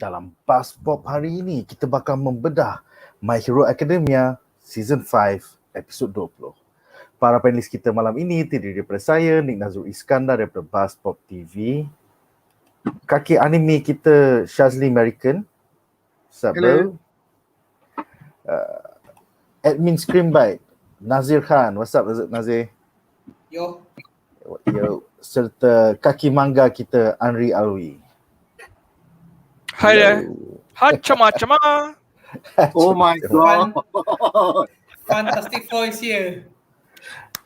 Dalam BuzzPOP hari ini, kita bakal membedah My Hero Academia Season 5, episod 20. Para panelis kita malam ini terdiri daripada saya, Nadzru Iskandar daripada BuzzPOP TV. Kaki anime kita, Shazli American. Hello. Admin Screambite, Nazir Khan. What's up, Nazir? Yo. Serta kaki manga kita, Anri Alwi. Hi there. Macam. Oh my god. Fantastic voice here.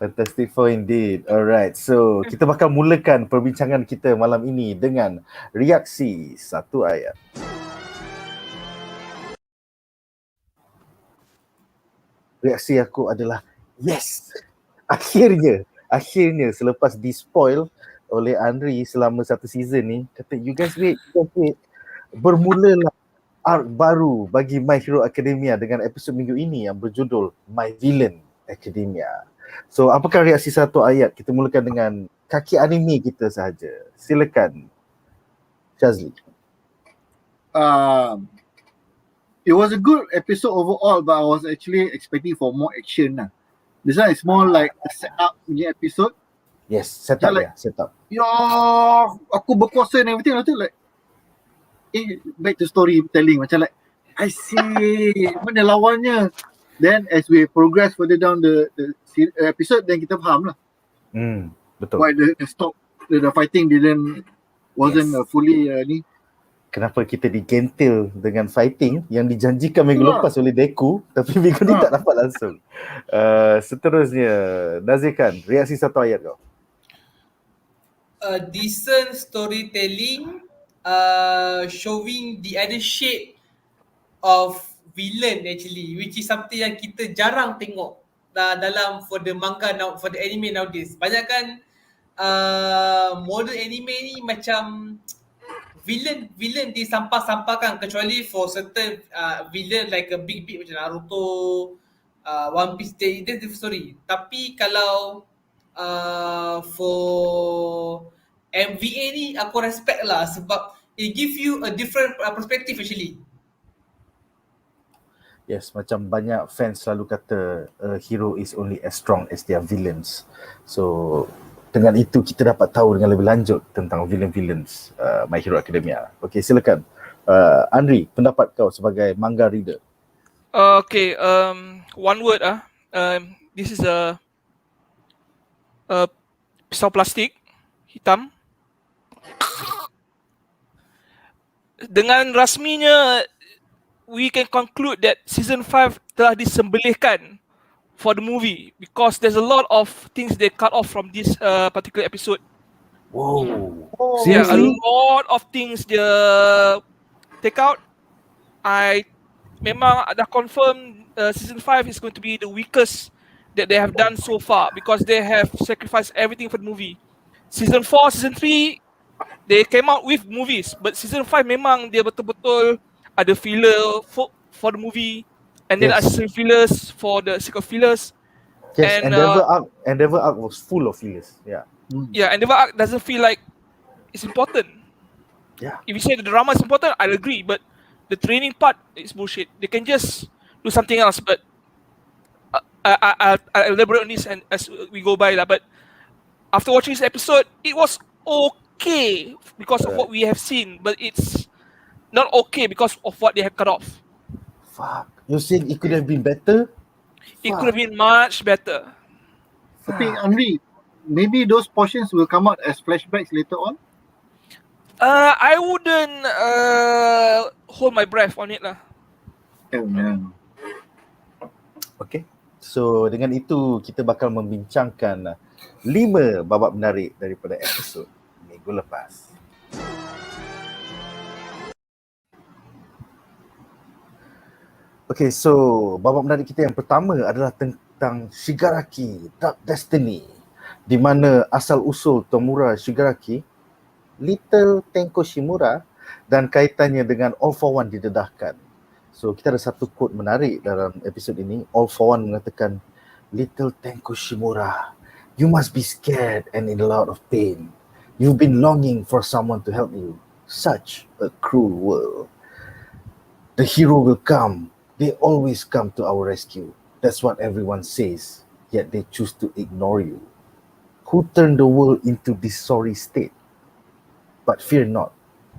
Fantastic Four indeed. Alright, so kita bakal mulakan perbincangan kita malam ini dengan reaksi satu ayat. Reaksi aku adalah yes. Akhirnya selepas di-spoil oleh Anri selama satu season ni, kata you guys wait. Bermulalah arc baru bagi My Hero Academia dengan episod minggu ini yang berjudul My Villain Academia. So, apakah reaksi satu ayat? Kita mulakan dengan kaki anime kita sahaja. Silakan, Shazli. It was a good episode overall, but I was actually expecting for more action. This one is more like a setup punya episode. Yes, setup like, setup. Ya, aku berkuasa and everything. Lepas tu like, back to storytelling. Macam like, I see, mana lawannya. Then as we progress further down the episode, then kita faham lah. Betul. Why the fighting wasn't fully ni. Kenapa kita digentil dengan fighting yang dijanjikan minggu lepas oleh Deku, tapi minggu ni tak dapat langsung. Seterusnya, Nazir Khan, reaksi satu ayat kau. Decent storytelling, showing the other shade of villain actually, which is something yang kita jarang tengok dalam for the manga now, for the anime nowadays. Banyak kan modern anime ni macam villain disampah-sampahkan, kecuali for certain villain like a big macam Naruto, One Piece, that's the story. Tapi kalau for MVA ni aku respect lah sebab it give you a different perspective actually. Yes, macam banyak fans selalu kata a hero is only as strong as their villains. So dengan itu kita dapat tahu dengan lebih lanjut tentang villains My Hero Academia. Okay, silakan. Anri, pendapat kau sebagai manga reader. One word this is a pisau plastik hitam. Dengan rasminya we can conclude that season 5 telah disembelihkan for the movie because there's a lot of things they cut off from this particular episode. Wow. Yeah, a lot of things they take out. I memang dah confirm season 5 is going to be the weakest that they have done so far because they have sacrificed everything for the movie. Season 4, season 3 they came out with movies, but season 5 memang dia betul-betul ada filler for the movie, and then unnecessary fillers for the sake of fillers. Yes, and Endeavor arc was full of fillers. Yeah. Yeah, Endeavor arc doesn't feel like it's important. Yeah. If you say the drama is important, I'll agree, but the training part is bullshit. They can just do something else, but I'll elaborate on this and as we go by lah. But after watching this episode, it was okay because of what we have seen, but it's not okay because of what they have cut off. Fuck. You saying it could have been better? It could have been much better. Tapi Anri, maybe those portions will come out as flashbacks later on? I wouldn't hold my breath on it lah. Okay. So dengan itu kita bakal membincangkan 5 babak menarik daripada episod minggu lepas. Okay, so babak menarik kita yang pertama adalah tentang Shigaraki, Dark Destiny, di mana asal-usul Tomura Shigaraki, Little Tenko Shimura, dan kaitannya dengan All for One didedahkan. So kita ada satu quote menarik dalam episod ini. All for One mengatakan, Little Tenko Shimura, you must be scared and in a lot of pain. You've been longing for someone to help you. Such a cruel world. The hero will come. They always come to our rescue. That's what everyone says, yet they choose to ignore you. Who turned the world into this sorry state? But fear not,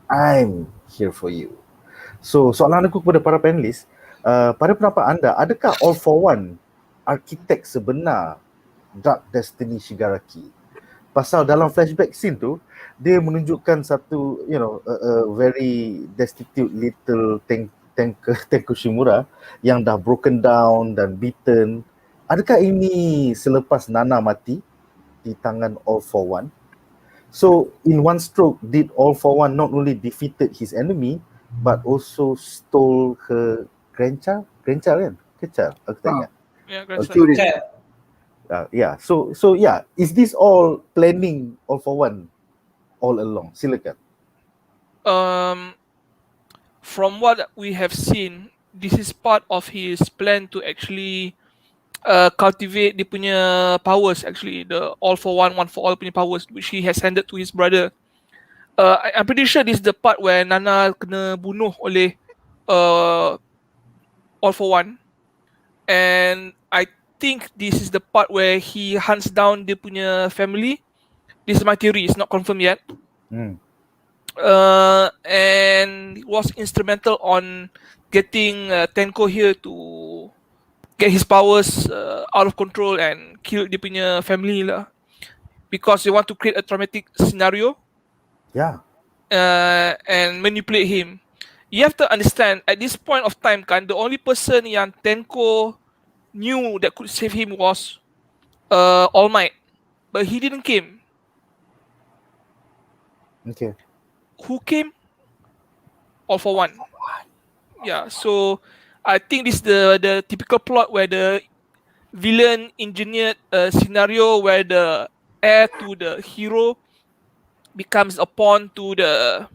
I'm here for you. So soalan aku kepada para panelis, pada pendapat anda, adakah All for One arkitek sebenar Dark Destiny Shigaraki? Pasal dalam flashback scene tu, dia menunjukkan satu, a very destitute little Tenkushimura yang dah broken down dan beaten. Adakah ini selepas Nana mati di tangan All for One? So in one stroke, did All for One not only defeated his enemy, but also stole her grandchild kan? Kecil, aku tak ingat. Yeah, Curious. So is this all planning All for One all along? Silakan. From what we have seen, this is part of his plan to actually cultivate dia punya powers, actually, the All for One, One for All punya powers, which he has handed to his brother. I'm pretty sure this is the part where Nana kena bunuh oleh All for One, and I think this is the part where he hunts down dia punya family. This is my theory, it's not confirmed yet. And was instrumental on getting Tenko here to get his powers out of control and kill dia punya family lah, because they want to create a traumatic scenario. Yeah. And manipulate him. You have to understand, at this point of time kan, the only person yang Tenko knew that could save him was All Might, but he didn't came. Okay. Who came? All for One. Yeah, so I think this is the typical plot where the villain engineered a scenario where the heir to the hero becomes a pawn to the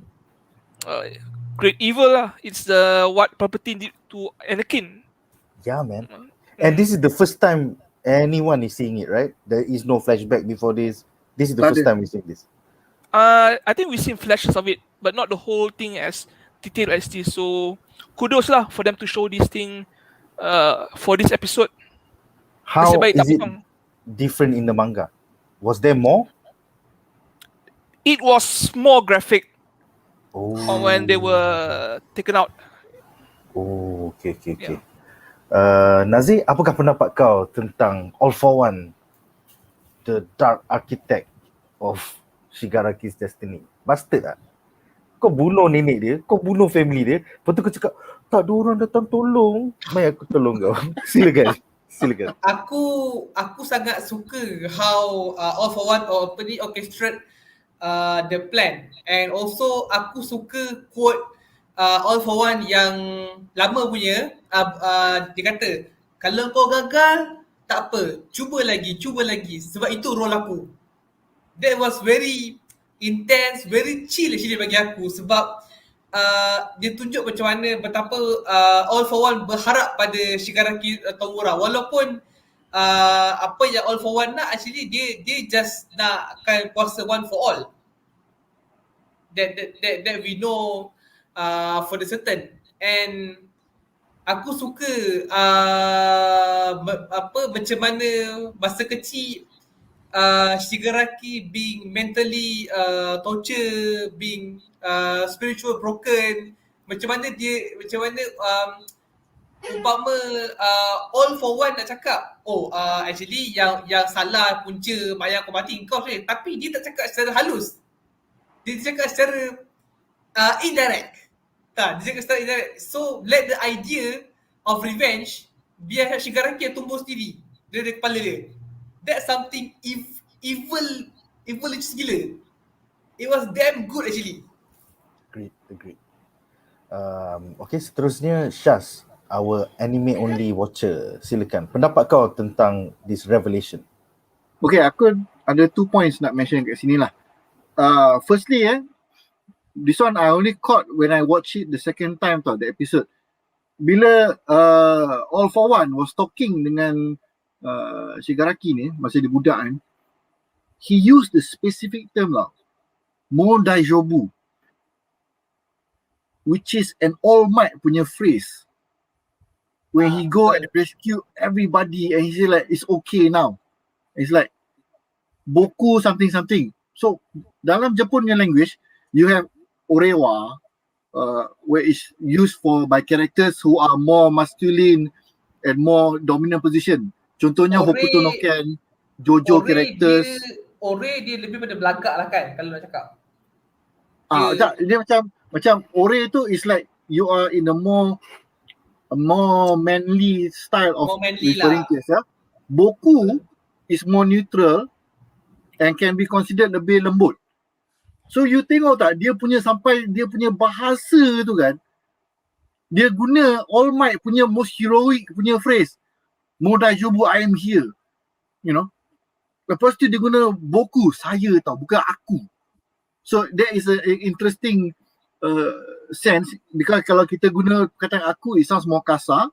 great evil lah. It's what Palpatine did to Anakin. Yeah, man. And this is the first time anyone is seeing it, right? There is no flashback before this. This is the first time we're seeing this. I think we've seen flashes of it, but not the whole thing as detailed as this. So kudos lah for them to show this thing for this episode. How is it different in the manga? Was there more? It was more graphic when they were taken out. Oh, okay. Yeah. Nazir, apakah pendapat kau tentang All for One, the dark architect of Shigaraki's destiny? Bastard tak? Kau bunuh nenek dia, kau bunuh family dia, lepas tu kau cakap, tak ada orang datang tolong, mai aku tolong kau. Silakan. Aku sangat suka how All for One orchestrate the plan, and also aku suka quote All for One yang lama punya. Dia kata, kalau kau gagal tak apa, cuba lagi sebab itu role aku. That was very intense, very chill actually bagi aku, sebab dia tunjuk macam mana betapa All for One berharap pada Shigaraki Tomura, walaupun apa yang All for One nak, actually dia just nakkan kuasa one for all. That we know for the certain. And aku suka macam mana masa kecil Shigaraki being mentally tortured, being spiritual broken, macam mana umpama All for One nak cakap, actually yang salah punca mak ayah kau mati kau sebenarnya, tapi dia tak cakap secara halus, dia cakap secara indirect. Dia cakap secara indirect. So let the idea of revenge biar Shigaraki yang tumbuh sendiri dari kepala dia. That's something evil gila. It was damn good actually. Agreed. Okay, seterusnya Shaz, our anime only watcher. Silakan. Pendapat kau tentang this revelation. Okay, aku ada 2 points nak mention kat sini lah. Firstly, this one I only caught when I watched it the second time tau, the episode. Bila All for One was talking dengan Shigaraki ni, masa dia budak kan, he used the specific term lah, Mo Daijobu, which is an All Might punya phrase. When he go and rescue everybody and he say like, it's okay now. It's like, boku something. So, dalam Jepun punya language, you have orewa, where it's used by characters who are more masculine and more dominant position. Contohnya Hokuto no Ken, Jojo characters. Ore dia lebih pada belagak lah kan kalau nak cakap. Dia macam ore tu is like you are in a more manly style of referring to yourself. Boku is more neutral and can be considered lebih lembut. So you tengok tak dia punya bahasa tu kan, dia guna All Might punya most heroic punya phrase, Modajobu, I am here, you know. Lepas tu dia guna boku, saya tau, bukan aku. So that is an interesting sense, because kalau kita guna kata aku, it sounds more kasar,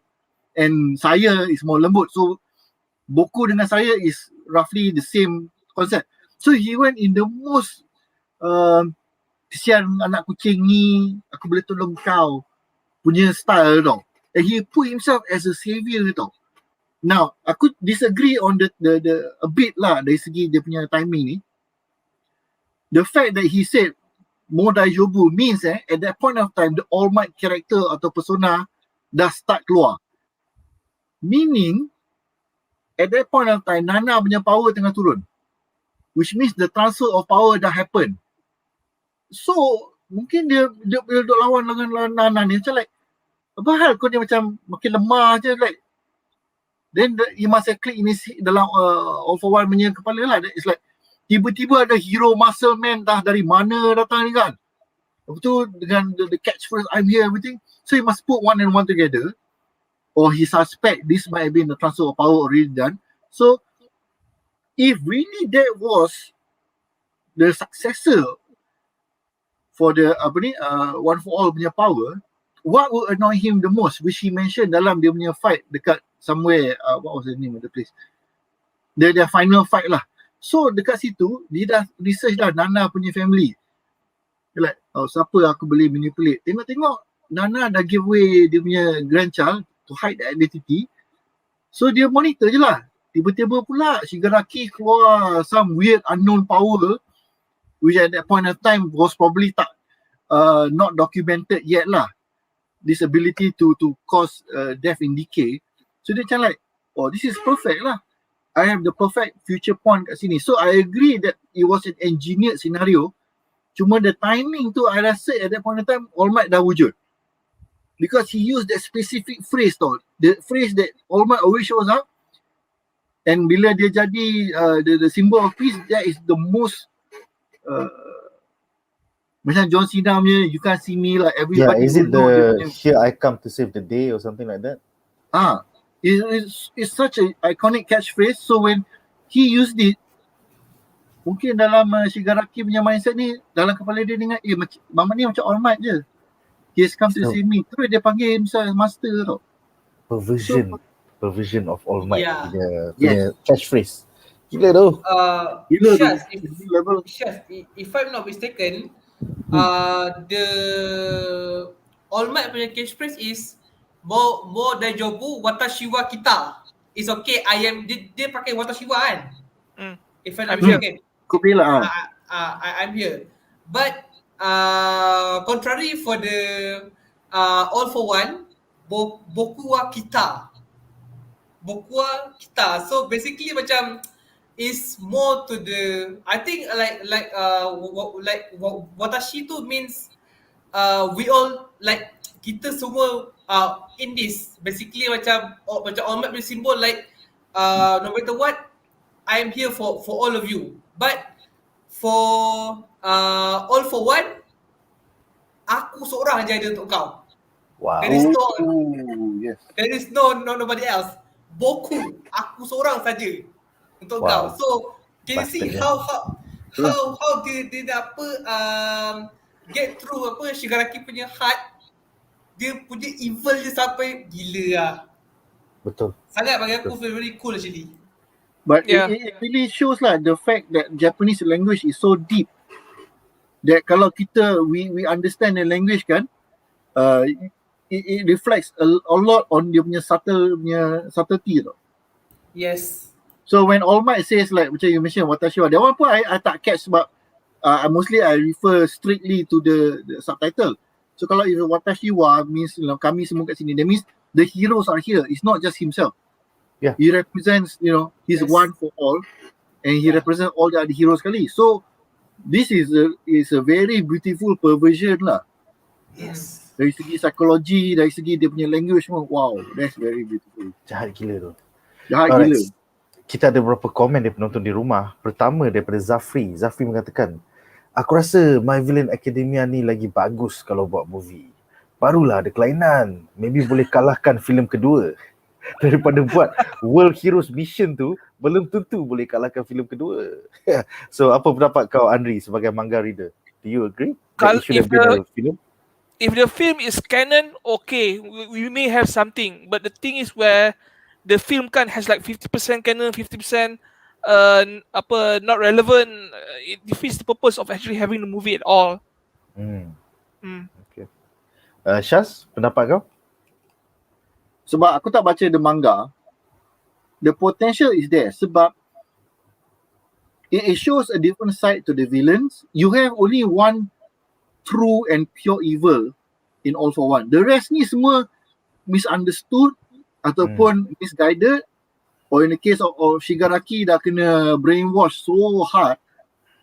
and saya is more lembut. So boku dengan saya is roughly the same concept. So he went in the most kesian anak kucing ni, aku boleh tolong kau punya style tau. And he put himself as a savior tau. Now, aku disagree on the a bit lah dari segi dia punya timing ni. The fact that he said Modaijobu means at that point of time the All Might character atau persona dah start keluar. Meaning at that point of time Nana punya power tengah turun. Which means the transfer of power dah happen. So, mungkin dia duduk lawan dengan Nana ni macam like, apa hal kau ni macam makin lemah je like. Then he must have click in dalam All for One punya kepala lah. It's like, tiba-tiba ada hero muscle man dah dari mana datang ni kan. Lepas tu dengan the catchphrase, I'm here, everything. So he must put one and one together. Or he suspect this might have been the transfer of power already done. So, if really that was the successor for the One for All punya power, what would annoy him the most, which he mentioned dalam dia punya fight dekat somewhere, what was the name of the place, their final fight lah. So dekat situ dia dah research dah Nana punya family. Dia like, siapa aku boleh manipulate. Tengok Nana dah give away dia punya grandchild to hide the identity. So dia monitor je lah. Tiba-tiba pula Shigaraki keluar some weird unknown power, which at that point of time was probably not documented yet lah. This ability to cause death in decay. So dia macam like, this is perfect lah. I have the perfect future point kat sini. So I agree that it was an engineered scenario. Cuma the timing tu I rasa at that point of time All Might dah wujud. Because he used that specific phrase tau. The phrase that All Might always shows up. And bila dia jadi the symbol of peace, that is the most macam John Cena punya, you can't see me like everybody. Yeah, is it the here I come to save the day or something like that? It's such an iconic catchphrase. So when he used it, mungkin dalam Shigaraki punya mindset ni, dalam kepala dia dengar, Mama ni macam All Might je. He has come to save me. Terus dia panggil himself master tau. Perversion of All Might. Yeah. Punya catchphrase. Gila tu. Shaz, if I'm not mistaken, the All Might punya catchphrase is Mo Dajobu Watashi wa kita. It's okay, I am. Dia pakai Watashi wa kan? If I'm not mistaken. Could be lah. I'm here. But contrary for the All for One, Boku wa kita. Boku wa kita. So basically macam is more to the, I think like watashi tu means we all like kita semua in this. Basically macam All Might punya symbol like no matter what, I am here for all of you. But for All for One, aku seorang je ada untuk kau. Wow. There is nobody else. Boku, aku seorang saja untuk kau. So can you see how dia apa get through apa Shigaraki punya heart, dia punya evil dia sampai gila lah. Betul. Sangat bagi aku feel very cool actually. But it really shows lah the fact that Japanese language is so deep that kalau kita we understand the language kan, it reflects a lot on dia punya subtlety tau. Yes. So when All Might says like macam you mention Watashi wa, that one pun I tak catch sebab mostly I refer strictly to the subtitle. So kalau if Watashi wa means kami semua kat sini, that means the heroes are here. It's not just himself. Yeah. He represents, he's Yes. one for all, and he represents all the other heroes sekali. So this is a very beautiful perversion lah. Yes. Dari segi psikologi, dari segi dia punya language semua, wow, that's very beautiful. Jahat gila tu. Jahat Alright. gila. Kita ada beberapa komen dari penonton di rumah. Pertama daripada Zafri. Zafri mengatakan, aku rasa My Villain Academia ni lagi bagus kalau buat movie. Barulah ada kelainan. Maybe boleh kalahkan filem kedua. Daripada buat World Heroes Mission tu, belum tentu boleh kalahkan filem kedua. So apa pendapat kau Anri sebagai manga reader? Do you agree? That it should have been a film? If the film is canon, okay, we may have something. But the thing is where the film kan has like 50% canon, 50% not relevant. It defeats the purpose of actually having the movie at all. Okay. Shaz, pendapat kau? Sebab aku tak baca the manga, the potential is there sebab it shows a different side to the villains. You have only one true and pure evil in All for One. The rest ni semua misunderstood ataupun misguided, or in the case of Shigaraki dah kena brainwash so hard.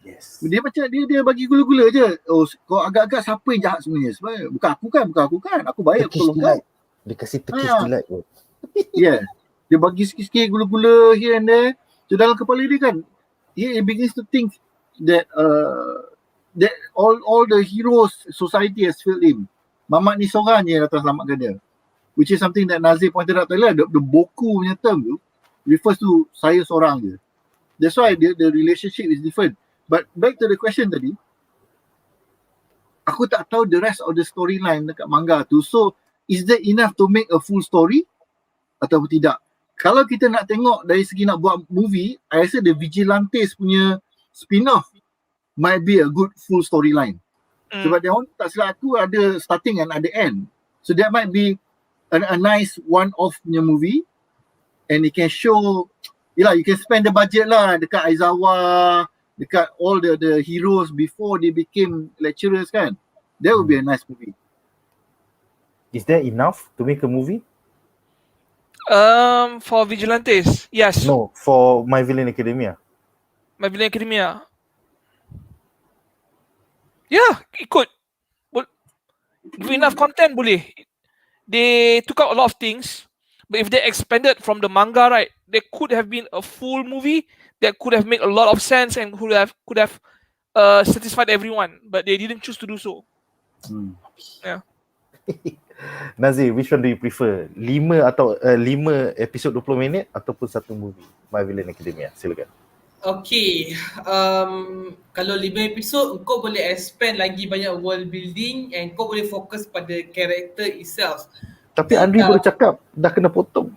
Yes. Dia macam dia bagi gula-gula je. Oh, kau agak-agak siapa yang jahat sebenarnya? Sebenarnya bukan aku kan. Aku baik, aku tolong kau. Dia kasih tekis delight tu. Yeah. Dia bagi sikit-sikit gula-gula here and there. So dalam kepala dia kan, he begins to think that that all the heroes society has failed him. Mamat ni seorang je yang datang selamatkan dia. Which is something that Nazir pointed out earlier. The boku punya term tu refers to saya seorang je. That's why the relationship is different. But back to the question tadi, aku tak tahu the rest of the storyline dekat manga tu. So, is that enough to make a full story ataupun tidak? Kalau kita nak tengok dari segi nak buat movie, I rasa the Vigilantes punya spin-off might be a good full storyline. Sebab dia orang tak silap aku ada starting and ada end. So that might be a nice one-off punya movie, and it can show, you can spend the budget lah dekat Aizawa, dekat all the heroes before they became lecturers kan. That would be a nice movie. Is there enough to make a movie? For Vigilantes, yes. No, for My Villain Academia. My Villain Academia. Yeah, it could. Well, with enough content boleh. They took out a lot of things, but if they expanded from the manga, right, there could have been a full movie that could have made a lot of sense and could have satisfied everyone, but they didn't choose to do so. Yeah. Nazir, which one do you prefer? 5 episod 20 minit ataupun satu movie My Villain Academia? Silakan. Okay, kalau 5 episod kau boleh expand lagi banyak world building and kau boleh fokus pada character itself. Tapi Anri baru cakap dah kena potong.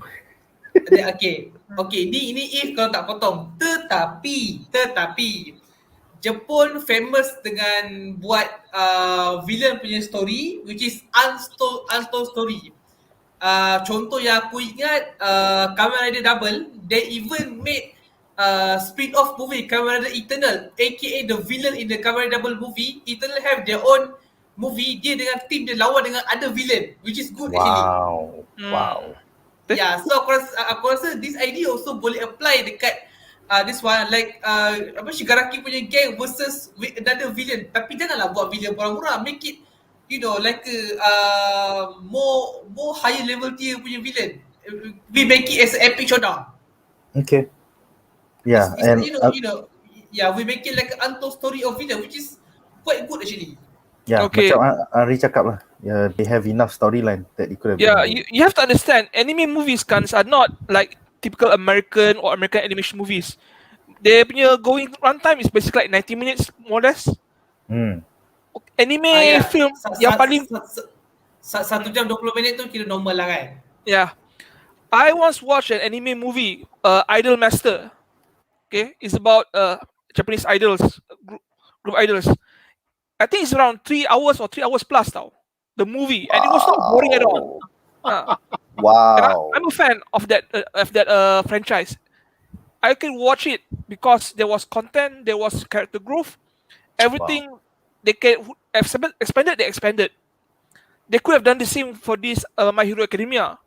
Okay, ini if kalau tak potong. Tetapi Jepun famous dengan buat villain punya story which is untold story. Contoh yang aku ingat Kamen Rider Double, they even made spin-off movie Kamen Rider Eternal, aka the villain in the Kamen Rider Double movie. Eternal have their own movie, dia dengan team dia lawan dengan other villain, which is good actually. Wow. Yeah, so aku rasa this idea also boleh apply dekat this one, like Shigaraki punya gang versus with another villain. Tapi janganlah buat villain murah-murah, make it like a more higher level tier punya villain. We make it as an epic showdown. Okay. Yeah, It's, and we make it like an untold story of villain, which is quite good actually. yeah, Okay. macam Anri cakap lah. Yeah, they have enough storyline that it could have Yeah, been. you have to understand, anime movies kan are not like typical American or American animation movies. Their punya going runtime is basically like 90 minutes more or less. Anime film yang paling 1 jam 20 minit tu kira normal lah kan. Yeah. I once watched an anime movie, Idol Master. Okay, it's about Japanese idols, group idols. I think it's around 3 hours or 3 hours plus tau. the movie, and it was not boring at all. And Wow. I'm a fan of that franchise. I can watch it because there was content, there was character growth, everything. They can expanded. They expanded. They could have done the same for this My Hero Academia,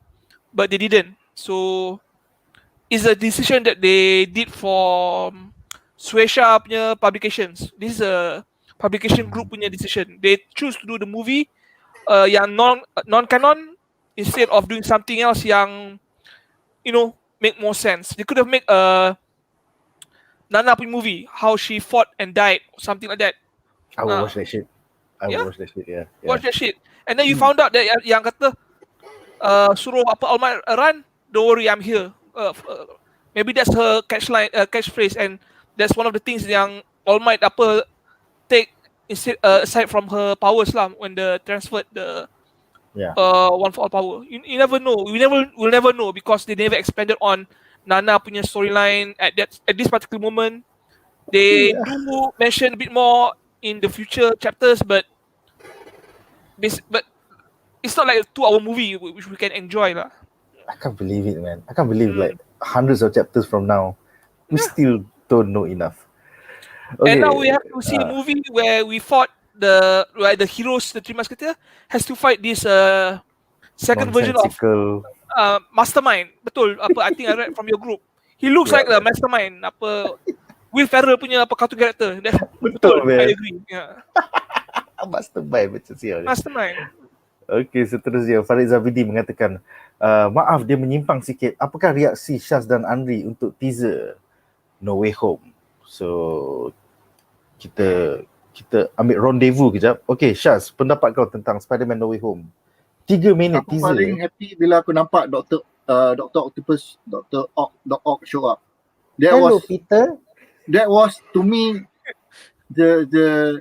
but they didn't. So it's a decision that they did for Suesha punya publications. This is a publication group punya decision. They choose to do the movie yang non-canon instead of doing something else yang make more sense. They could have made a Nana punya movie, how she fought and died, something like that. I will watch that shit. I will Yeah. watch that shit, yeah. Watch that shit. And then you found out that yang kata suruh apa All Might run, don't worry, I'm here. Maybe that's her catchphrase, and that's one of the things yang All Might apa take aside from her powers lah when the transferred the One for All power. You never know. We'll never know because they never expanded on Nana punya storyline at this particular moment. They do mention a bit more in the future chapters, but it's not like a 2-hour movie which we can enjoy lah. I can't believe it, man. I can't believe like hundreds of chapters from now, we still don't know enough. Okay. And now we have to see a movie where we fought where the heroes, the Three Musketeers, has to fight this second version of Mastermind. Betul. I think I read from your group. He looks like the Mastermind. Will Ferrell punya cartoon character. Betul, man. I agree. Yeah. Mastermind macam siapa. Mastermind. Okey, seterusnya Farid Zabidi mengatakan, maaf dia menyimpang sikit. Apakah reaksi Shaz dan Anri untuk teaser No Way Home? So kita ambil rendezvous kejap. Okey, Shaz, pendapat kau tentang Spider-Man No Way Home? 3 minit aku teaser. Aku paling happy bila aku nampak Dr. Octopus, Dr. Ock show up. Hello, Peter. That was to me the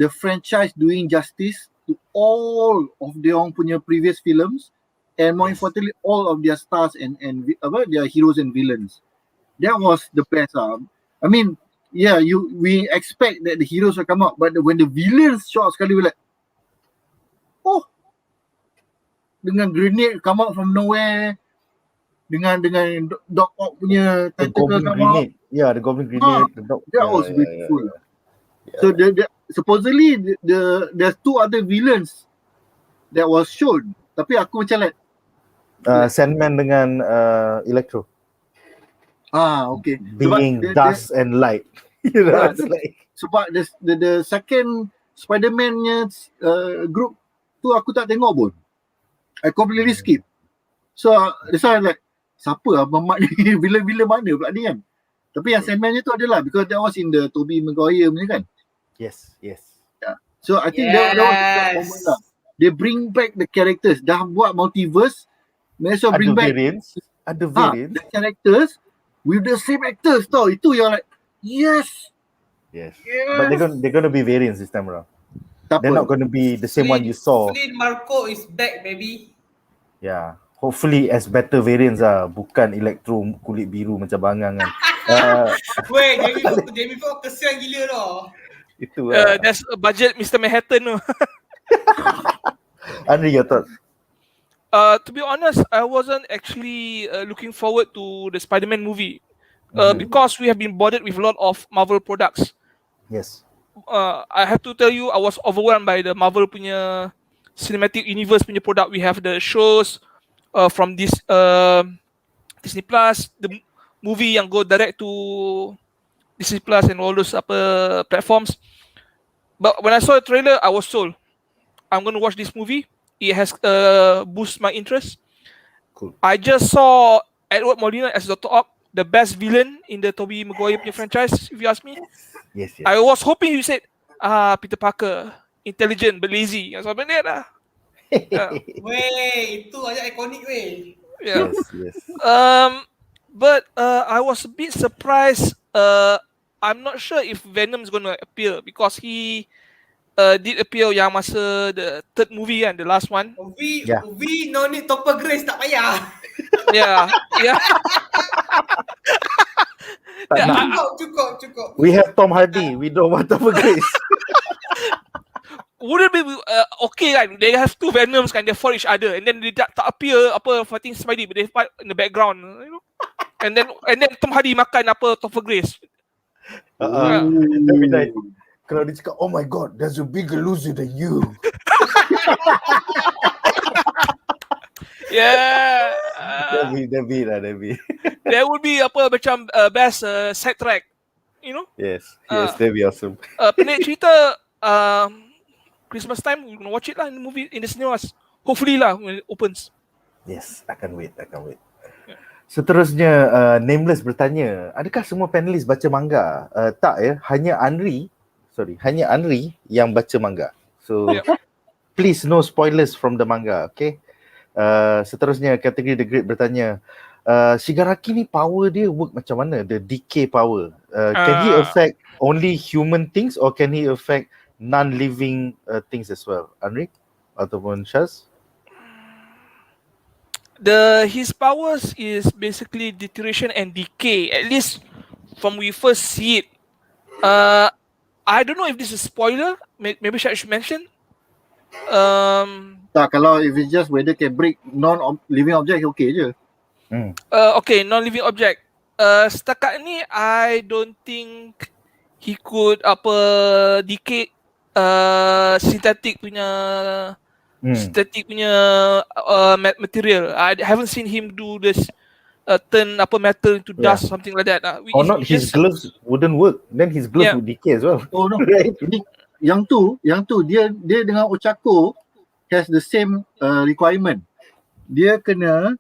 franchise doing justice to all of their punya previous films, and more importantly all of their stars and their heroes and villains. That was the best. I mean, yeah, we expect that the heroes will come out, but when the villains show up sekali, we like, oh, dengan grenade come out from nowhere, dengan Doc Ock punya tentacle come out. Yeah, the Goblin Grenade. That was beautiful. Yeah. So supposedly there's 2 other villains that was shown. Tapi aku macam like Sandman dengan Electro. Okay. Being dust and light. You know, it's like sebab the second Spider-Man-nya group tu aku tak tengok pun. I completely skip. So that's why I'm like, siapa Mamat ni? Villain mana pula ni kan? Tapi yang Sandman-nya tu adalah because that was in the Tobey Maguire punya kan? Yes. Yeah. So I think that was the moment lah. They bring back the characters. Dah buat multiverse, may as well bring back ada variants. The characters with the same actors tau. Itu yang like, yes. But they're gonna be variants this time around. They're not gonna be the same one you saw. Flynn Marco is back, maybe. Yeah. Hopefully as better variants bukan Electro kulit biru macam bangang kan. Weh, Jamie Foxx kesian gila tau. Itu That's a budget Mr. Manhattan tu. Anri, your thoughts? To be honest, I wasn't actually looking forward to the Spider-Man movie because we have been bothered with a lot of Marvel products. Yes. I have to tell you, I was overwhelmed by the Marvel punya cinematic universe punya product. We have the shows from this Disney Plus, the movie yang go direct to Disney Plus and all those platforms. But when I saw the trailer, I was sold. I'm going to watch this movie. It has boost my interest. Cool. I just saw Edward Molina as Dr. Ock, the best villain in the Tobey Maguire franchise, if you ask me. Yes. I was hoping you said, Peter Parker, intelligent but lazy. Yang sampai ni lah. Weh, itu aja ikonik weh. Yeah. Yes. But I was a bit surprised. I'm not sure if Venom is going to appear because he did appear yang masa the third movie kan, the last one. We no need Topper Grace, tak payah. Yeah. Cukup. We have Tom Hardy. We don't want Topper Grace. wouldn't be okay kan? They have two venoms kan, they fought each other, and then they tak appear apa fighting Spidey, but they fight in the background, you know. And then Tom Hardy makan apa Topher Grace. Every night. Kalau dia cakap, oh my god, there's a bigger loser than you. Yeah. Debbie. There would be apa macam best side track, you know. Yes, that'd be awesome. Pendek cerita, Christmas time we gonna watch it lah in the movie in the cinemas. Hopefully lah when it opens. Yes, I can't wait. Seterusnya, Nameless bertanya, adakah semua panelis baca manga? Tak ya, hanya Anri yang baca manga. So, please no spoilers from the manga, okay? Seterusnya, kategori The Great bertanya, Shigaraki ni power dia work macam mana? The decay power. Can he affect only human things or can he affect non-living things as well? Anri ataupun Shaz? His powers is basically deterioration and decay. At least from we first see it. I don't know if this is spoiler. Maybe I should mention. Tak, kalau if it's just whether can break non-living object, okay je. Okay, non-living object. Setakat ni, I don't think he could decay synthetic punya material. I haven't seen him do this turn metal into dust, something like that. Or not, his gloves wouldn't work. Then his gloves would decay as well. Oh no, right. Yang tu dia dengan Ochako has the same requirement. Dia kena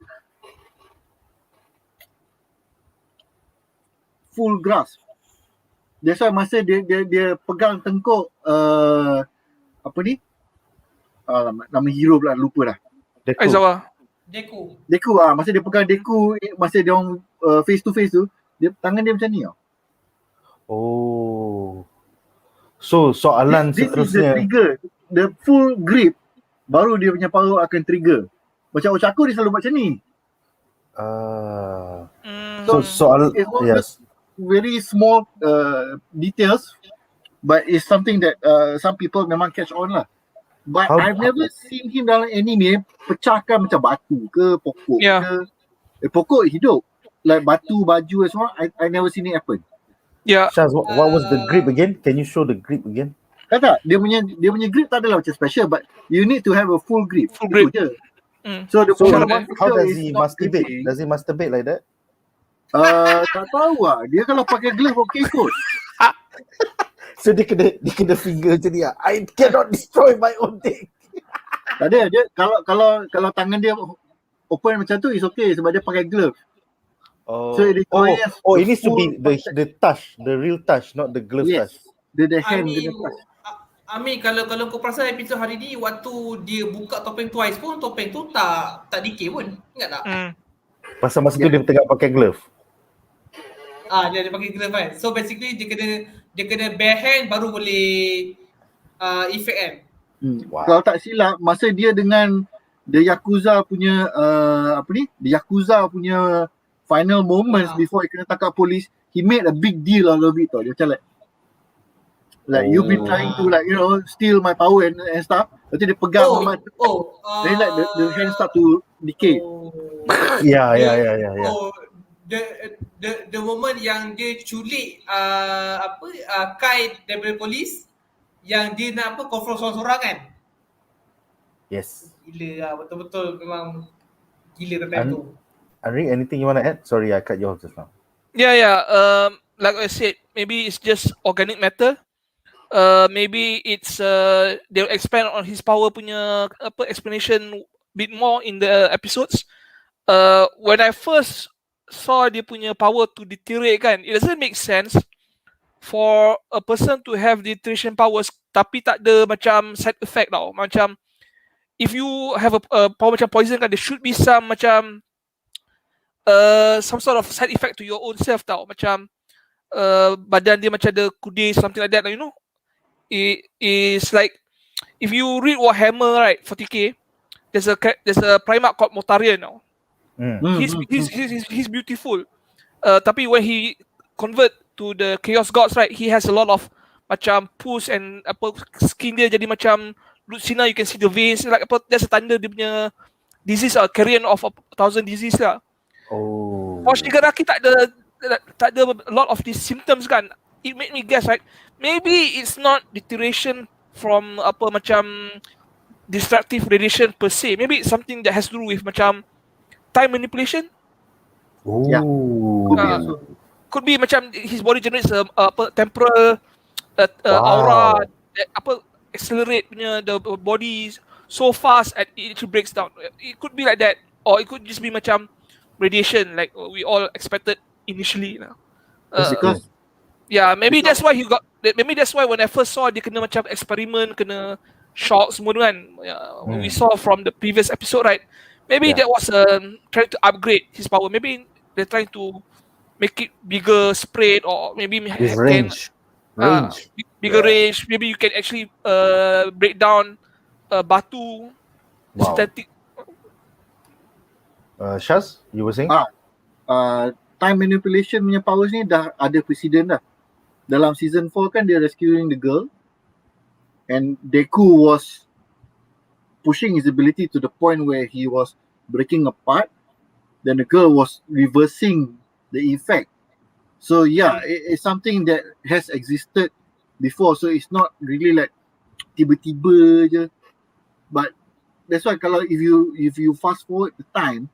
full grasp. That's why masa dia pegang tengkuk nama hero pula lupa dah. Aizawa. Deku. Masa dia pegang Deku, masa dia orang face to face tu, dia tangan dia macam ni tau. Oh. So soalan this seterusnya. This is the trigger. The full grip baru dia punya power akan trigger. Macam Ochako dia selalu buat macam ni. So soal, yes. Very small details, but it's something that some people memang catch on lah. But I've never seen him dalam anime pecahkan macam batu ke pokok ke. Pokok hidup. Like batu, baju and so on. I never seen it happen. Yeah. Shaz, what was the grip again? Can you show the grip again? Tak. Dia punya grip tak adalah macam special, but you need to have a full grip. Full grip. So how does he masturbate? Does he masturbate like that? Tak tahu lah. Dia kalau pakai glove okay kot. So dia kena finger macam ni lah. I cannot destroy my own thing. Tak ada. Dia kalau tangan dia open macam tu is okay sebab dia pakai glove. So it requires it needs to be the touch, the real touch, not the glove touch. The hand kena touch. Ami, kalau kau perasan episod hari ni, waktu dia buka topeng twice pun, topeng tu tak decay pun. Ingat tak? Pasal masa tu dia tengah pakai glove. Dia pakai glove kan. So basically dia kena bare hand baru boleh effect kan. Wow. Kalau tak silap, masa dia dengan the Yakuza punya the Yakuza punya final moments before he kena tangkap polis, he made a big deal out of it tau. Dia macam like you've been trying to steal my power and stuff. Lepas tu dia pegang then like the hand start to decay. Yeah. The moment yang dia culik Kai daripada polis, yang dia nak confront seorang-seorang kan. Yes. Gila lah, betul-betul memang gila time tu. Anri, anything you want to add? Sorry, I cut you off just now. Yeah. Like I said, maybe it's just organic matter. Maybe it's they'll expand on his power punya explanation bit more in the episodes. When I first saw dia punya power to deteriorate kan, it doesn't make sense for a person to have deterioration powers tapi tak ada macam side effect tau. Macam if you have a power macam poison kan, there should be some macam some sort of side effect to your own self tau. Macam badan dia macam ada kudis, something like that, you know. It is like if you read Warhammer, right, 40k, there's a Primarch called Mortarion now. He's beautiful. Tapi when he convert to the Chaos Gods, right, he has a lot of macam pus and apa skin dia jadi macam Lucina, you can see the veins, like apa, that's a tanda dia punya disease, carrier of 1,000 disease lah. Oh. For Shigaraki tak ada a lot of these symptoms kan. It made me guess like maybe it's not deterioration from apa macam destructive radiation per se. Maybe it's something that has to do with macam time manipulation. Oh. Yeah. Could be Ah. also. Could be macam his body generates apa temporal Wow. aura that apa accelerate punya the body so fast and it actually breaks down. It could be like that, or it could just be macam radiation like we all expected initially lah. Because Yeah, maybe that's why he got. Maybe that's why when I first saw dia kena macam eksperimen, kena shock semua tu kan. We saw from the previous episode, right? Maybe Yeah. that was trying to upgrade his power. Maybe they're trying to make it bigger spread, or maybe With can range. bigger Yeah. range. Maybe you can actually break down batu Wow. synthetic. Shaz, you were saying? Time manipulation punya powers ni dah ada presiden dah. Dalam season 4 kan dia rescuing the girl, and Deku was pushing his ability to the point where he was breaking apart, then the girl was reversing the effect. So yeah, it's something that has existed before, so it's not really like tiba-tiba je. But that's why kalau if you fast forward the time,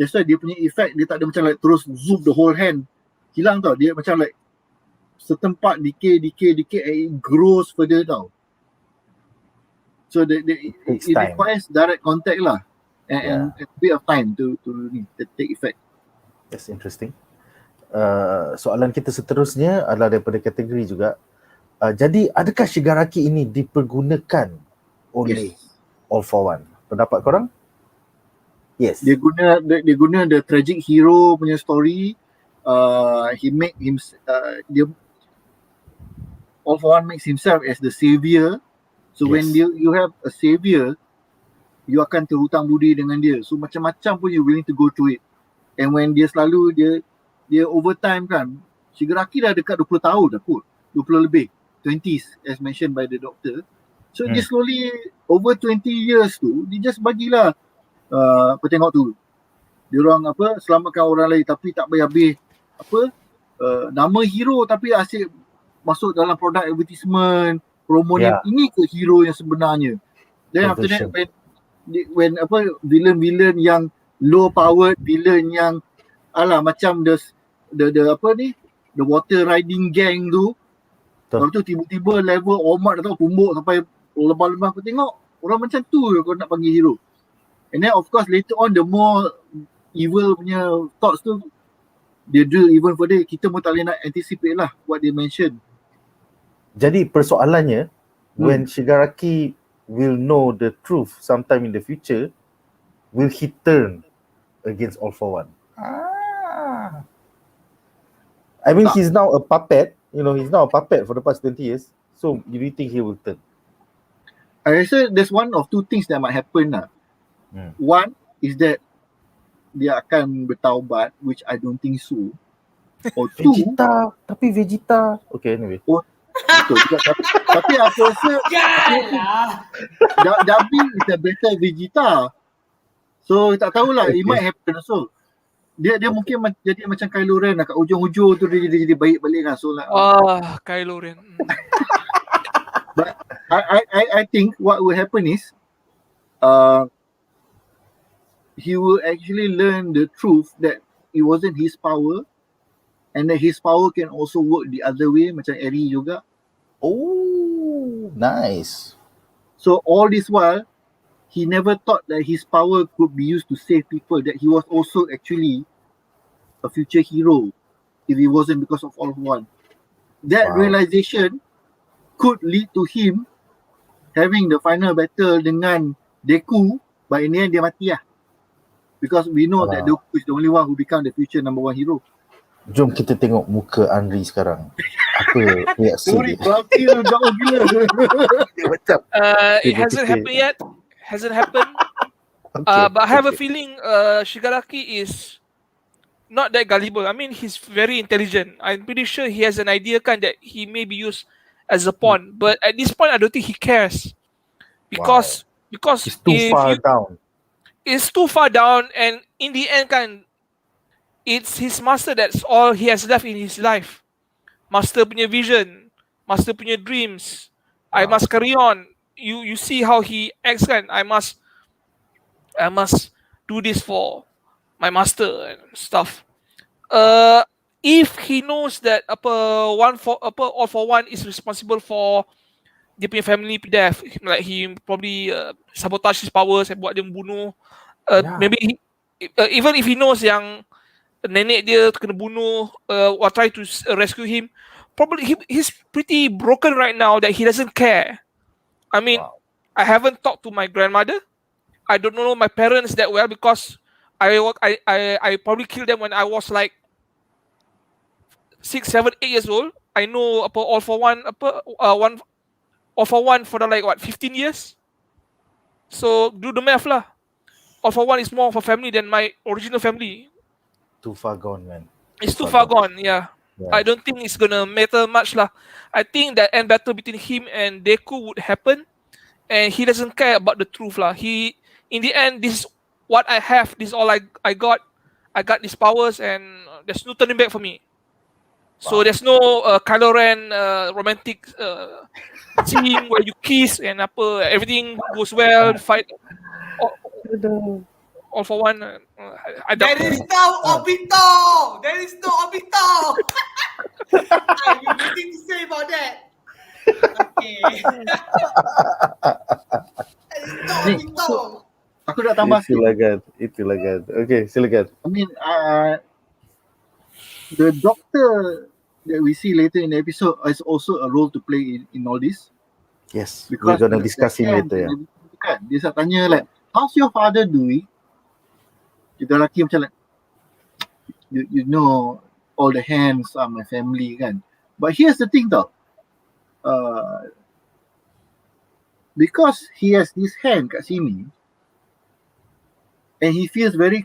that's why dia punya effect dia tak ada macam like terus zoom the whole hand hilang tau. Dia macam like certain part decay and it grows further down. So it takes time. requires direct contact lah, and a bit of time to take effect. That's interesting. Soalan kita seterusnya adalah daripada kategori juga. Jadi adakah Shigaraki ini dipergunakan oleh All for One? Pendapat korang? Yes. Dia guna the tragic hero punya story. He make him dia All for One makes himself as the savior. So when you have a savior, you akan terhutang budi dengan dia. So macam-macam pun you willing to go through it. And when dia selalu dia overtime kan, Shigaraki dah dekat 20 tahun dah kot. 20 lebih. 20s as mentioned by the doctor. So dia slowly over 20 years tu, dia just bagilah petengok tu. Dia orang apa selamatkan orang lain tapi tak habis nama hero tapi asyik masuk dalam produk advertisement, promo ni. Ini ke hero yang sebenarnya. Then after that when villain yang low powered, villain yang macam the water riding gang tu. Lepas tu tiba-tiba level Omat dah tahu tumbuk sampai lebah-lebah. Aku tengok orang macam tu kau nak panggil hero. And then of course later on the more evil punya thoughts tu dia drill even further. Kita pun tak boleh nak anticipate lah what they mention. Jadi persoalannya, when Shigaraki will know the truth sometime in the future, will he turn against All for One? I mean, he's now a puppet. He's now a puppet for the past 20 years. So, do you think he will turn? I rasa there's one of two things that might happen lah. One is that dia akan bertaubat, which I don't think so. Or two, Vegeta. Okay, anyway. betul juga. Tapi aku rasa dubbing is a better Vegeta. So tak tahulah, it might happen also. Dia mungkin jadi macam Kylo Ren lah, kat hujung-hujung tu dia jadi baik balik lah. So Kylo Ren. But I think what will happen is he will actually learn the truth that it wasn't his power, and that his power can also work the other way, macam RE juga. Oh, nice. So all this while, he never thought that his power could be used to save people, that he was also actually a future hero if it wasn't because of All for One. That realization could lead to him having the final battle dengan Deku, but in the end dia mati lah. Because we know that Deku is the only one who become the future number one hero. Jom kita tengok muka Anri sekarang. Apa reaksi Sorry, dia? berarti jauh gila. Macam It hasn't happened yet. Hasn't happened. okay, But I have a feeling Shigaraki is not that gullible. I mean, he's very intelligent. I'm pretty sure he has an idea kan that he may be used as a pawn. But at this point, I don't think he cares because It's too if far you, down. it's too far down, and in the end, kan, it's his master. That's all he has left in his life. Master punya vision, master punya dreams. I Wow. must carry on. You see how he acts kan. I must do this for my master and stuff. If he knows that all for one is responsible for dia punya family death, like he probably sabotage his powers and buat dia membunuh. Yeah. Maybe even if he knows yang nenek dia kena bunuh or try to rescue him, probably he's pretty broken right now that he doesn't care. I mean, Wow. I haven't talked to my grandmother. I don't know my parents that well because I probably killed them when I was like 6, 7, 8 years old. I know all for one all for one for the like what 15 years. So do the math lah. All for one is more of a family than my original family. Too far gone, man. It's too far gone. Yeah. Yeah. I don't think it's gonna matter much lah. I think that end battle between him and Deku would happen, and he doesn't care about the truth lah. He, in the end, this is what I have. This is all I got. I got these powers, and there's no turning back for me. So there's no Kylo Ren romantic scene where you kiss and everything goes well. Fight all for one. I doubt There is that. no Obito! There is no Obito! I've been waiting to say about that. Okay. There is no Ni, Obito! Aku nak tambah sikit. Itulah kan. Okay, silakan. I mean, the doctor that we see later in the episode has also a role to play in all this. Yes, we're gonna the discuss him hand later. Yeah. kan, dia sat tanya like, how's your father doing? Kita lelaki macam like, you know, all the hands are my family kan. But here's the thing tau, because he has this hand kat sini, and he feels very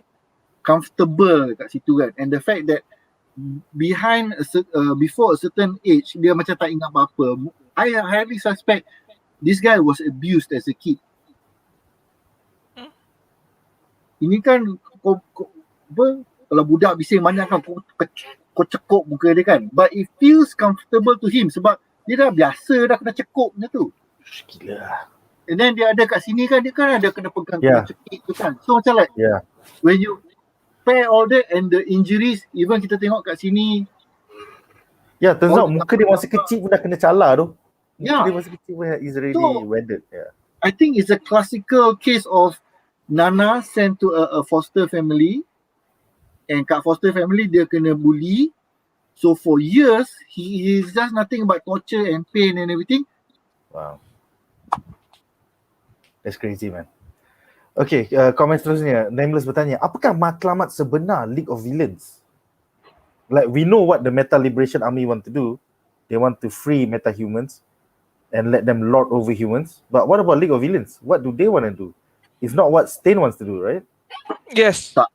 comfortable kat situ kan, and the fact that before a certain age dia macam tak ingat apa-apa, I highly suspect this guy was abused as a kid. Ini kan kalau budak bising banyak kan kau cekuk muka dia kan, but it feels comfortable to him sebab dia dah biasa dah kena cekuk macam tu. Gila. And then dia ada kat sini kan, dia kan ada kena pegang Yeah. cekik tu kan. So macam like Yeah. when you pair all that and the injuries, even kita tengok kat sini, Yeah, turns out muka dia masa kecil pun dah kena cala tu. Muka Yeah. dia masa kecil pun is already So- weathered. Yeah. I think it's a classical case of Nana sent to a foster family, and kat foster family dia kena bully. So for years he's just nothing but torture and pain and everything. Wow. That's crazy, man. Okay, komen seterusnya. Nameless bertanya, apakah matlamat sebenar League of Villains? Like, we know what the Meta Liberation Army want to do. They want to free meta-humans and let them lord over humans. But what about League of Villains? What do they want to do? It's not what Stain wants to do, right? Yes. Tak.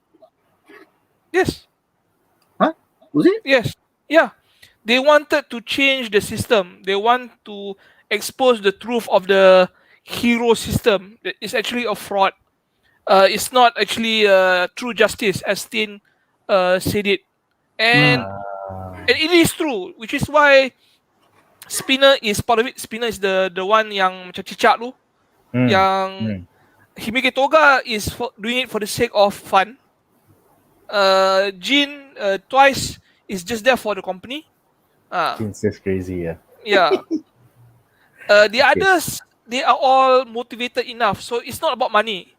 Yes. Was it? Yes. Yeah. They wanted to change the system. They want to expose the truth of the hero system. It's actually a fraud. It's not actually true justice, as Stain said it. And it is true, which is why Spinner is part of it. Spinner is the one yang macam cicak tu. Yang Himige Toga is doing it for the sake of fun. Jin twice is just there for the company. It's just crazy, yeah. Yeah. The others, they are all motivated enough. So it's not about money.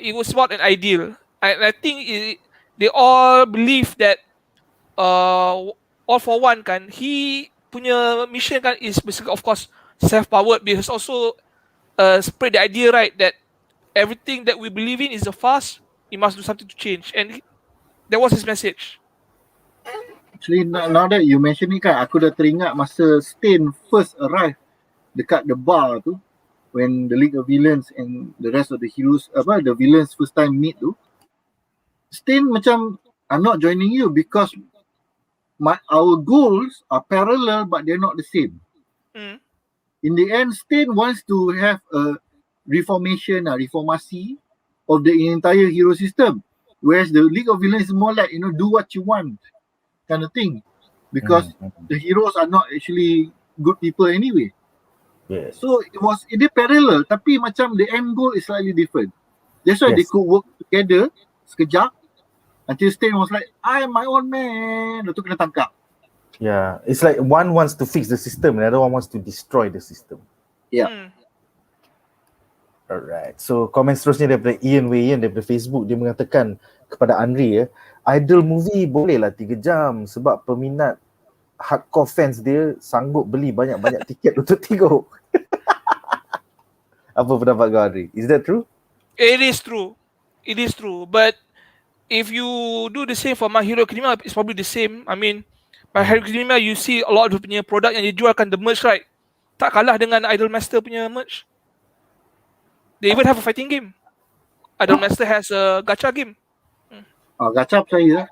It was about an ideal. I think they all believe that all for one kan, he punya mission kan is basically of course self-powered, because also spread the idea right that everything that we believe in is a farce. We must do something to change, and that was his message. Actually, now that you mention ni kan, aku dah teringat masa Stain first arrive dekat the bar tu, when the League of Villains and the rest of the heroes, the villains first time meet tu, Stain macam I'm not joining you because our goals are parallel but they're not the same. Mm. In the end, Stain wants to have a reformasi of the entire hero system. Whereas the League of Villains is more like, do what you want kind of thing. Because the heroes are not actually good people anyway. Yes. So it parallel tapi macam the end goal is slightly different. That's why they Yes. could work together sekejap until Stain was like, I am my own man. Lepas tu kena tangkap. Yeah, it's like one wants to fix the system, another one wants to destroy the system. Yeah. Mm. Alright. So komen seterusnya daripada Ian Wayan daripada Facebook, dia mengatakan kepada Anri idol movie bolehlah 3 jam sebab peminat hardcore fans dia sanggup beli banyak-banyak tiket untuk tengok. Apa pendapat kau, Anri? Is that true? It is true. It is true. But if you do the same for My Hero Academia, it's probably the same. I mean, My Hero Academia, you see a lot of punya produk yang dijualkan, the merch, right? Tak kalah dengan Idol Master punya merch. They even have a fighting game. Idol Master has a gacha game. Gacap saya.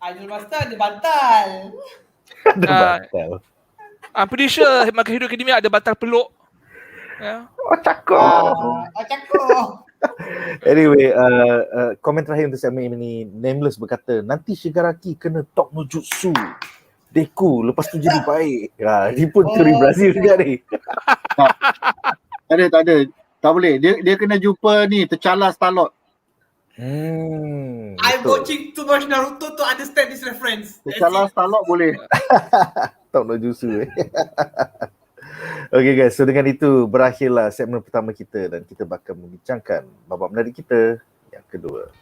Idol Master ada bantal. Ada batal. I'm pretty sure My Hero Academia ada bantal peluk. Yeah. Oh, cakap. Cakap. Anyway, komen terakhir untuk segmen ini, Nameless berkata, nanti Shigaraki kena talk no jutsu. Deku, lepas tu jadi baik. Ni pun teori Brazil juga ni. Tak ada. Tak boleh. Dia kena jumpa ni, T'Challa Star-Lord. I'm betul. watching too much Naruto to understand this reference. T'Challa Star-Lord boleh. Talk no jutsu. Okay guys, so dengan itu berakhirlah segmen pertama kita dan kita bakal membincangkan babak menarik kita yang kedua.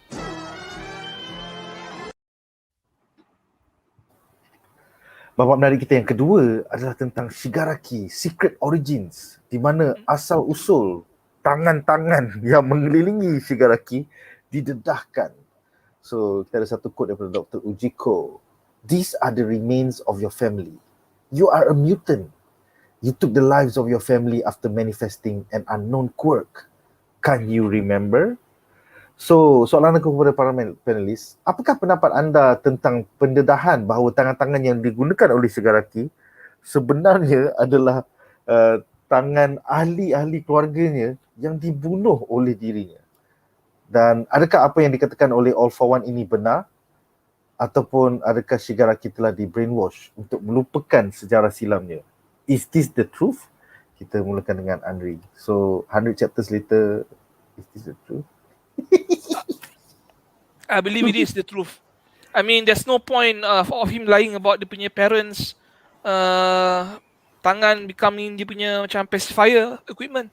Babak menarik kita yang kedua adalah tentang Shigaraki, Secret Origins, di mana asal usul tangan-tangan yang mengelilingi Shigaraki didedahkan. So kita ada satu quote daripada Dr. UJIKO. These are the remains of your family. You are a mutant. You took the lives of your family after manifesting an unknown quirk. Can you remember? So, soalan aku kepada para panelis, apakah pendapat anda tentang pendedahan bahawa tangan-tangan yang digunakan oleh Shigaraki sebenarnya adalah tangan ahli-ahli keluarganya yang dibunuh oleh dirinya? Dan adakah apa yang dikatakan oleh All for One ini benar? Ataupun adakah Shigaraki telah di-brainwash untuk melupakan sejarah silamnya? Is this the truth? Kita mulakan dengan Anri. So, 100 chapters later, is this the truth? I believe it is the truth. I mean, there's no point of him lying about dia punya parents tangan becoming dia punya macam pacifier equipment.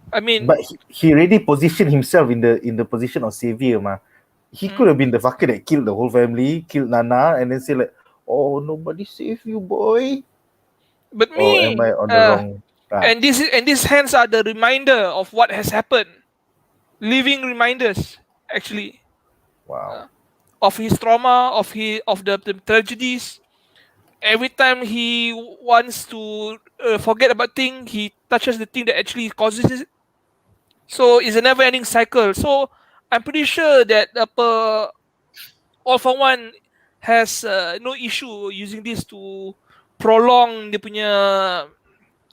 I mean, but he already positioned himself in the position of savior, ma. He could have been the fucker that killed the whole family, killed Nana, and then say like, "Oh, nobody save you, boy." but Or am I on the wrong track? and these hands are the reminder of what has happened. Living reminders, actually, Wow. of his trauma, of the tragedies. Every time he wants to forget about thing, he touches the thing that actually causes it. So it's a never-ending cycle. So I'm pretty sure that All for One has no issue using this to prolong dia punya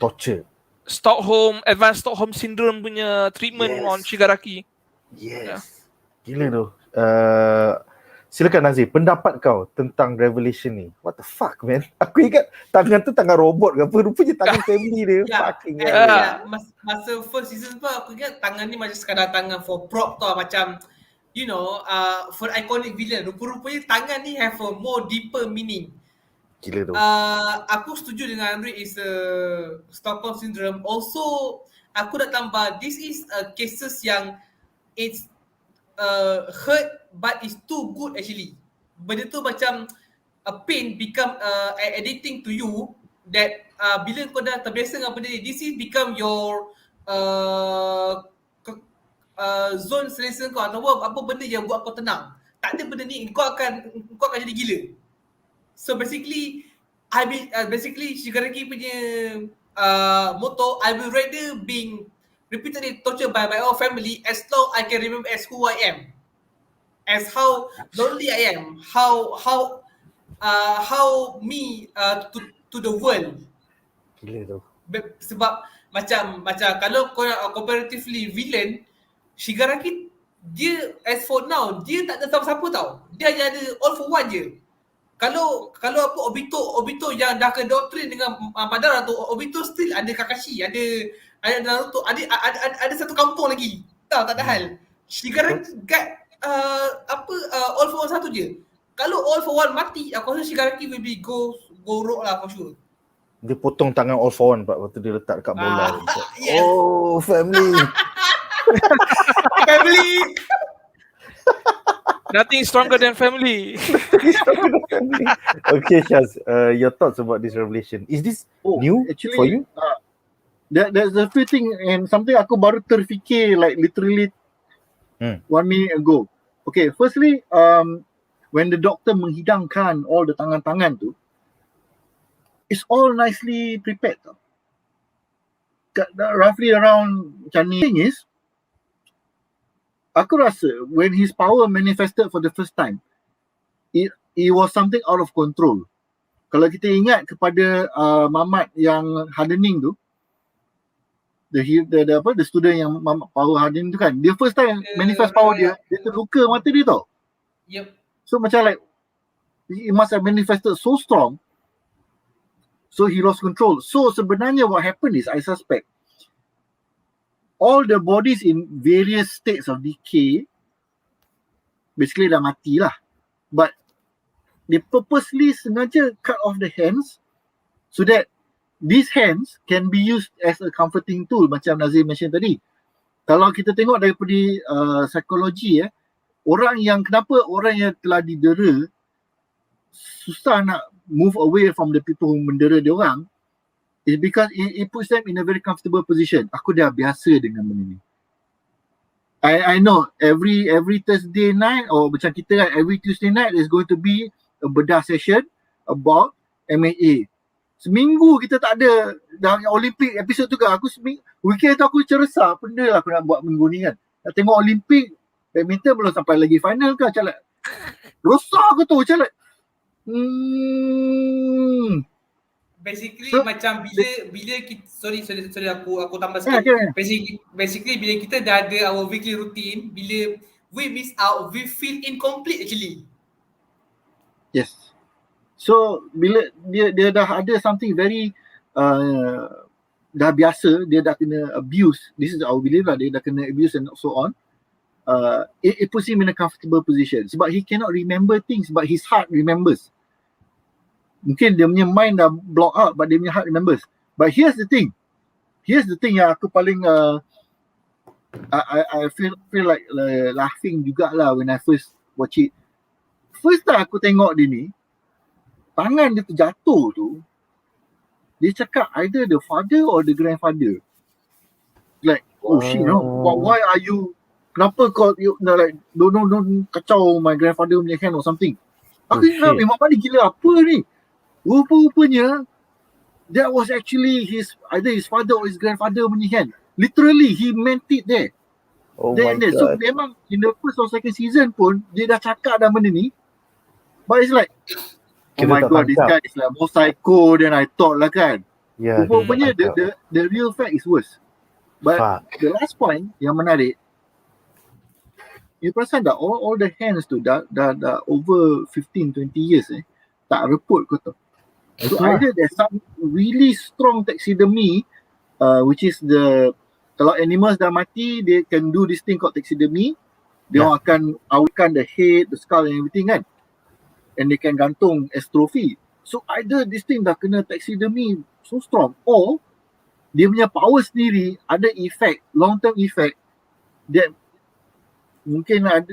Torture. advanced Stockholm syndrome punya treatment on Shigaraki. Yes. Gila tu. Silakan Nazir, pendapat kau tentang Revelation ni. What the fuck, man? Aku ingat tangan tu tangan robot ke apa. Rupanya tangan family dia. Fucking hell. Masa first season tu aku ingat tangan ni macam sekadar tangan for prop tau, macam for iconic villain. Rupa-rupanya tangan ni have a more deeper meaning. Gila tu. Aku setuju dengan Anri is a Stockholm syndrome. Also, aku nak tambah, this is cases yang it's hurt but it's too good actually. Benda tu macam pain become addicting to you that bila kau dah terbiasa dengan benda ni, this is become your zone selesa kau ataupun apa benda yang buat kau tenang. Tak ada benda ni, kau akan jadi gila. So basically, Shigaraki punya motto, I will rather being repeatedly tortured by my own family as long I can remember as who I am. as how lonely I am, how me to the world. Gila tu. Sebab macam kalau kau nak comparatively villain, Shigaraki dia as for now dia tak ada siapa-siapa tau. Dia hanya ada all for one je. Kalau apa Obito yang dah ke doktrin dengan Madara tu, Obito still ada Kakashi, ada Naruto, ada satu kampung lagi. Tahu tak ada hal. Shigaraki got all for one satu je. Kalau all for one mati, aku rasa Shigaraki will be go rogue lah for sure. Dia potong tangan all for one, lepas tu dia letak dekat bola. Yes. Oh, family. Family. Nothing stronger than family. Okay, Shaz, your thoughts about this revelation. Is this new actually, for you? There's a few thing and something aku baru terfikir like literally 1 minute ago. Okay, firstly, when the doctor menghidangkan all the tangan-tangan tu, it's all nicely prepared tau. Roughly around macam ni. Thing is, aku rasa when his power manifested for the first time, it was something out of control. Kalau kita ingat kepada Mamat yang hardening tu, the student yang power hardening tu kan, dia first time manifest power dia terluka mata dia tau. Yep. So macam like it must have manifested so strong, so he lost control. So sebenarnya what happened is, I suspect all the bodies in various states of decay basically dah mati lah, but they purposely sengaja cut off the hands so that these hands can be used as a comforting tool, macam Nazir mention tadi. Kalau kita tengok daripada psikologi, orang yang telah didera susah nak move away from the people who mendera dia orang is because it puts them in a very comfortable position. Aku dah biasa dengan benda ni. I know every Thursday night or macam kita kan, every Tuesday night there's going to be a bedah session about MAA. Seminggu kita tak ada dah Olympic episod tu kan. Aku weekend tu aku ceresah, benda lah aku nak buat minggu ni kan. Nak tengok Olympic, badminton belum sampai lagi final kan, macam like rosak aku tu, macam like Basically so, macam bila kita sorry aku tambah sikit. Basically bila kita dah ada our weekly routine, bila we miss out, we feel incomplete actually. Yes. So bila dia dah ada something very dah biasa, dia dah kena abuse. This is our belief lah, dia dah kena abuse and so on. It puts him in a comfortable position sebab he cannot remember things but his heart remembers. Mungkin dia punya mind dah block out but dia punya heart remembers. But here's the thing yang aku paling I feel like laughing jugalah when I first watch it. First time aku tengok dia ni, tangan dia terjatuh tu, dia cakap either the father or the grandfather. Like, oh shit, no, why are you, kenapa kau like don't kacau my grandfather punya hand or something. Aku ingat memang paling gila apa ni. Rupa-rupanya that was actually either his father or his grandfather punya hand. Literally he meant it there. Oh my God. So memang in the first or second season pun dia dah cakap dah benda ni. But it's like, oh my God, this guy is like more psycho than I thought lah kan. Yeah. Rupanya the real fact is worse. But the last point yang menarik, you perasan tak all the hands tu dah over 15-20 years tak reput kau tahu. So either there's some really strong taxidermy which is kalau animals dah mati, they can do this thing called taxidermy. Dia akan awetkan the head, the skull and everything kan. And they can gantung as trophy. So either this thing dah kena taxidermy so strong, or dia punya power sendiri ada effect, long term effect that mungkin ada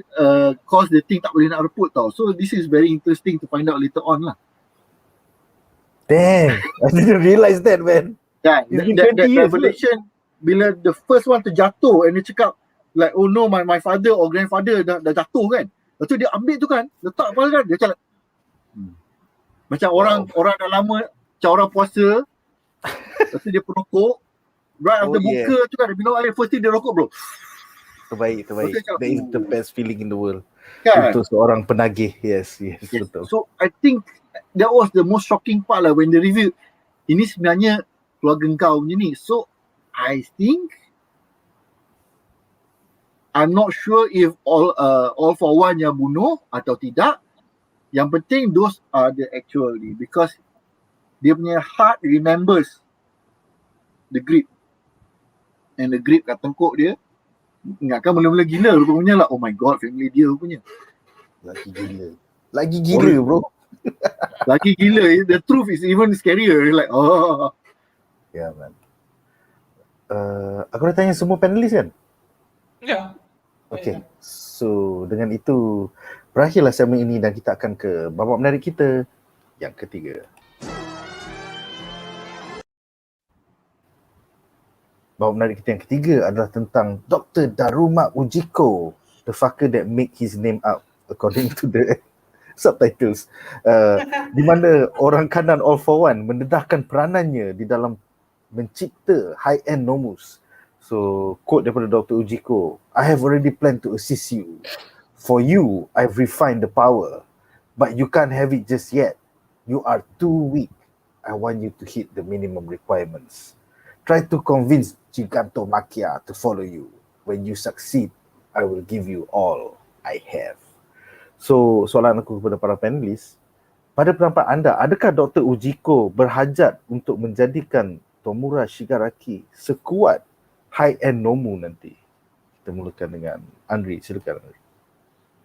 cause the thing tak boleh nak reput tau. So this is very interesting to find out later on lah. Damn, I didn't realize that, man. That revelation bila the first one terjatuh and dia cakap like, oh no, my father or grandfather dah jatuh kan. Lepas tu dia ambil tu kan, letak kepala kan, dia cakap macam orang dah lama, macam orang puasa. Lepas tu dia perokok, right after buka tu kan, dia minum air, first thing dia rokok bro. Terbaik. That is the best feeling in the world. Kan? Untuk seorang penagih. Yes, Yes. betul. So I think that was the most shocking part lah when they revealed ini sebenarnya keluarga kau punya ni. So I think I'm not sure if all for one yang bunuh atau tidak. Yang penting those are the actual ni, because dia punya heart remembers the grip, and the grip kat tengkuk dia ingatkan mula-mula gila rupanya lah. Oh my god, family dia rupanya Lagi gila bro. lagi gila. The truth is even scarier. Like Ya man. Aku dah tanya semua panelis kan? Ya. Okay, so dengan itu berakhirlah segmen ini dan kita akan ke babak menarik kita yang ketiga. Babak menarik kita yang ketiga adalah tentang Dr. Daruma UJIKO, the fucker that make his name up according to the subtitles. Di mana orang kanan All for One mendedahkan peranannya di dalam mencipta high-end nomus. So, quote daripada Dr. UJIKO, I have already planned to assist you. For you, I've refined the power. But you can't have it just yet. You are too weak. I want you to hit the minimum requirements. Try to convince Gigantomachia to follow you. When you succeed, I will give you all I have. So, soalan aku kepada para panelis, pada pendapat anda, adakah Dr. UJIKO berhajat untuk menjadikan Tomura Shigaraki sekuat high-end nomu nanti? Kita mulakan dengan Anri. Silakan Anri.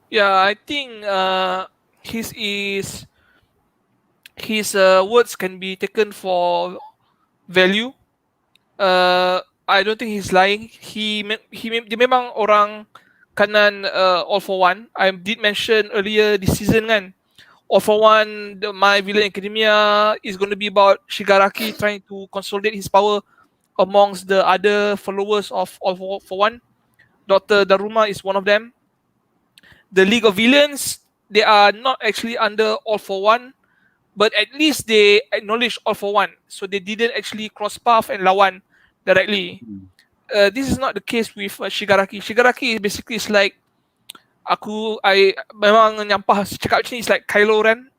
Yeah, I think his words can be taken for value. I don't think he's lying. Dia memang orang kanan All for One. I did mention earlier this season kan, All for One, My Villain Academia is going to be about Shigaraki trying to consolidate his power amongst the other followers of All for One. Dr. Daruma is one of them. The League of Villains, they are not actually under All for One, but at least they acknowledge All for One. So they didn't actually cross path and lawan directly. This is not the case with Shigaraki. Shigaraki basically is like, I memang nyampah cakap macam ni, is like Kylo Ren.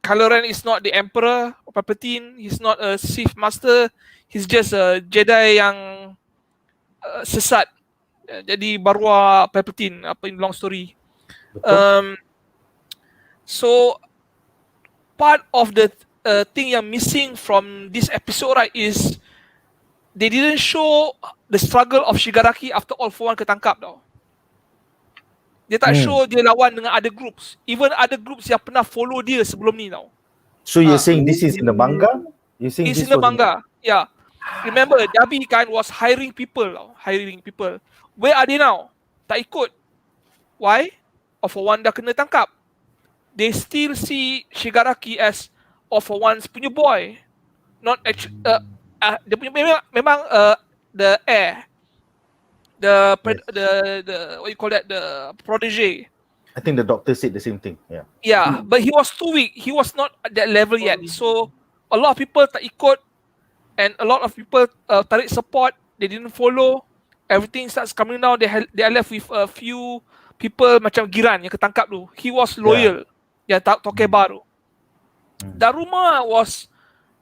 Kylo Ren is not the Emperor or Palpatine. He's not a Sith Master. He's just a Jedi yang sesat. Jadi baruah Palpatine, apa in long story. So part of the thing yang missing from this episode, right, is they didn't show the struggle of Shigaraki after All for One ketangkap tau. Dia tak show dia lawan dengan other groups. Even other groups yang pernah follow dia sebelum ni tau. So you're saying this is in the manga? You're saying It's this in the was manga. Yeah. Remember, Dabi kan was hiring people tau. Hiring people. Where are they now? Tak ikut. Why? All for One dah kena tangkap. They still see Shigaraki as All for One's punya boy. Not actually, dia punya memang the heir. The what you call that, the protege. I think the doctor said the same thing. Yeah. Yeah, but he was too weak. He was not at that level yet. So a lot of people tak ikut, and a lot of people tarik support. They didn't follow. Everything starts coming down. They are left with a few people macam Giran yang ketangkap tu. He was loyal. Yeah, Toke baru. Daruma was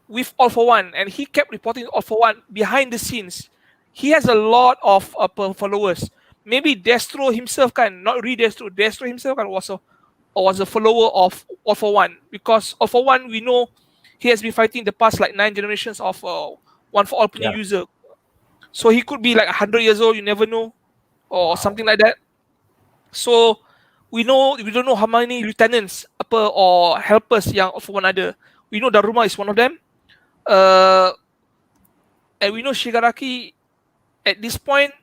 with All for One, and he kept reporting All for One behind the scenes. He has a lot of followers. Maybe Destro himself kan, not RE-DESTRO. Destro himself kan was a follower of All for One, because All for One, we know he has been fighting the past like 9 generations of One for All punya user. So he could be like 100 years old, you never know, or something like that. So we don't know how many lieutenants or helpers yang All for One ada. We know Daruma is one of them. And we know Shigaraki at this point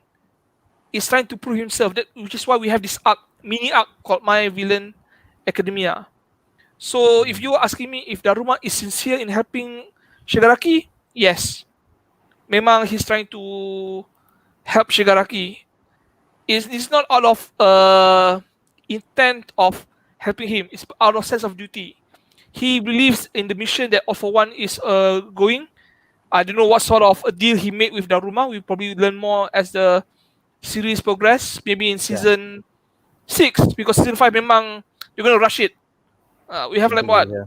is trying to prove himself, which is why we have this mini arc called My Villain Academia. So if you are asking me if Daruma is sincere in helping Shigaraki, yes. Memang he's trying to help Shigaraki. It's not out of intent of helping him. It's out of sense of duty. He believes in the mission that All for One is going. I don't know what sort of a deal he made with Daruma. We'll probably learn more as the series progress. Maybe in season 6 because season 5 memang you're gonna rush it. We have like what? Yeah.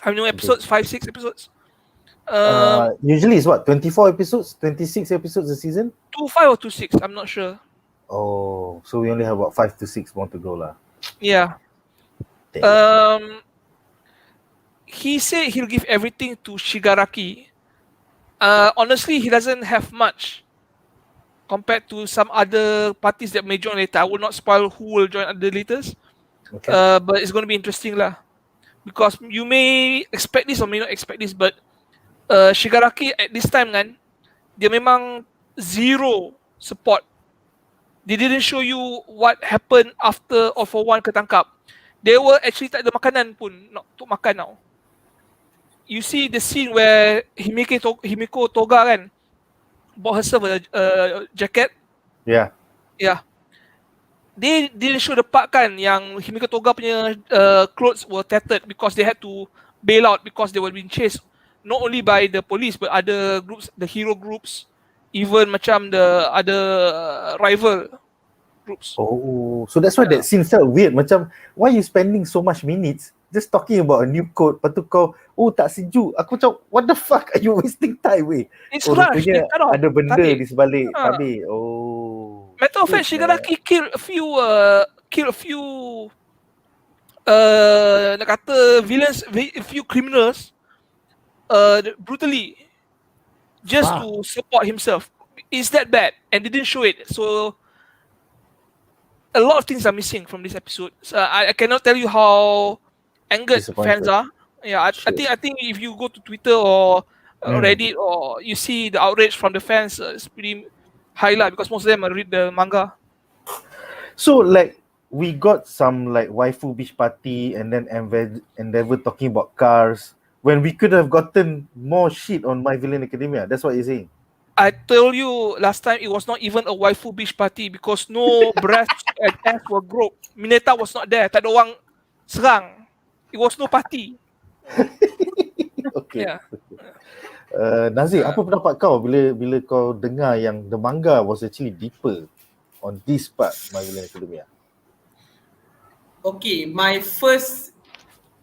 How many episodes? 5, 6 episodes. Usually it's what, 24 episodes, 26 episodes a season? 2-5 or 2-6, I'm not sure. Oh, so we only have about 5 to 6 more to go lah. Yeah. Damn. He said he'll give everything to Shigaraki. Honestly, he doesn't have much compared to some other parties that may join later. I will not spoil who will join the latest. Okay. But it's going to be interesting lah. Because you may expect this or may not expect this, but Shigaraki at this time kan, dia memang zero support. They didn't show you what happened after All for One ketangkap. They were actually tak ada makanan pun untuk makan now. You see the scene where Himiko Toga kan bought herself a jacket. Yeah. Yeah. They didn't show the part kan yang Himiko Toga punya clothes were tattered because they had to bail out because they were being chased not only by the police but other groups, the hero groups, even macam the other rival groups. Oh, so that's why that scene felt weird. Macam, why you spending so much minutes just talking about a new code, lepas tu kau, tak sejuk. Aku macam, what the fuck are you wasting time weh? It's rush. Rupanya ada benda Tabik. di sebalik tabik. Oh. Matter of fact, Shigaraki killed a few nak kata villains, a few criminals brutally just to support himself. It's that bad and they didn't show it. So a lot of things are missing from this episode. So I cannot tell you how angered fans are. Yeah, I think if you go to Twitter or Reddit or you see the outrage from the fans, it's pretty high lah because most of them read the manga. So like we got some like waifu beach party and then Endeavor talking about cars when we could have gotten more shit on My Villain Academia. That's what you're saying. I told you last time it was not even a waifu beach party because no breath and ass were groped. Mineta was not there. Tak ada orang serang. It was no party. Okay. Yeah. Nazir, apa pendapat kau bila kau dengar yang the manga was actually deeper on this part My Villain Academia? Okay, my first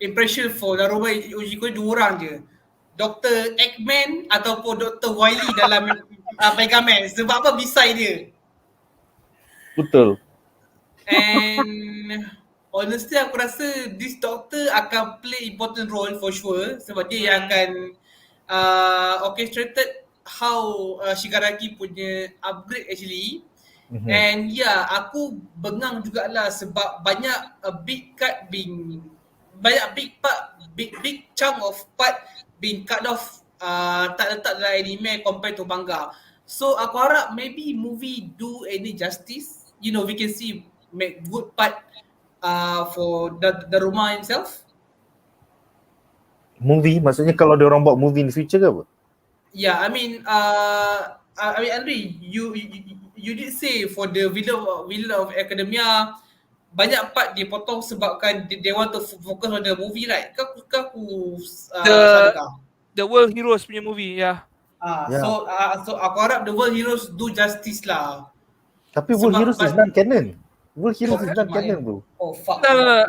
impression for Daruma UJIKO dua orang je. Dr. Eggman ataupun Dr. Wily dalam Mega Man. Sebab apa bisai dia? Betul. And honestly aku rasa this doctor akan play important role for sure sebab dia yang akan orchestrated how Shigaraki punya upgrade actually. And aku bengang jugalah sebab banyak big chunk of part being cut off, tak letak dalam anime compared to manga. So aku harap maybe movie do any justice. You know, we can see make good part for Daruma himself. Movie? Maksudnya kalau dia orang buat movie in the future ke apa? Yeah, I mean Anri, you did say for the villain of Academia banyak part dia potong sebabkan they want to focus on the movie, right? The World Heroes punya movie, yeah. So aku harap the World Heroes do justice lah. Tapi World Heroes is non-canon. World Heroes is non-canon bro. Oh fuck. No.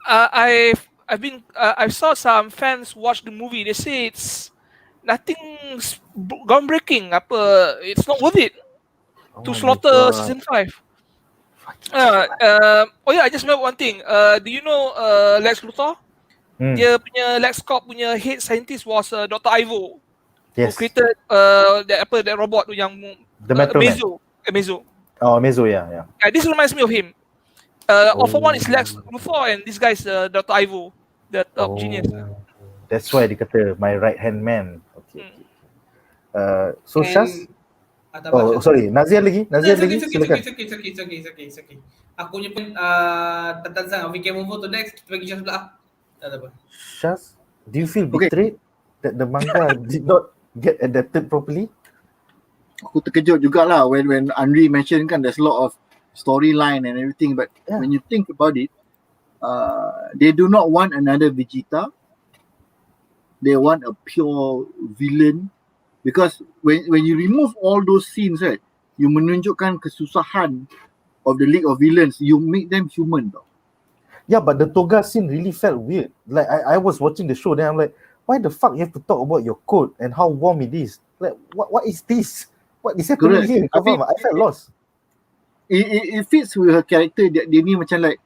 I saw some fans watch the movie. They say it's nothing groundbreaking. It's not worth it to slaughter season 5. I just remember one thing. Do you know Lex Luthor? Dia punya LexCorp punya head scientist was Dr. Ivo. Yes. Who created that robot tu yang The Metal Man. Mezo. Oh, Mezo, yeah. This reminds me of him. All for One is Lex Luthor and this guy is Dr. Ivo, the top genius. That's why dia kata my right hand man. Okay. So Shaz? Sorry, Nazir lagi? Silakan. It's okay. Aku punya pun tak sangat. We can move on to next. Kita bagi Shaz pula. Tak apa. Shaz, do you feel betrayed that the manga did not get adapted properly? Aku terkejut jugalah when Anri mentioned kan there's a lot of storyline and everything, but when you think about it, they do not want another Vegeta. They want a pure villain because when you remove all those scenes, right, you menunjukkan kesusahan of the League of Villains, you make them human tau. Yeah, but the toga scene really felt weird. Like I was watching the show, then I'm like, why the fuck you have to talk about your coat and how warm it is? Like, what is this? What is happening Correct. here? I mean, I felt lost. It fits with her character that dia ni macam like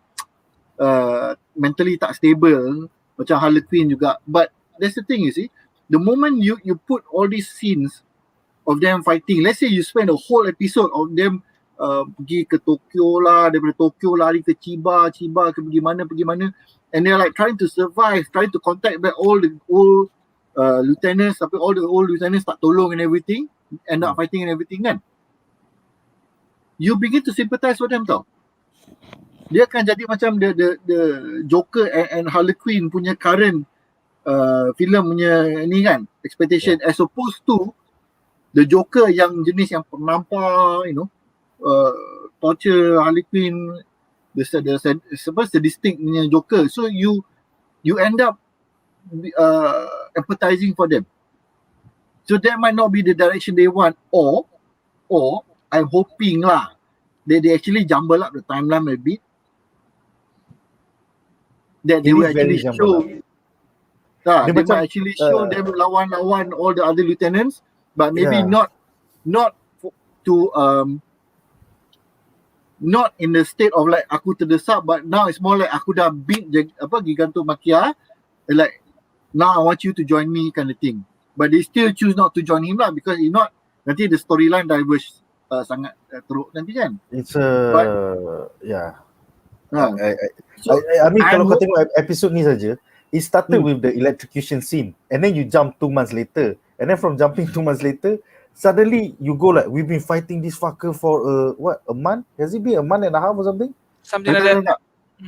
mentally tak stable, macam Harley Quinn juga. But that's the thing, you see, the moment you put all these scenes of them fighting, let's say you spend a whole episode of them pergi ke Tokyo lah, daripada Tokyo lari ke Chiba ke pergi mana, and they're like trying to survive, trying to contact back all the old lieutenants, tapi all the old lieutenants tak tolong and everything, end up fighting and everything kan. You begin to sympathize for them tau. Dia akan jadi macam the Joker and Harley Quinn punya current film punya ni kan, expectation, as opposed to the Joker yang jenis yang penampar, you know, torture Harley Quinn, the sadistic punya Joker. So you end up empathizing for them. So that might not be the direction they want, or I'm hoping lah they actually jumble up the timeline a bit, that they will actually show they might actually show them lawan all the other lieutenants, but maybe not in the state of like aku terdesak, but now it's more like aku dah beat Gigantomachia, like now I want you to join me kind of thing. But they still choose not to join him lah, because if not nanti the storyline diverge sangat teruk nanti kan. It's yeah. I mean kalau kau tengok episod ni saja, it started with the electrocution scene, and then you jump 2 months later, and then from jumping 2 months later, suddenly you go like, we've been fighting this fucker for a month? Has it been a month and a half or something? Something like that.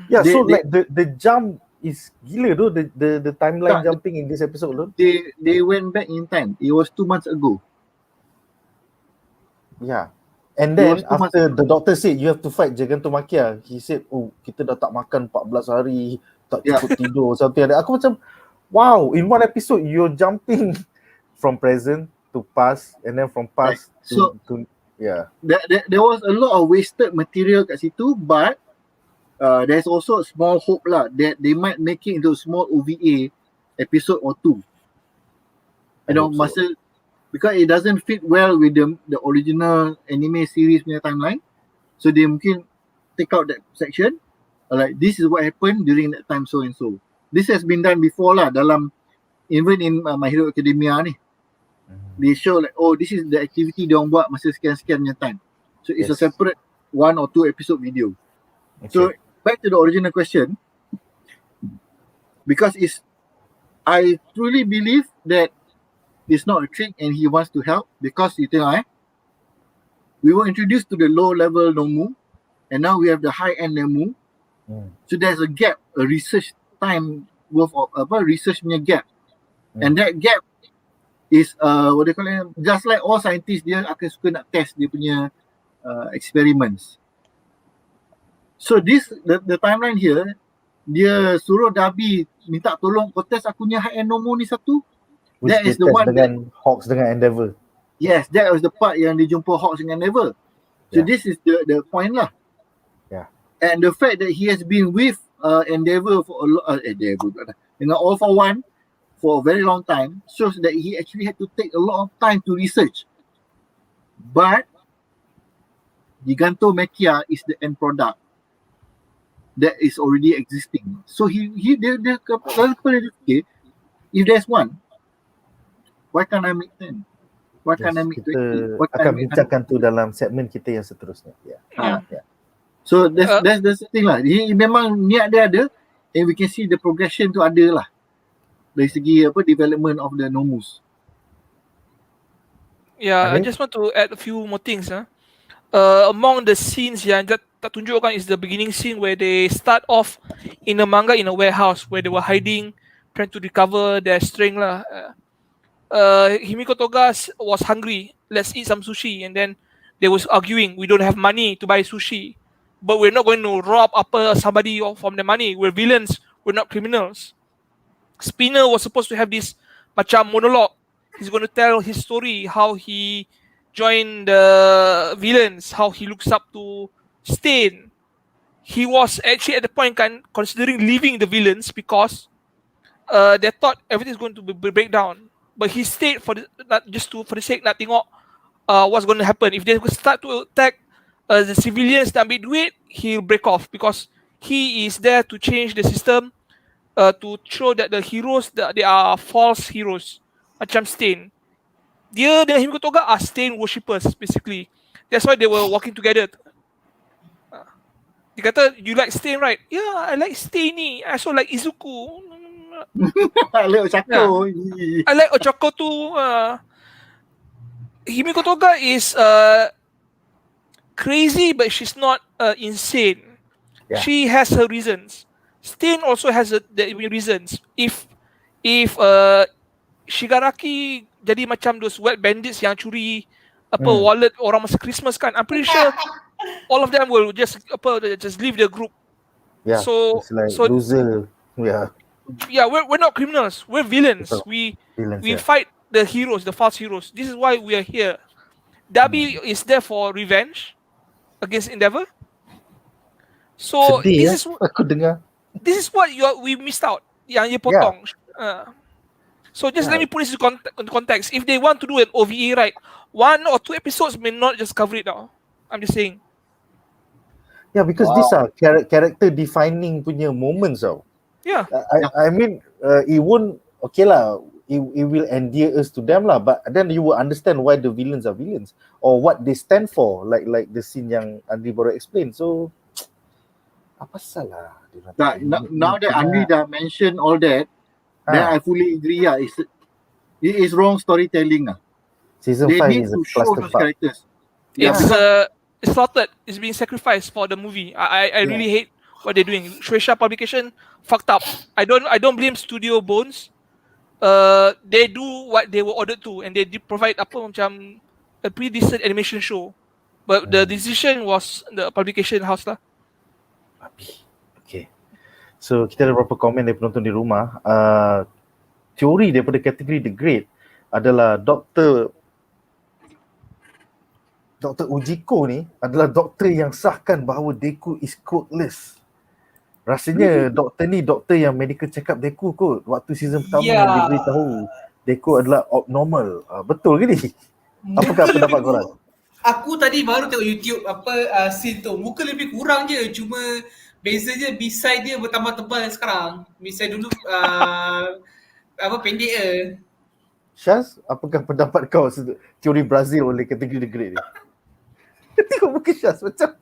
Yeah, so like the jump is gila though, the timeline jumping in this episode though. They went back in time. It was 2 months ago. Yeah. And then after the doctor said you have to fight Gigantomachia, he said, oh, kita dah tak makan 14 hari, tak cukup tidur, something like that. Aku macam, wow, in one episode you're jumping from present to past, and then from past to yeah. There was a lot of wasted material kat situ, but there's also a small hope lah that they might make it into a small OVA episode or 2. You know, because it doesn't fit well with the original anime series punya timeline. So they mungkin take out that section, like this is what happened during that time so and so. This has been done before lah, dalam even in My Hero Academia ni. They show like, oh, this is the activity dia orang buat masa sekian-sekian punya time. So it's a separate 1 or 2 episode video. Okay. So back to the original question, because I truly believe that it's not a trick and he wants to help, because you tengok we were introduced to the low level Nomu, and now we have the high end Nomu. So there's a gap, a research time worth of research punya gap, and that gap is what they call it, just like all scientists, dia akan suka nak test dia punya experiments. So the timeline here, dia suruh Dabi minta tolong kau test aku punya high end Nomu ni satu. Which that is the one dengan Hawks dengan Endeavor. Yes, that was the part yang dia jumpa Hawks dengan Endeavor. So this is the point lah. Yeah. And the fact that he has been with Endeavor for dengan All for One for a very long time shows that he actually had to take a lot of time to research. But Gigantomachia is the end product that is already existing. So he if there's one, why can't I make 10? Why can't I make 20? Kita akan bincangkan tu dalam segmen kita yang seterusnya. Yeah. So that's the thing lah. He memang niat dia ada, and we can see the progression tu ada lah dari segi development of the Nomus. Yeah, I just want to add a few more things. Among the scenes yang tak tunjukkan is the beginning scene where they start off in a manga in a warehouse where they were hiding, trying to recover their strength lah. Himiko Togas was hungry. Let's eat some sushi, and then they was arguing. We don't have money to buy sushi, but we're not going to rob somebody from the money. We're villains. We're not criminals. Spinner was supposed to have this macam monologue. He's going to tell his story, how he join the villains, how he looks up to Stain. He was actually at the point considering leaving the villains because they thought everything's going to break down. But he stayed for the sake nak tengok what's going to happen. If they start to attack the civilians nak ambil duit, he'll break off because he is there to change the system, to show that the heroes that they are false heroes. Macam Stain. Dia dengan Himiko Toga are Stain worshippers basically. That's why they were working together. Dia kata, you like Stain, right? Yeah, I like Stain ni. I also like Izuku. I like Ochako. I like Ochako too. Himiko Toga is crazy, but she's not insane. Yeah. She has her reasons. Stain also has the reasons. If Shigaraki jadi macam those wet bandits yang curi wallet orang masa Christmas kan, I'm pretty sure all of them will just leave the group. Yeah, So it's like loser. Yeah, we're not criminals. We're villains. So, We villains, fight the heroes, the false heroes. This is why we are here. Dabi is there for revenge against Endeavor. So Sedih, this is aku dengar. this is what we missed out. Yang you potong. So just let me put this into context. If they want to do an OVA, right, 1 or 2 episodes may not just cover it now. I'm just saying. Yeah, because these are character defining punya moments tau. Yeah. I mean, it won't, okay lah, it will endear us to them lah, but then you will understand why the villains are villains or what they stand for, like the scene yang Anri baru explain. So, apa salah? Now that Anri dah mention all that, then I fully agree. Yeah, it is wrong storytelling. Season They 5 need is to a show cluster those fuck. characters. It's slaughtered. It's being sacrificed for the movie. I really hate what they're doing. Shueisha Publication fucked up. I don't blame Studio Bones. They do what they were ordered to, and they provide macam a pretty decent animation show. But the decision was the publication house lah. Okay. So kita ada beberapa komen dari penonton di rumah. Teori daripada kategori The Great adalah Dr. UJIKO ni adalah doktor yang sahkan bahawa Deku is codeless. Rasanya doktor ni doktor yang medical check up Deku kot. Waktu season pertama yang dia beritahu Deku adalah abnormal. Betul ke ni? Apakah pendapat korang? Aku tadi baru tengok YouTube scene tu. Muka lebih kurang je, cuma beza je B-side dia bertambah tebal sekarang. B-side dulu pendek je. Shaz, apakah pendapat kau teori Brazil oleh kategori The Great ni? Tengok muka Shaz macam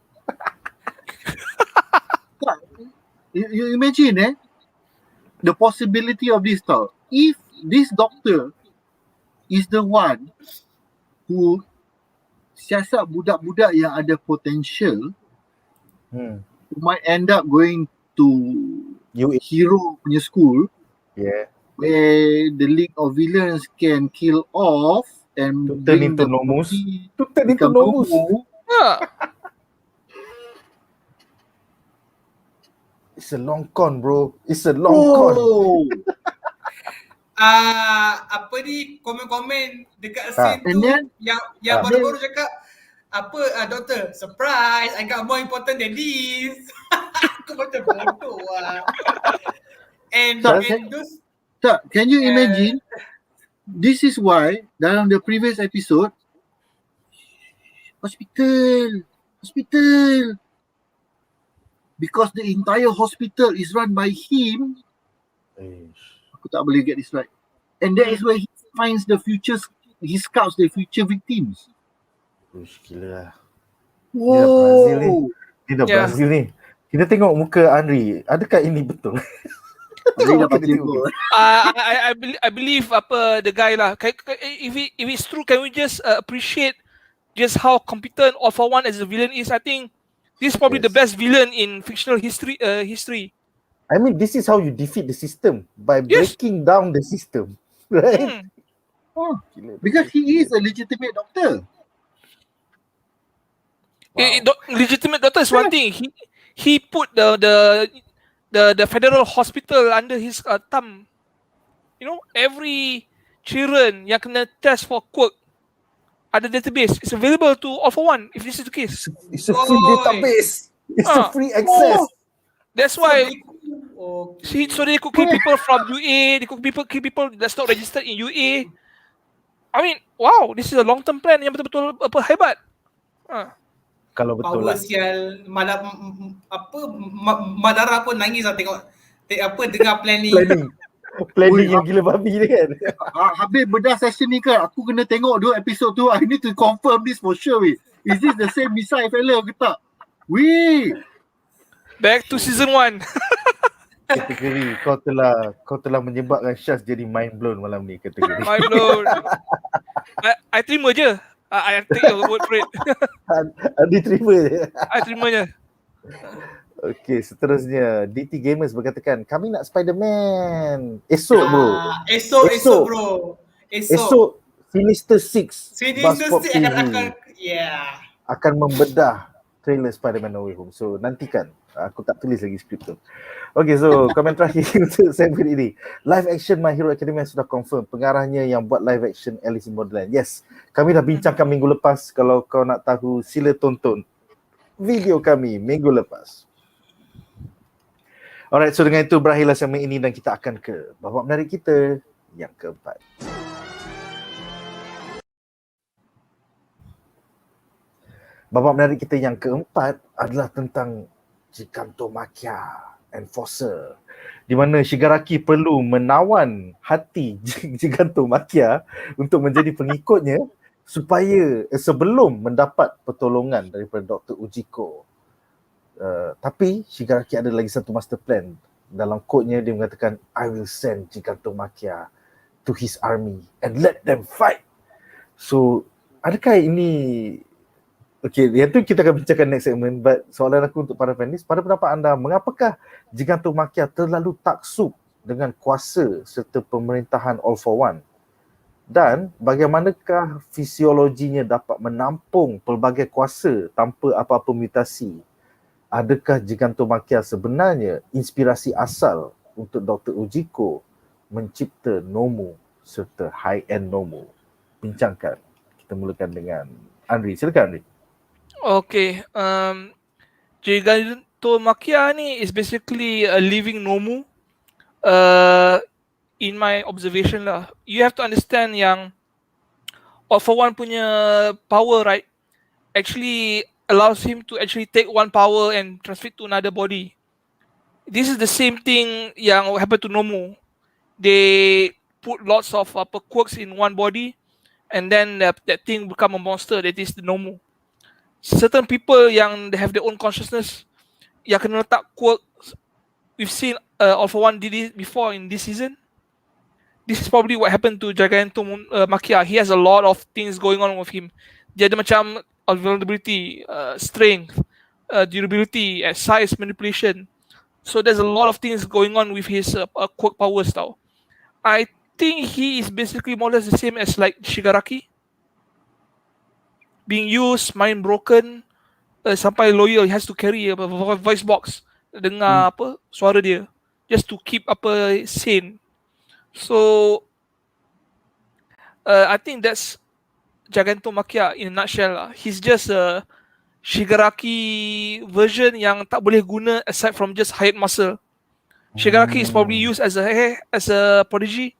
You imagine the possibility of this tau. If this doctor is the one who siasat budak-budak yang ada potential, who might end up going to hero punya school, where the League of Villains can kill off and turn into Nomus. It's a long con, bro. It's a long con. Komen-komen dekat scene tu yang baru-baru cakap doktor, surprise, I got more important than this. Aku macam bodoh lah. And those can you imagine? This is why dalam the previous episode, hospital, because the entire hospital is run by him. Aku tak boleh get this right. And that is where he finds he scouts the future victims. Gila lah. Wow. Ni dah Brazil ni. Kita tengok muka Anri. Adakah ini betul? I believe the guy lah. If it's true, can we just appreciate just how competent All For One as a villain is? I think this is probably the best villain in fictional history. I mean, this is how you defeat the system, by breaking down the system, right? Because he is a legitimate doctor. Legitimate doctor is one thing. He put the federal hospital under his thumb. You know, every children yang kena test for quirk, ada database. It's available to all for one if this is the case. It's a free Oi. database. It's a Ah. free access. That's So why okay. so they could kill people from UA, they could kill people that's not registered in UA. I mean, wow, this is a long-term plan yang betul-betul hebat. Kalau betul Power lah. sial Madara pun nangis lah tengok dengar plan ni. Planning yang gila babi ni kan. Habis bedah session ni kan, aku kena tengok 2 episod tu. I need to confirm this for sure weh. Is this the same Misai fella ke tak? Weh. Back to season 1. Kategori kau telah menyebabkan Shaz jadi mind blown malam ni kategori. My lord. I terima je. I take your word for it. Diterima je. I terima je. Okey, seterusnya DT Gamers berkatakan kami nak Spider-Man. Esok bro. Esok bro. Esok Sinister 6. Sinister BuzzPOP 6 akan membedah trailer Spider-Man No Way Home. So nantikan. Aku tak tulis lagi skrip tu. Okay, so komen terakhir untuk segmen ini. Live action My Hero Academia sudah confirm. Pengarahnya yang buat live action Alice in Borderland. Yes, kami dah bincangkan minggu lepas. Kalau kau nak tahu, sila tonton video kami minggu lepas. Alright, so dengan itu berakhirlah segmen ini dan kita akan ke babak menarik kita yang keempat. Babak menarik kita yang keempat adalah tentang Gigantomachia Enforcer, di mana Shigaraki perlu menawan hati Gigantomachia untuk menjadi pengikutnya supaya sebelum mendapat pertolongan daripada Dr. UJIKO. Tapi Shigaraki ada lagi satu master plan. Dalam quote-nya dia mengatakan, I will send Gigantomachia to his army and let them fight. So adakah ini okey, yang tu kita akan bincangkan next segment. But soalan aku untuk para panelis, pada pendapat anda, mengapakah Gigantomachia terlalu taksub dengan kuasa serta pemerintahan All for One? Dan bagaimanakah fisiologinya dapat menampung pelbagai kuasa tanpa apa-apa mutasi? Adakah Gigantomachia sebenarnya inspirasi asal untuk Dr. UJIKO mencipta Nomu serta high-end Nomu? Bincangkan. Kita mulakan dengan Anri. Silakan Anri. Okay, Gigantomachia ni is basically a living Nomu. In my observation lah, you have to understand yang All for One punya power, right, actually allows him to actually take one power and transfer it to another body. This is the same thing yang happened to Nomu. They put lots of quirks in one body, and then that thing become a monster that is the Nomu. Certain people yang they have their own consciousness yang kena letak quirk. We've seen All for One did it before in this season. This is probably what happened to Gigantomachia. He has a lot of things going on with him. Dia ada macam vulnerability, strength, durability, size manipulation. So there's a lot of things going on with his quirk powers tau. I think he is basically more or less the same as like Shigaraki. Being used, mind broken, sampai loyal, he has to carry a voice box dengar suara dia just to keep sane. So I think that's Gigantomachia in a nutshell lah. He's just a Shigaraki version yang tak boleh guna aside from just hired muscle. Shigaraki is probably used as a protege,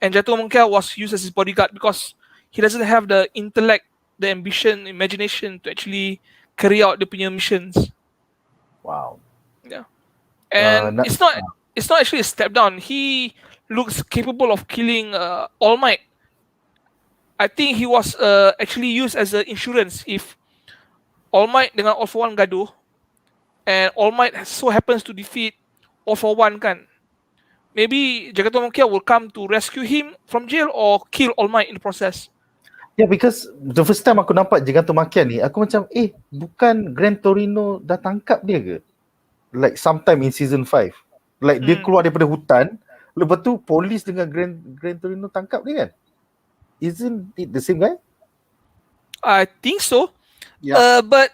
and Gigantomachia was used as his bodyguard because he doesn't have the intellect, the ambition, imagination to actually carry out the punya missions. Wow. Yeah. And it's not actually a step down. He looks capable of killing All Might. I think he was actually used as an insurance if All Might dengan All for One gaduh and All Might so happens to defeat All for One kan. Maybe Gigantomachia will come to rescue him from jail or kill All Might in the process. Yeah, because the first time aku nampak Gigantomachia ni, aku macam, bukan Gran Torino dah tangkap dia ke? Like sometime in season 5. Like dia keluar daripada hutan, lepas tu polis dengan Gran Torino tangkap dia kan? Isn't it the same guy? I think so. Yeah. But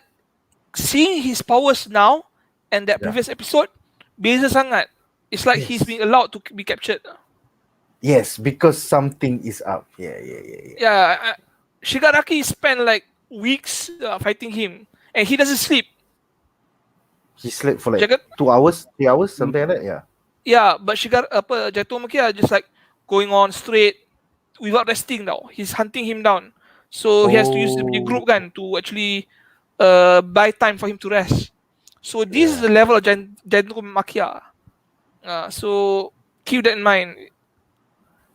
seeing his powers now and that previous episode, beza sangat. It's like he's being allowed to be captured. Yes, because something is up. Yeah. Yeah, Shigaraki spent like weeks fighting him, and he doesn't sleep. He slept for like Jagat, 2 hours, 3 hours, something like that. Yeah. yeah, but Jatomakia just like going on straight without resting now. He's hunting him down, so he has to use the Oh, group gun to actually buy time for him to rest. So this is yeah. the level of Jatomakia. So keep that in mind.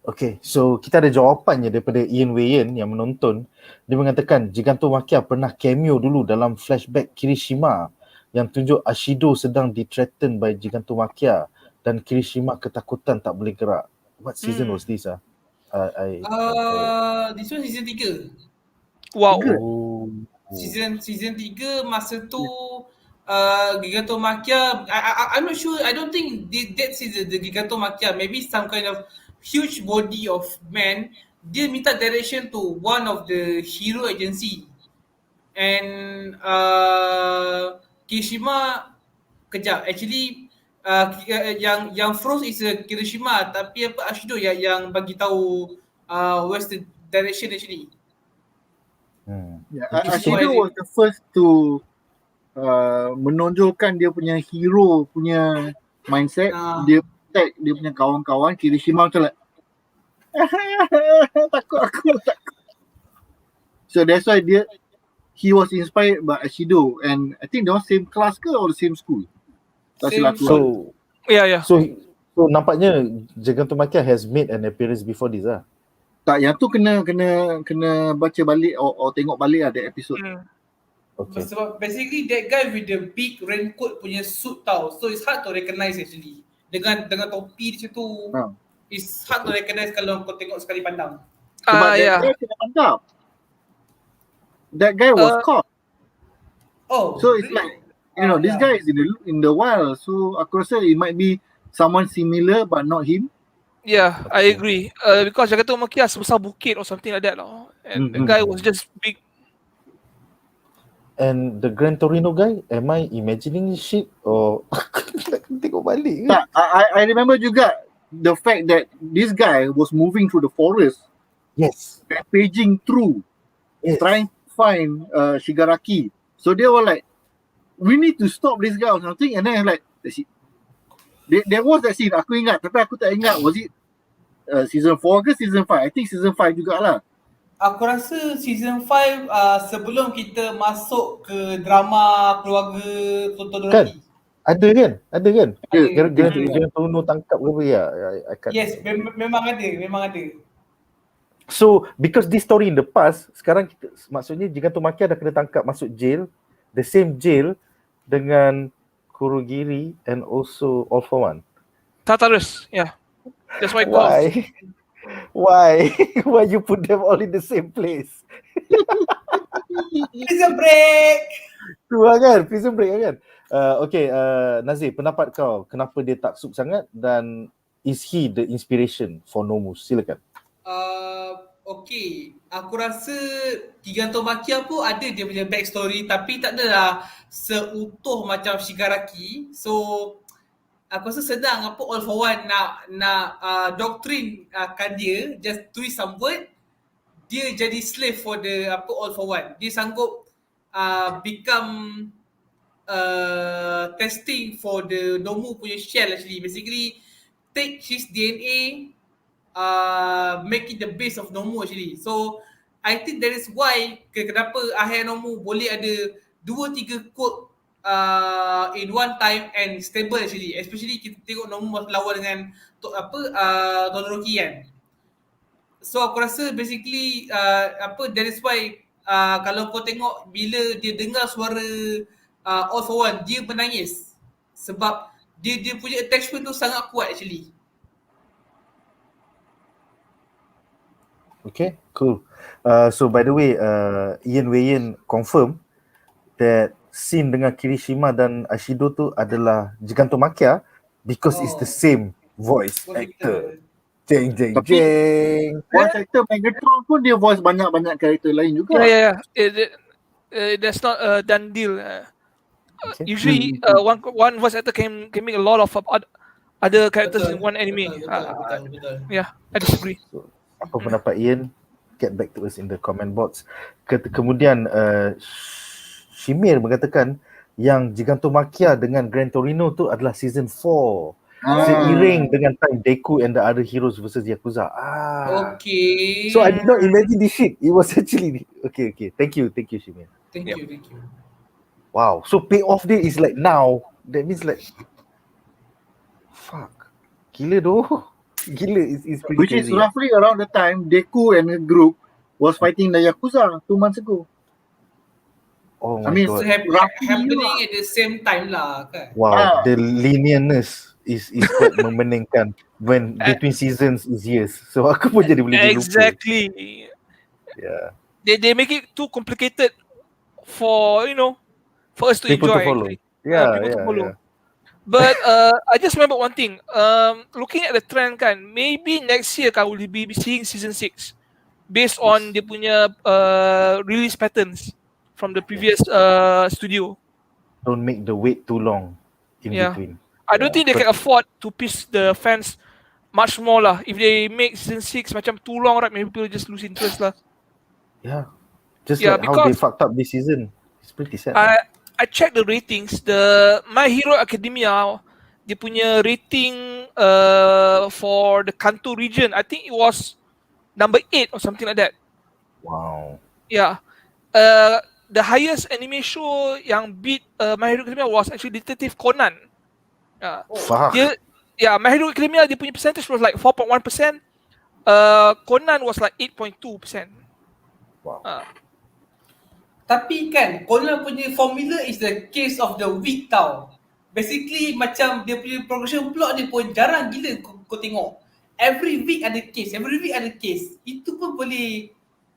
Okay, so kita ada jawapannya daripada Ian Wayan yang menonton. Dia mengatakan Gigantomachia pernah cameo dulu dalam flashback Kirishima yang tunjuk Ashido sedang di-threaten by Gigantomachia dan Kirishima ketakutan tak boleh gerak. What season was this? This one season 3. Wow. Oh. Season 3 masa tu Gigantomachia, I'm not sure. I don't think that season the Gigantomachia, maybe some kind of huge body of man, dia minta direction to one of the hero agency, and Kirishima kejap actually yang froze is Kirishima, tapi apa Ashido yang bagi tahu where's the direction actually. Yeah, It's Ashido so was the first to menonjolkan dia punya hero punya mindset. Dia attack dia punya kawan-kawan. Kirishima macam like takut. So that's why he was inspired by Ashido, and I think they were same class ke or the same school. Tak Same silap aku. So Yeah. so nampaknya Gigantomachia has made an appearance before this lah. Tak, yang tu kena baca balik or tengok balik ada episod. Okay. Sebab basically that guy with the big raincoat punya suit tau, so it's hard to recognize actually. Dengan topi di situ, it's hard to recognize kalau kau tengok sekali pandang. Sebab that guy kena tangkap. That guy was caught. Oh, So it's like, this guy is in the wild. So aku rasa it might be someone similar but not him. Yeah, I agree. Because Jagatomakia sebesar bukit or something like that lah. And the guy was just big. And the Gran Torino guy, am I imagining shit or tengok balik ke? Tak, I remember juga the fact that this guy was moving through the forest, Yes. rampaging through, trying to find Shigaraki. So they were like, we need to stop this guy or something. And then like, there was that scene, aku ingat, tapi aku tak ingat, was it season 4 ke season 5? I think season 5 jugalah. Aku rasa season 5 sebelum kita masuk ke drama keluarga Todoroki. Ada kan? Ada. Gran Torino tangkap ke apa ya? Yes, memang ada. So because this story in the past, sekarang kita, maksudnya Gigantomachia dah kena tangkap masuk jail, the same jail dengan Kurogiri and also All for One. Tartarus, yeah. That's why Why? Why you put them all in the same place? Prison break. Prison break kan? Okay, Nazir, pendapat kau, kenapa dia tak sub sangat dan is he the inspiration for Nomus? Silakan. Okay, aku rasa Gigantomachia pun ada dia punya backstory, tapi tak adalah seutuh macam Shigaraki. So aku rasa senang apa All for One nak doktrin kan dia, just twist some word, dia jadi slave for the All for One. Dia sanggup become testing for the Nomu punya shell actually. Basically take his DNA, make it the base of Nomu actually. So I think that is why kenapa akhir Nomu boleh ada 2-3 quote in one time and stable actually. Especially kita tengok Nomu lawan dengan Todoroki kan. So aku rasa basically that is why kalau kau tengok bila dia dengar suara All for One, dia menangis sebab dia punya attachment tu sangat kuat actually. Okay, cool. So by the way, Ian Wayan confirm that scene dengan Kirishima dan Ashido tu adalah Gigantomachia because it's the same voice actor. Jeng. Voice actor Megatron pun dia voice banyak karakter lain juga. Yeah. That's not a done deal. Okay. Usually, one voice actor can make a lot of other characters in one anime. Betul. Yeah, I disagree. So, apa pendapat Ian? Get back to us in the comment box. Kemudian Shimir mengatakan yang Gigantomachia dengan Gran Torino tu adalah season 4. Seiring dengan time Deku and the other heroes versus Yakuza. Okay. So I did not imagine this shit. It was actually okay. Thank you Shimir. Thank you. Wow. So payoff day is like now. That means like fuck. Gila doh. Gila is pretty Which crazy. is roughly around the time Deku and a group was fighting the Yakuza 2 months ago. Oh I my mean, god. So happening at the same time lah kan. Wow, the linearness is quite memeningkan when between seasons is years. So aku pun jadi boleh lupa. Exactly. Yeah. They make it too complicated for for us to People enjoy. to follow. Actually. People to follow. Yeah. But I just remember one thing. Looking at the trend kan, maybe next year kan we'll be seeing season 6 based on dia punya release patterns from the previous studio. Don't make the wait too long in Yeah. between. I don't think they can afford to piss the fans much more lah. If they make season 6 macam too long, right, maybe people just lose interest lah. Yeah. Just Yeah, like how they because fucked up this season. It's pretty sad. I checked the ratings. The My Hero Academia, dia punya rating for the Kanto region, I think it was number 8 or something like that. Wow. Yeah. The highest anime show yang beat My Hero Academia was actually Detective Conan. Fuck. My Hero Academia, dia punya percentage was like 4.1%. Conan was like 8.2%. Wow. Tapi kan Conan punya formula is the case of the week tau. Basically macam dia punya progression plot ni pun jarang gila kau tengok. Every week ada case. Itu pun boleh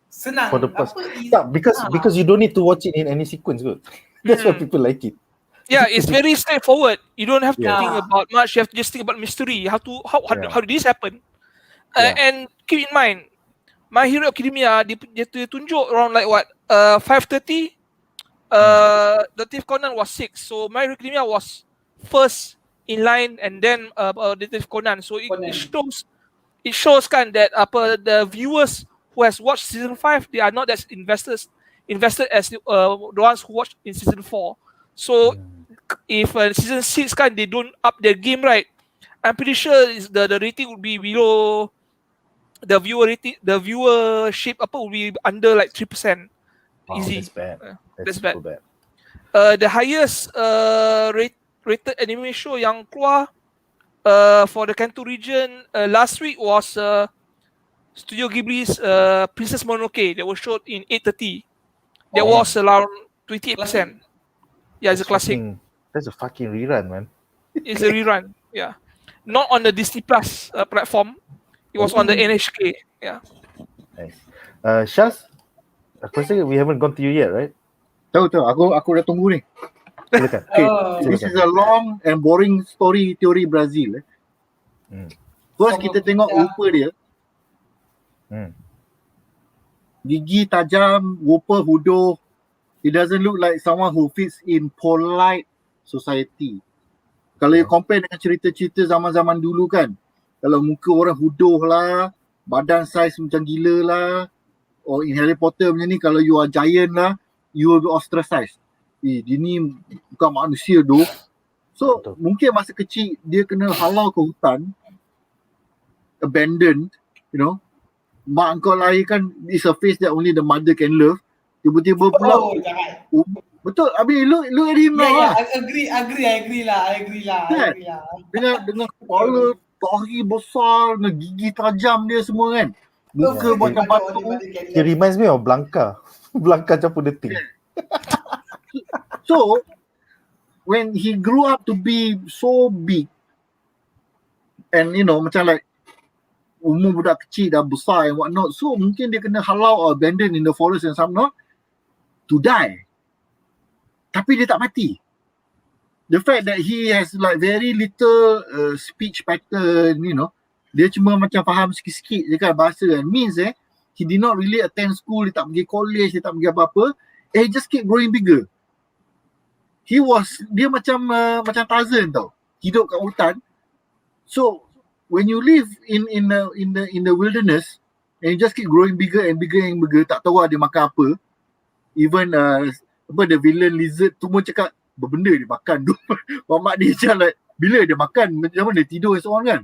senang. For the past. Yeah, because you don't need to watch it in any sequence, good. That's why people like it. Yeah, it's very straightforward. You don't have to Yeah. think about much. You have to just think about mystery. How did this happen? And keep in mind, My Hero Academia dia tunjuk around like what 5:30. Detective Conan was 6, so My Hero Academia was first in line, and then Detective Conan. So it shows kan that the viewers who has watched season 5, they are not as invested as the ones who watched in season 4. So if season 6 kan they don't up their game right, I'm pretty sure the rating would be below the viewership will be under like 3%. Wow, Easy. That's bad. That's super bad. bad. The highest rated anime show yang keluar for the Kanto region last week was Studio Ghibli's Princess Mononoke that was showed in 8:30. That was around 28%. Yeah, it's a classic. That's a fucking rerun, man. It's a rerun. Yeah, not on the Disney Plus platform. It was on the NHK. Yeah. Nice. Shaz, aku rasa we haven't gone to you yet, right? Tahu. Aku dah tunggu ni. Silakan. Okay, this is a long and boring story teori Brazil. First kita tengok rupa dia. Gigi tajam, rupa hudoh. He doesn't look like someone who fits in polite society. Kalau you compare dengan cerita-cerita zaman-zaman dulu kan, kalau muka orang hudoh lah, badan saiz macam gila lah, or in Harry Potter macam ni, kalau you are giant lah, you will be ostracized. Dia ni bukan manusia doh. So mungkin masa kecil dia kena halau ke hutan, abandoned, mak kau lahirkan is a face that only the mother can love. Tiba-tiba pula betul. I mean look at him now. Yeah, I agree lah. Dengan kepala tahi besar, dengan gigi tajam dia semua kan. Muka macam batu. It reminds me of Blanca. Blanca campur the thing. So when he grew up to be so big and macam like umur budak kecil dah besar and whatnot, so mungkin dia kena halau or abandoned in the forest and some not to die. Tapi dia tak mati. The fact that he has like very little speech pattern, dia cuma macam faham sikit-sikit je kan bahasa kan, means he did not really attend school, dia tak pergi college, dia tak pergi apa-apa, he just keep growing bigger. Dia macam Tarzan tau, hidup kat hutan, So when you live in the wilderness and you just keep growing bigger and bigger and bigger, tak tahu dia makan apa. Even the villain lizard tu pun cakap berbenda dia makan tu. Mamak dia macam like bila dia makan macam mana dia tidur and so on kan.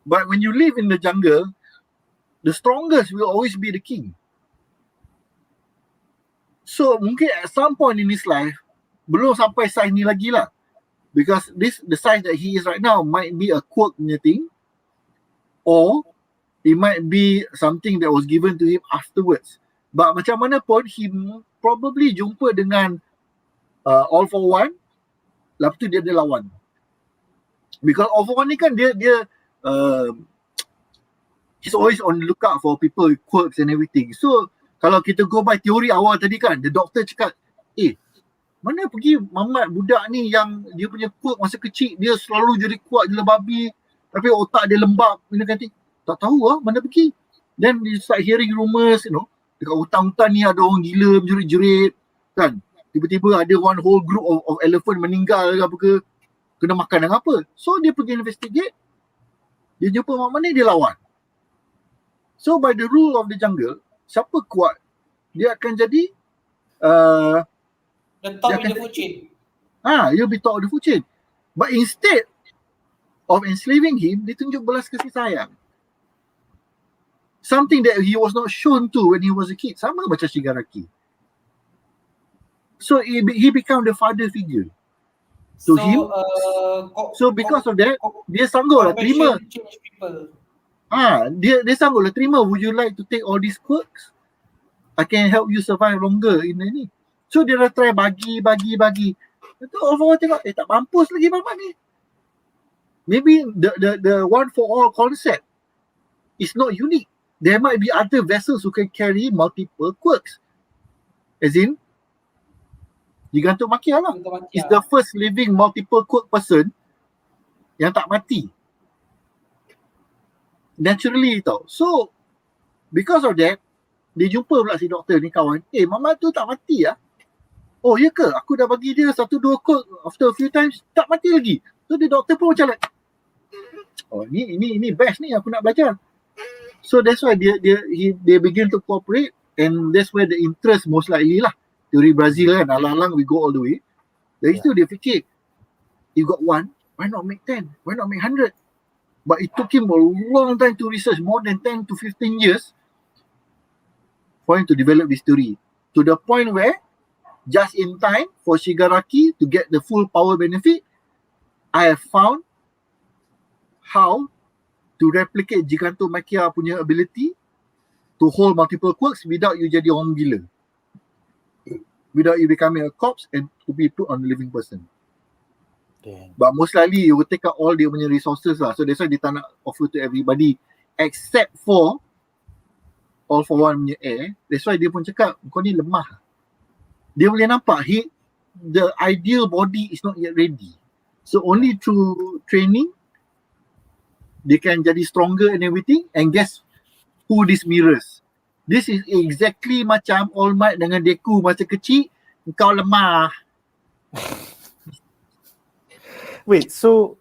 But when you live in the jungle, the strongest will always be the king. So mungkin at some point in his life, belum sampai size ni lagi lah. Because the size that he is right now might be a quirk punya thing, or it might be something that was given to him afterwards. But macam mana pun, he probably jumpa dengan All for One, lepas tu dia ada lawan. Because All for One ni kan dia he's always on the lookout for people with quirks and everything. So kalau kita go by teori awal tadi kan, the doctor cakap, mana pergi mamat budak ni yang dia punya quirk masa kecil, dia selalu jadi kuat gila babi, tapi otak dia lembab, ganti. Tak tahu lah mana pergi. Then you start hearing rumours, dekat hutan-hutan ni ada orang gila menjerit-jerit kan. Tiba-tiba ada one whole group of elephant meninggal ke apa ke, kena makan dengan apa. So dia pergi investigate, dia jumpa mak mana, dia lawan. So by the rule of the jungle, siapa kuat, dia akan jadi the top in the food chain. You'll be top of the food chain. But instead of enslaving him, dia tunjuk belas kasih sayang. Something that he was not shown to when he was a kid. Sama macam Shigaraki. So he became the father figure to him. So because of that, dia sanggup lah terima. Dia sanggup lah terima. Would you like to take all these quirks? I can help you survive longer in ni. So dia dah try bagi. Itu orang tengok, tak mampus lagi mamak ni. Maybe the one for all concept is not unique. There might be other vessels who can carry multiple quirks. As in, Gigantomachia lah. Is the first living multiple quirk person yang tak mati. Naturally tau. So, because of that, dia jumpa pula si doktor ni kawan. Mama tu tak mati lah. Oh ya ke? Aku dah bagi dia 1-2 quirk after a few times, tak mati lagi. So the doktor pun macam like, ni best ni, aku nak belajar. So that's why they begin to cooperate, and that's where the interest most likely lah. Teori Brazil kan, alang-alang we go all the way. Dari situ dia fikir, you got 1, why not make 10? Why not make 100? But it took him a long time to research, more than 10 to 15 years for him to develop this theory. To the point where, just in time for Shigaraki to get the full power benefit, I have found how to replicate Gigantomachia punya ability to hold multiple quirks without you jadi orang gila. Without you becoming a corpse and to be put on a living person. Damn. But most likely you will take out all dia punya resources lah. So that's why dia tak nak offer to everybody except for All for One punya air. That's why dia pun cakap, kau ni lemah. Dia boleh nampak the ideal body is not yet ready. So only through training they can jadi stronger and everything. And guess who this mirrors? This is exactly macam All Might dengan Deku masa kecil. Kau lemah. Wait, so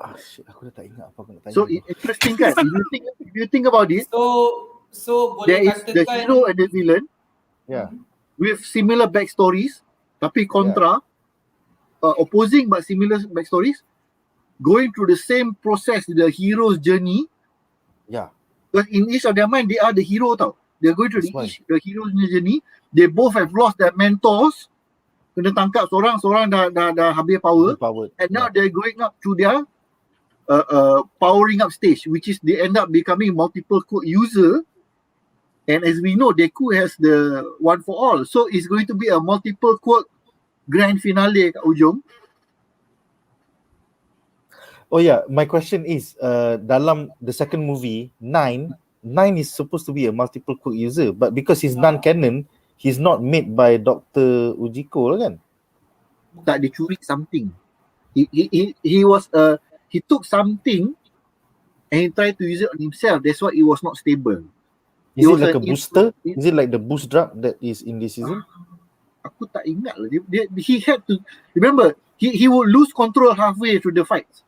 aku dah tak ingat apa aku nak tanya. So interesting kan? If you think about it, so boleh there is the hero and the villain. Yeah. With similar backstories, tapi kontra, opposing but similar backstories, going through the same process, the hero's journey. Yeah. But in each of their mind, they are the hero tau. They're going through the hero's journey. They both have lost their mentors. Kena tangkap seorang dah habis power. And now they're going up to their powering up stage, which is they end up becoming multiple quirk user. And as we know, Deku has the one for all. So it's going to be a multiple quirk grand finale kat ujung. Oh yeah, my question is, dalam the second movie, Nine is supposed to be a multiple quirk user, but because he's non-canon, he's not made by Dr. UJIKO lah kan? Tak, dia curi something. He took something and he tried to use it on himself. That's why it was not stable. Is it like a booster? Is it like the boost drug that is in this season? Aku tak ingat lah. He had to, remember, he would lose control halfway through the fights.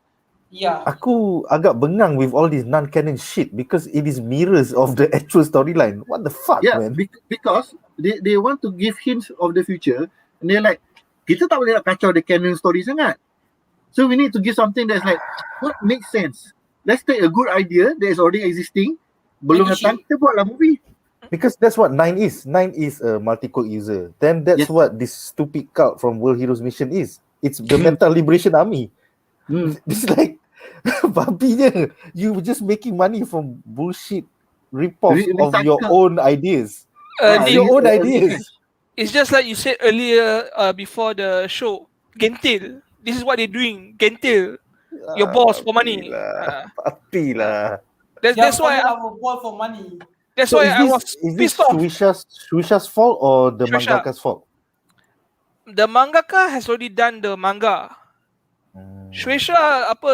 Yeah. Aku agak bengang with all this non-canon shit because it is mirrors of the actual storyline. What the fuck, Yeah, man? because they want to give hints of the future, and they're like, kita tak boleh nak kacau the canon story sangat. So we need to give something that's like, what makes sense? Let's take a good idea that is already existing. Belum datang, kita buatlah movie. Because that's what Nine is. Nine is a multi-code user. Then that's Yes. what this stupid cult from World Heroes Mission is. It's the Mental Liberation Army. It's like, babinya, you just making money from bullshit rip-off of your own ideas. Your own ideas. It's just like you said earlier before the show. Gentil. This is what they're doing. Gentil. Your boss for money. Pati lah. That's why ball for money. That's So why I was is this pissed off. Shueisha's fault or the Shueisha. mangaka's fault? The mangaka has already done the manga. Shueisha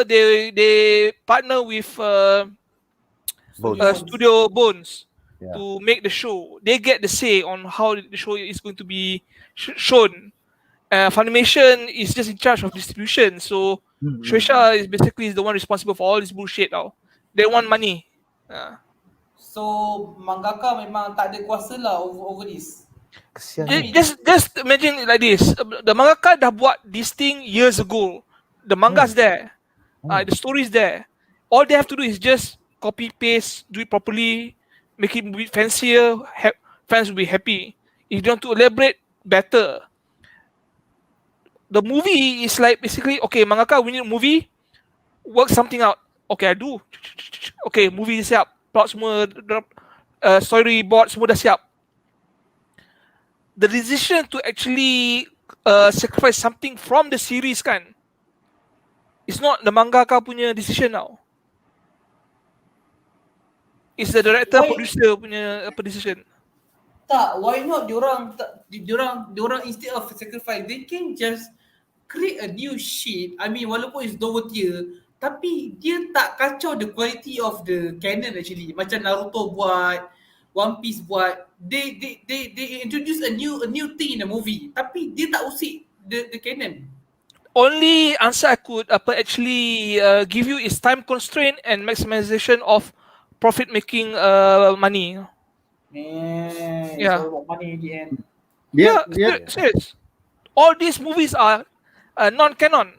they partner with Bones. Studio Bones Yeah. to make the show. They get the say on how the show is going to be shown. Funimation is just in charge of distribution. So Shueisha is basically the one responsible for all this bullshit now. They want money. So mangaka memang tak ada kuasa lah over this. Kesian ni. Just imagine it like this. The mangaka dah buat this thing years ago. The manga's there. The story's there. All they have to do is just copy paste, do it properly, make it a bit fancier. Fans will be happy. If you want to elaborate, better. The movie is like basically, okay, mangaka, we need a movie. Work something out. Okay, I do. Okay, movie siap. Plot semua, storyboard semua dah siap. The decision to actually sacrifice something from the series kan, it's not the mangaka punya decision now. It's the director, producer punya decision. Tak, why not diorang instead of sacrifice, they can just create a new shit. I mean, walaupun it's lower tier, tapi dia tak kacau the quality of the canon actually. Macam Naruto buat, One Piece buat, they introduce a new thing in the movie, tapi dia tak usik the canon. Only answer I could actually give you is time constraint and maximization of profit making money. Yeah. So about money in the end. Serious. All these movies are non-canon.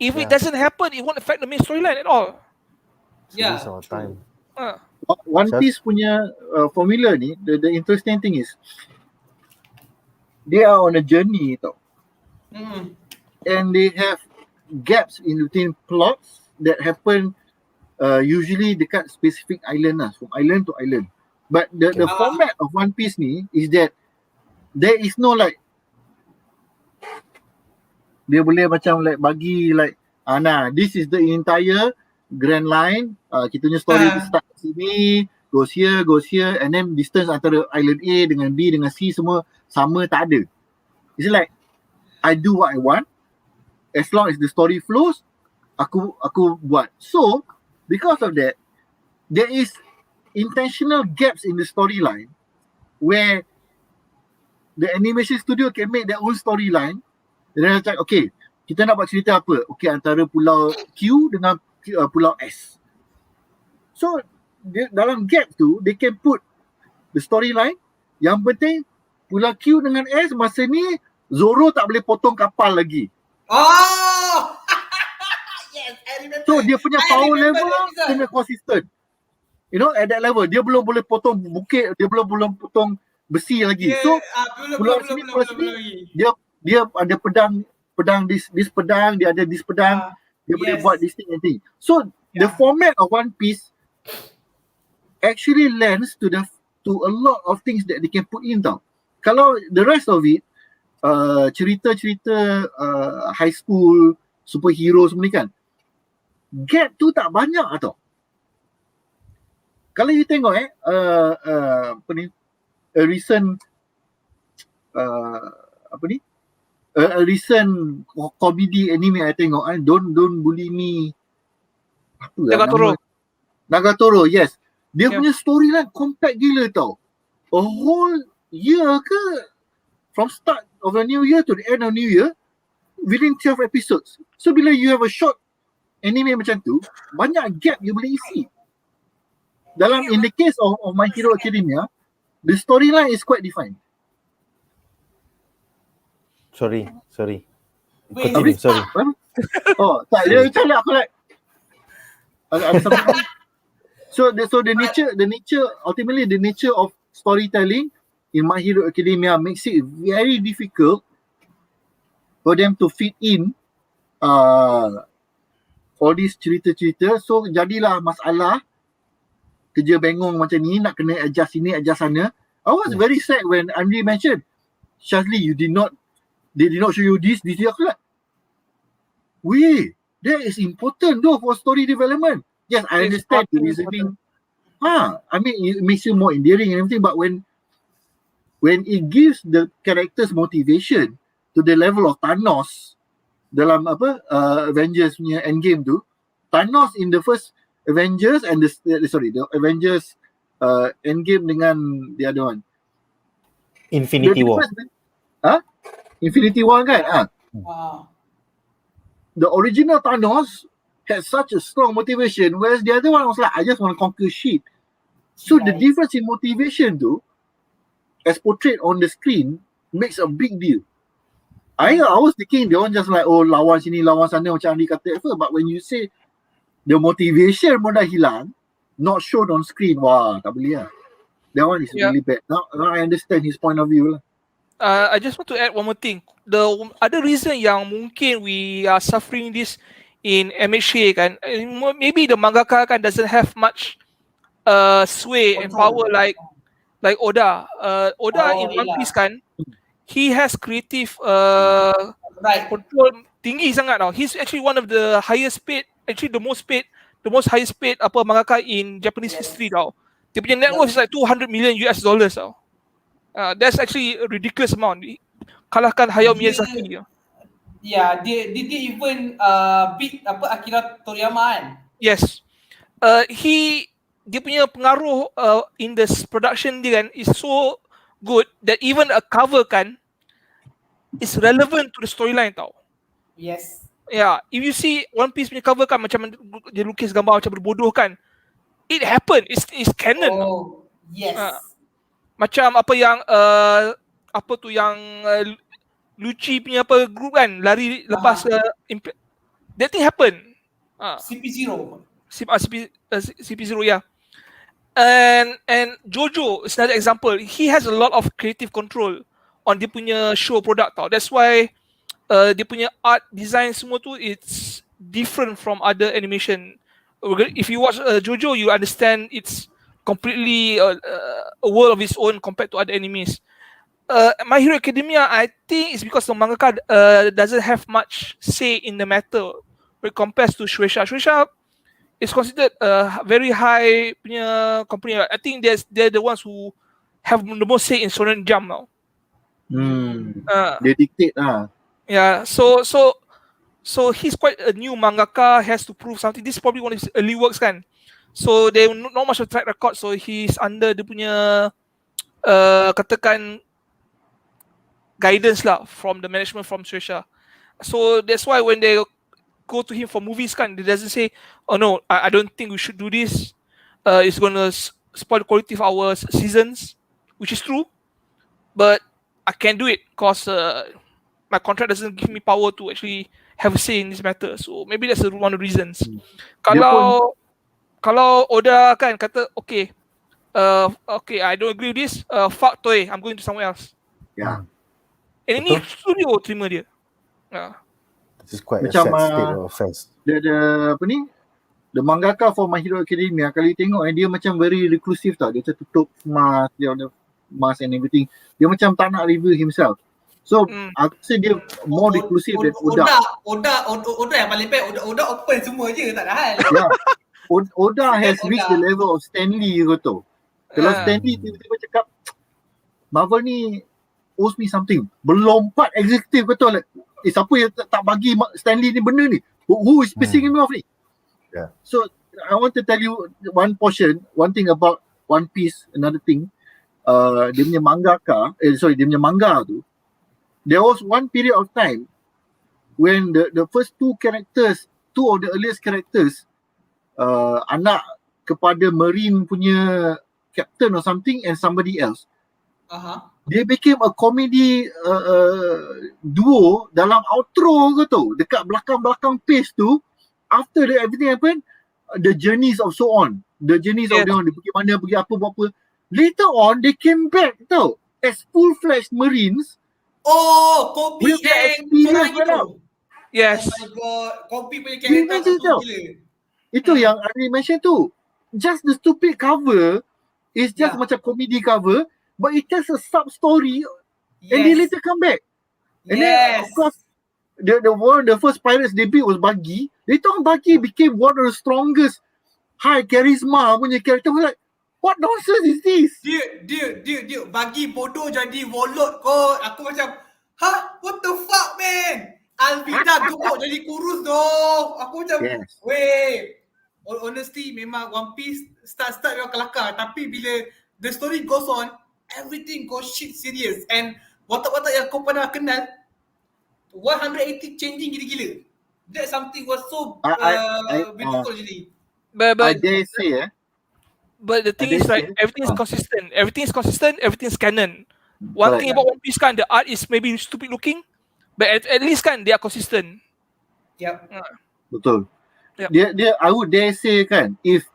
If it doesn't happen, it won't affect the main storyline at all. Yeah. Waste our time. One Piece punya formula ni, the interesting thing is, they are on a journey tau. And they have gaps in between plots that happen usually dekat specific island lah, from island to island. But the format of One Piece ni is that there is no like, dia boleh macam like bagi like, nah, this is the entire grand line, kita punya story start sini, goes here, and then distance antara island A dengan B dengan C semua sama, tak ada. It's like, I do what I want, as long as the story flows, aku buat. So, because of that, there is intentional gaps in the storyline where the animation studio can make their own storyline. Dan macam, okay, kita nak buat cerita apa? Okay, antara pulau Q dengan pulau S. So, dalam gap tu, they can put the storyline. Yang penting, pulau Q dengan S, masa ni, Zoro tak boleh potong kapal lagi. Oh! Yes, I remember. So, dia punya power level kena consistent. You know, at that level, dia belum boleh potong bukit, dia belum potong besi lagi. So, pulau sini, dia ada pedang this pedang, dia ada this pedang, dia boleh buat this thing and thing. So the format of One Piece actually lends to a lot of things that they can put in tau. Kalau the rest of it, cerita-cerita high school, superhero semua ni kan, gap tu tak banyak tau. Kalau you tengok apa ni, a recent a recent comedy anime I tengok, Don't Bully Me, Nagatoro, yes. Dia punya storyline compact gila tau. A whole year ke, from start of the new year to the end of new year, within 12 episodes. So bila you have a short anime macam tu, banyak gap you boleh isi. In the case of My Hero Academia, the storyline is quite defined. Sorry. Wait, Continue, sorry. Oh, tak, dia macam aku ada something. So the nature ultimately the nature of storytelling in My Hero Academia makes it very difficult for them to fit in all these cerita-cerita. So jadilah masalah kerja bengong macam ni, nak kena adjust sini adjust sana. I was very sad when Anri mentioned, Shazli, they did not show you this aku like, that is important though for story development. Yes, I understand the reasoning. I mean, it makes you more endearing and everything, but when it gives the characters motivation to the level of Thanos dalam Avengers punya Endgame tu, Thanos in the first Avengers and the Avengers Endgame dengan the other one, Infinity War. Infinity War kan? Wow. The original Thanos had such a strong motivation, whereas the other one was like, I just want to conquer shit. So the difference in motivation tu, as portrayed on the screen, makes a big deal. I was thinking they want just like, lawan sini, lawan sana macam Anri kata at first, but when you say the motivation pun dah hilang, not shown on screen, wah, tak boleh lah. That one is really bad. Now I understand his point of view lah. I just want to add one more thing. The other reason yang mungkin we are suffering this in MHA kan, maybe the mangaka kan doesn't have much sway and power like Oda. In One Piece kan, he has creative control tinggi sangat tau. He's actually one of the highest paid, actually the most highest paid mangaka in Japanese history tau. Dia punya net worth is like $200 million tau. That's actually a ridiculous amount. Kalahkan Hayao Miyazaki. Yeah, dia even beat Akira Toriyama kan. Yes. Dia punya pengaruh in the production dia kan is so good that even a cover kan is relevant to the storyline tau. Yes. Yeah, if you see One Piece punya cover kan macam dia lukis gambar macam berbodoh kan. It happened. It's canon. Oh, yes. Macam yang Lucci punya group kan lari lepas that thing happen. CP0. CP0 yeah. And Jojo is another example. He has a lot of creative control on dia punya show product tau. That's why dia punya art design semua tu it's different from other animation. If you watch Jojo, you understand it's completely a world of its own compared to other animes. My Hero Academia, I think it's because the mangaka doesn't have much say in the matter when compared to Shueisha. Shueisha is considered a very high punya company. I think they're the ones who have the most say in Shonen Jump now. They dictate lah. Yeah, so he's quite a new mangaka, has to prove something. This is probably one of his early works kan. So they not much of track record, so he's under dia punya katakan guidance lah from the management from Shueisha. So that's why when they go to him for movies kan, they doesn't say, oh no, I don't think we should do this. It's gonna spoil the quality of our seasons, which is true. But I can't do it because my contract doesn't give me power to actually have a say in this matter. So maybe that's one of the reasons. Kalau Oda kan kata okay, I don't agree with this, fuck Toei, I'm going to somewhere else. Yeah. And ini studio terima dia. This is quite macam, a sad state of affairs. The mangaka for My Hero Academia, kalau you tengok dia macam very reclusive tau. Dia macam tutup mask, dia ada mask and everything. Dia macam tak nak review himself. So aku rasa dia more reclusive than Oda. Oda yang paling bad. Oda open semua je, tak ada hal. Yeah. Oda has reached the level of Stanley kau tahu. Kalau Stanley tiba-tiba cakap Marvel ni owes me something, berlompat executive betul like, siapa yang tak bagi Stanley ni benda ni? Who is pissing him off ni? Yeah. So I want to tell you one thing about One Piece, another thing. Dia punya manga tu, there was one period of time when the first two of the earliest characters, anak kepada Marine punya captain or something and somebody else, they became a comedy duo dalam outro ke tu, dekat belakang page tu. After everything happened, the journeys of so on, the journeys of dia pergi mana, pergi apa, buat apa. Later on, they came back tau as full-fledged Marines. Kopi with their and experience Tolai right now. tu. Yes. Oh my god, Kopi punya You karakter imagine tu tau. gila. Itu yang Anri mention tu. Just the stupid cover is just macam comedy cover, but it tells a sub-story and they later come back. And then, of course, the first Pirates debut was Buggy. Later on, Buggy became one of the strongest high charisma punya character. I was like, what nonsense is this? Dia bagi bodoh jadi Warlord kot. Aku macam, what the fuck man? Alvida gemuk jadi kurus doh. Aku macam, wait. Honestly, memang One Piece start memang kelakar. Tapi bila the story goes on, everything goes shit serious. And watak-watak yang kau pernah kenal, 180 changing gila-gila. That something was so beautiful actually. I dare say, But the thing is like everything is consistent. Everything is consistent. Everything is canon. One thing about One Piece kan, the art is maybe stupid looking, but at least kan they are consistent. Yep. Betul. Yep. Dia I would dare say kan, if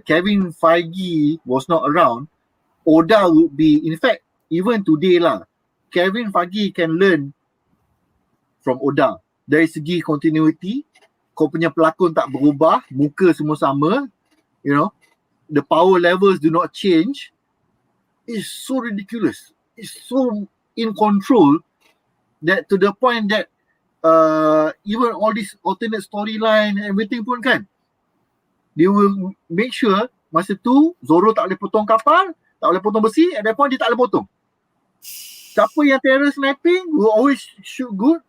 Kevin Feige was not around, Oda would be, in fact, even today lah, Kevin Feige can learn from Oda. Dari segi continuity, kau punya pelakon tak berubah, muka semua sama, you know, the power levels do not change. It's so ridiculous. It's so in control that to the point that even all this alternate storyline and everything pun kan, they will make sure masa tu Zoro tak boleh potong kapal, tak boleh potong besi, at that point dia tak boleh potong. Siapa yang terror sniping will always shoot good.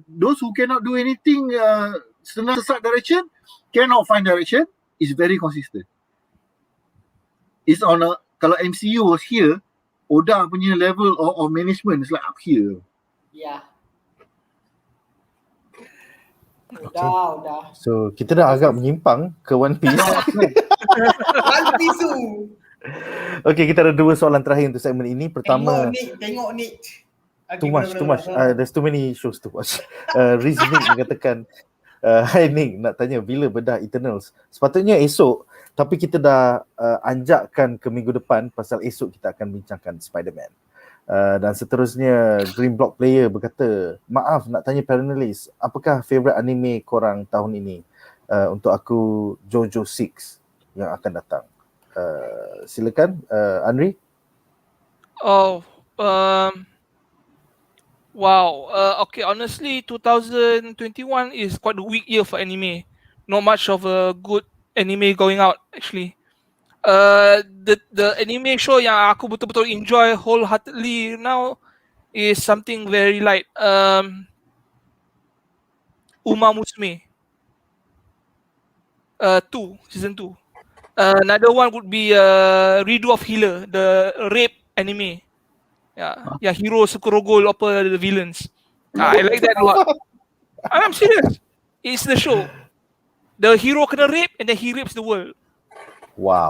Those who cannot do anything, senang sesat direction, cannot find direction, is very consistent. It's on a, kalau MCU was here, Oda punya level of management is like up here. Yeah. Udah. So kita dah agak menyimpang ke One Piece. One Piece tu. Okay, kita ada dua soalan terakhir untuk segmen ini. Pertama, Tengok ni. Too much. There's too many shows to watch. Riznik mengatakan, hi Nick, nak tanya bila bedah Eternals? Sepatutnya esok, tapi kita dah anjakkan ke minggu depan pasal esok kita akan bincangkan Spider-Man. Dan seterusnya, Green Block Player berkata, maaf nak tanya panelists, apakah favourite anime korang tahun ini? Untuk aku, JoJo 6 yang akan datang. Silakan, Anri. Wow. Okay, honestly, 2021 is quite a weak year for anime. Not much of a good anime going out, actually. The anime show yang aku betul-betul enjoy wholeheartedly now is something very light. Uma Musume. 2, season 2. Another one would be Redo of Healer, the rape anime. Yeah, hero suka rogol apa the villains. I like that a lot. I'm serious. It's the show. The hero kena rape and then he rapes the world. Wow.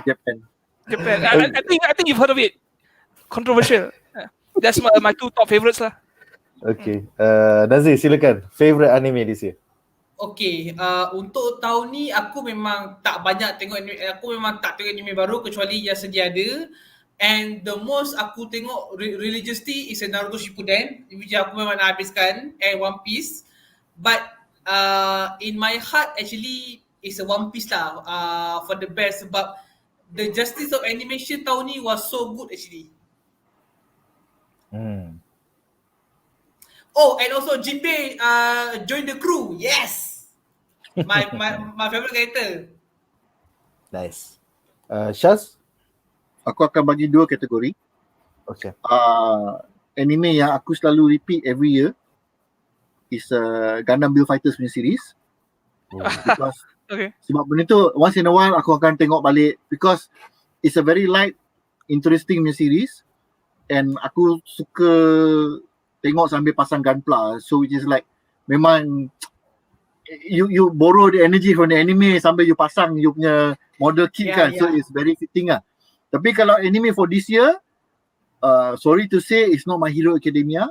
Japan. I think you've heard of it. Controversial. That's my two top favorites lah. Okay. Nazir, silakan. Favorite anime this year? Okay, untuk tahun ni aku memang tak banyak tengok anime. Aku memang tak tengok anime baru kecuali yang sedia ada. And the most aku tengok religiously is Naruto Shippuden, which aku memang nak habiskan, and One Piece. But in my heart actually is a One Piece lah for the best sebab the justice of animation tahun ni was so good actually. Oh, and also Jinbei join the crew. Yes. My favorite character. Nice. Shaz? Aku akan bagi dua kategori. Okay. Anime yang aku selalu repeat every year is Gundam Build Fighters punya series. Because sebab benda tu once in a while aku akan tengok balik because it's a very light, interesting punya series and aku suka tengok sambil pasang gunpla. So which is like memang you borrow the energy from the anime sambil you pasang you punya model kit kan. So it's very fitting lah. Tapi kalau anime for this year, sorry to say, it's not My Hero Academia.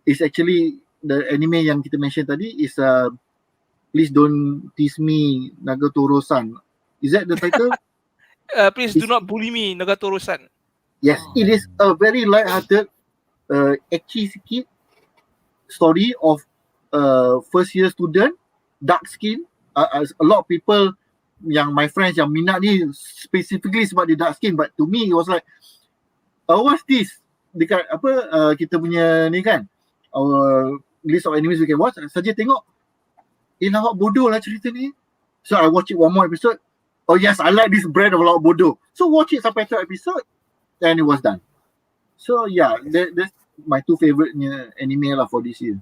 It's actually the anime yang kita mention tadi is Please Don't Tease Me Nagatoro-san. Is that the title? Please do not bully me, Nagatoro-san. Yes, it is a very light-hearted, ecchi sikit story of first year student, dark skin. A lot of people yang my friends yang minat ni specifically sebab dia dark skin, but to me it was like, what's this? Dekat kita punya ni kan, our list of animes we can watch, saja tengok, lawak bodoh lah cerita ni. So I watch it one more episode. Oh yes, I like this brand of lawak bodoh. So watch it sampai third episode, and it was done. So yeah, that's my two favorite anime lah for this year.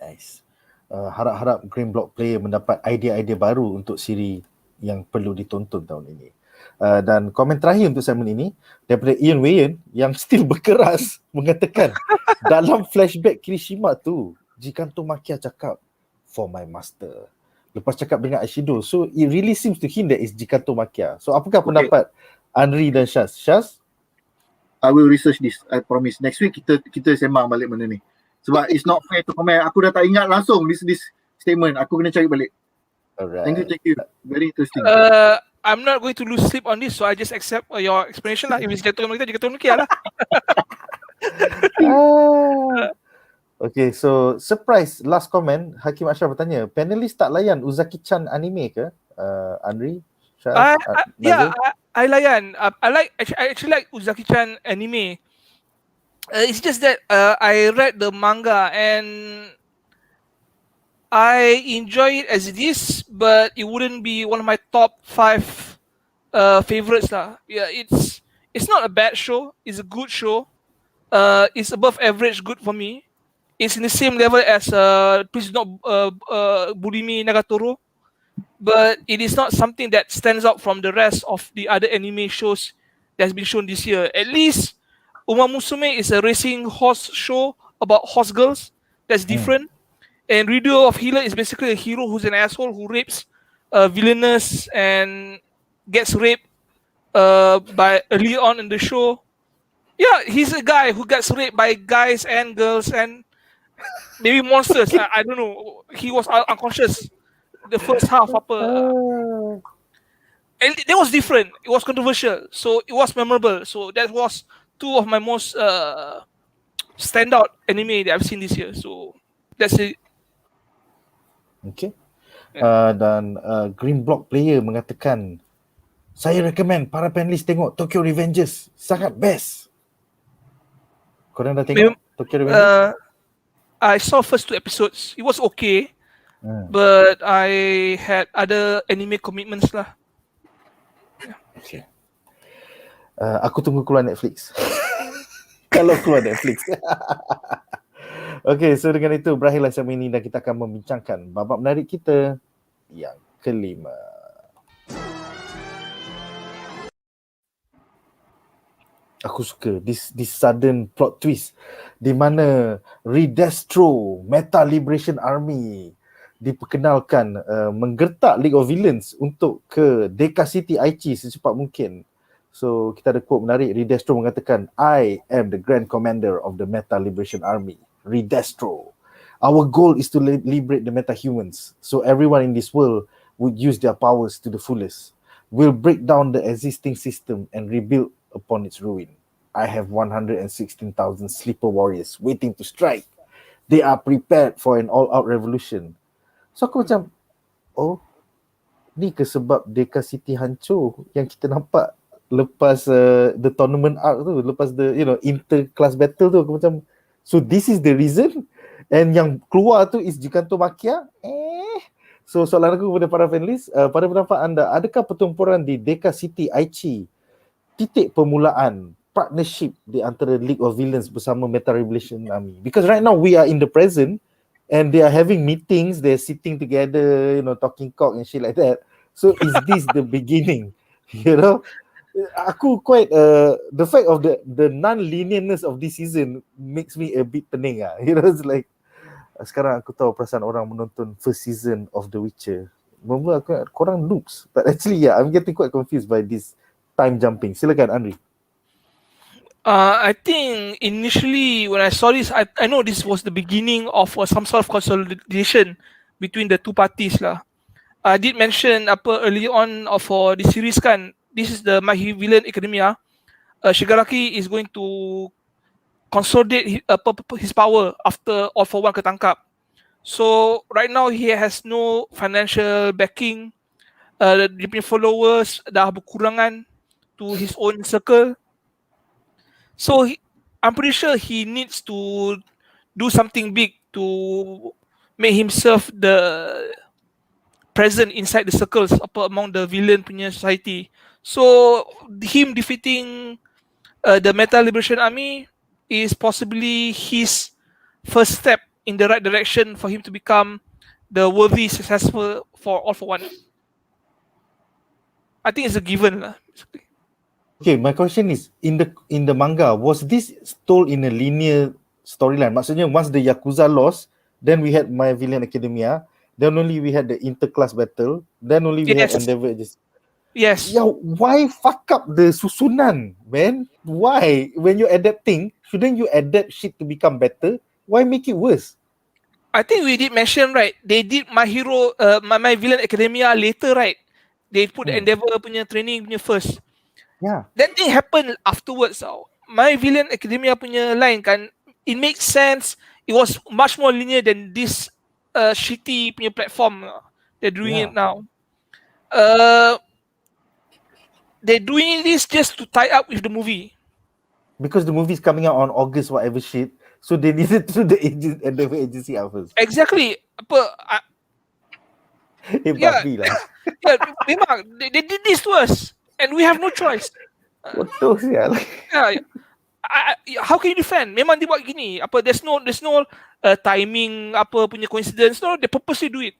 Nice. Harap-harap Green Block Player mendapat idea-idea baru untuk siri yang perlu ditonton tahun ini. Dan komen terakhir untuk segmen ini daripada Ian Wayan yang still berkeras mengatakan dalam flashback Kirishima tu, Gigantomachia cakap for my master. Lepas cakap dengan Aishido. So it really seems to him that it's Gigantomachia. So apakah pendapat Anri dan Shaz? Shaz? I will research this. I promise. Next week kita sembang balik benda ni. Sebab it's not fair to comment. Aku dah tak ingat langsung this statement. Aku kena cari balik. Alright. Thank you. Very interesting. I'm not going to lose sleep on this, so I just accept your explanation lah. If it's Gigantomachia lah. Okay, so surprise last comment. Hakim Ashraf bertanya, panelis tak layan Uzaki-chan anime ke? Anri? Shaz? I layan. I actually like Uzaki-chan anime. It's just that I read the manga and I enjoy it as it is, but it wouldn't be one of my top 5 favorites lah. Yeah, it's not a bad show. It's a good show. It's above average good for me. It's in the same level as Please Do Not Bully Me Nagatoro, but it is not something that stands out from the rest of the other anime shows that's been shown this year. At least Uma Musume is a racing horse show about horse girls. That's different. And Redo of Healer is basically a hero who's an asshole who rapes villainous and gets raped by early on in the show. Yeah, he's a guy who gets raped by guys and girls and maybe monsters. I don't know. He was unconscious the first half. And that was different. It was controversial. So it was memorable. So that was two of my most standout anime that I've seen this year. So that's it. Okay. Dan Green Block Player mengatakan, saya recommend para panelis tengok Tokyo Revengers. Sangat best. Korang dah tengok Tokyo Revengers? I saw first 2 episodes. It was okay. But I had other anime commitments lah. Okay. Aku tunggu keluar Netflix. Kalau keluar Netflix. Okay, so dengan itu berakhirlah segmen ini dan kita akan membincangkan babak menarik kita yang kelima. Aku suka this sudden plot twist di mana RE-DESTRO Meta Liberation Army diperkenalkan menggertak League of Villains untuk ke Deka City Aichi secepat mungkin. So kita ada quote menarik. RE-DESTRO mengatakan, I am the Grand Commander of the Meta Liberation Army, RE-DESTRO. Our goal is to liberate the meta-humans so everyone in this world would use their powers to the fullest. We'll break down the existing system and rebuild upon its ruin. I have 116,000 sleeper warriors waiting to strike. They are prepared for an all-out revolution. So aku macam, oh, ni ke sebab Deka City hancur yang kita nampak lepas the tournament arc tu, lepas the inter-class battle tu. Aku macam, so this is the reason? And yang keluar tu is Gigantomachia? So soalan aku kepada para panelis, pada pendapat anda, adakah pertempuran di Deka City Aichi titik permulaan partnership di antara League of Villains bersama Meta Liberation Army? Because right now we are in the present and they are having meetings, they're sitting together, talking cock and shit like that. So is this the beginning? aku quite the fact of the non-linearness of this season makes me a bit pening ah. You know, it's like sekarang aku tahu perasaan orang menonton first season of The Witcher. Mula aku korang noobs. But actually I'm getting quite confused by this time jumping. Silakan Anri. I think initially when I saw this, I know this was the beginning of some sort of consolidation between the two parties lah. I did mention early on for the series kan, this is the My Hero Villain Academia. Shigaraki is going to consolidate his power after All for One ketangkap. So right now he has no financial backing. Dia punya followers dah berkurangan to his own circle. So I'm pretty sure he needs to do something big to make himself the present inside the circles among the villain punya society. So him defeating the Meta Liberation Army is possibly his first step in the right direction for him to become the worthy successful for All for One. I think it's a given lah. Okay, my question is in the manga, was this told in a linear storyline? Maksudnya once the Yakuza lost, then we had My Villain Academia, then only we had the interclass battle, then only we had Endeavor Agency. Yes. Yeah, why fuck up the susunan, man? Why? When you're adapting, shouldn't you adapt shit to become better? Why make it worse? I think we did mention, right? They did My Villain Academia later, right? They put Endeavor punya training punya first. Yeah. That thing happened afterwards. My Villain Academia punya line kan, it makes sense. It was much more linear than this shitty punya platform. They're doing it now. They're doing this just to tie up with the movie. Because the movie is coming out on August, whatever shit. So they needed to do the Endeavor Agency out first. Exactly. Babi lah. Yeah, memang they did this to us, and we have no choice. Bodoh sial. Yeah. How can you defend? Memang dia buat gini. There's no timing punya coincidence. No, they purposely do it.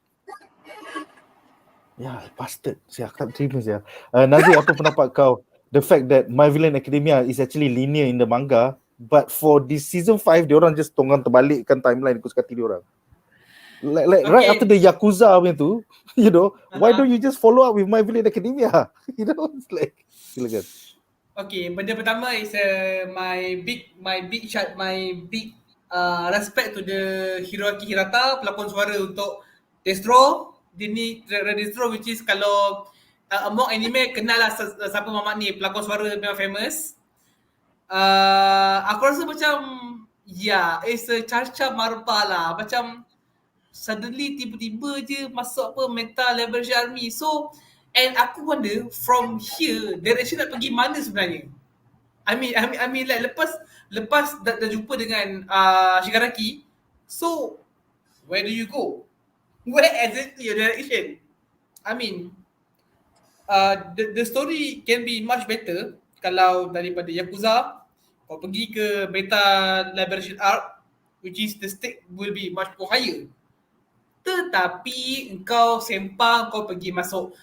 Yeah, bastard. Sial, aku tak terima sial. Nadzru, apa pendapat kau? The fact that My Villain Academia is actually linear in the manga, but for this season 5, diorang just tonggang terbalikkan timeline ikut sekati diorang. Like right after the Yakuza punya tu, you know, why don't you just follow up with My Villain Academia? You know, it's like, silakan. Okay, benda pertama is my big respect to the Hiroaki Hirata, pelakon suara untuk Destro. Dia ni RE-DESTRO, which is kalau among anime kenal lah siapa mamak ni, pelakon suara memang famous. Aku rasa macam it's a carca marpa lah, macam suddenly tiba-tiba je masuk Meta Liberation Army. So and aku wonder from here direction nak pergi mana sebenarnya. I mean like lepas dah jumpa dengan Shigaraki, so where do you go? Where exactly your direction? I mean the story can be much better kalau daripada Yakuza kau pergi ke Meta Liberation Arc, which is the stake will be much more higher. Tetapi engkau sempang, kau pergi masuk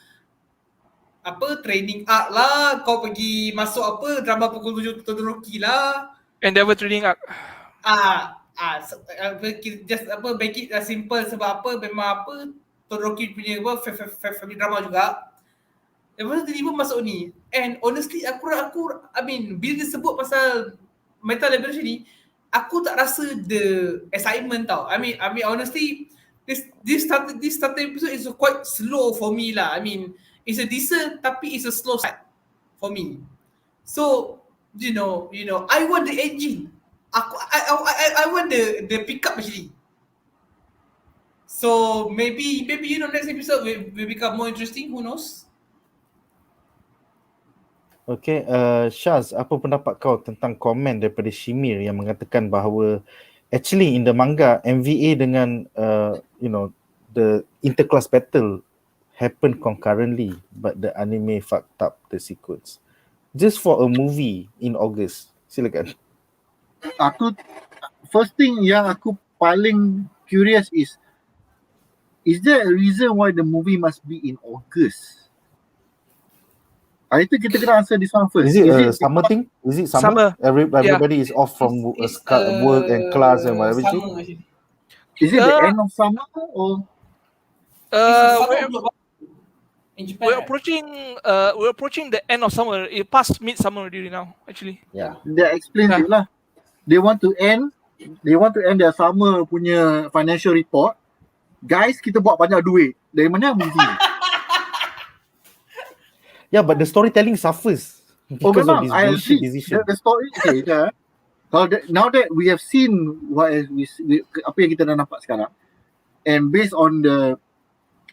training arc lah, kau pergi masuk drama pukul 7 Todoroki lah. Endeavor training arc. Just make it simple sebab memang Todoroki punya family drama juga. Lepas tu tiba-tiba masuk ni. And honestly aku I mean bila disebut pasal Meta Liberation ni, aku tak rasa the excitement tau. I mean honestly this starting episode is quite slow for me lah. I mean it's a decent tapi it's a slow start for me. So you know I want the engine. I want the pickup actually. So maybe next episode will become more interesting. Who knows? Okay, Shaz, apa pendapat kau tentang komen daripada Shimir yang mengatakan bahawa actually in the manga MVA dengan the interclass battle happen concurrently, but the anime fucked up the sequence just for a movie in August. Silakan. First thing yang aku paling curious is there a reason why the movie must be in August? Itu kita kena answer this one first. Is it a summer thing? Is it summer? Summer. Everybody is off from work and class and whatever. Summer actually. Is it the end of summer or? In Japan, We're approaching the end of summer. It past midsummer already now, actually. Yeah. That explains it lah. They want to end their summer punya financial report. Guys, kita buat banyak duit. Dari mana movie? Yeah, but the storytelling suffers because of memang, this I bullshit agree. decision. The story, okay, now that we have seen apa yang kita dah nampak sekarang, and based on the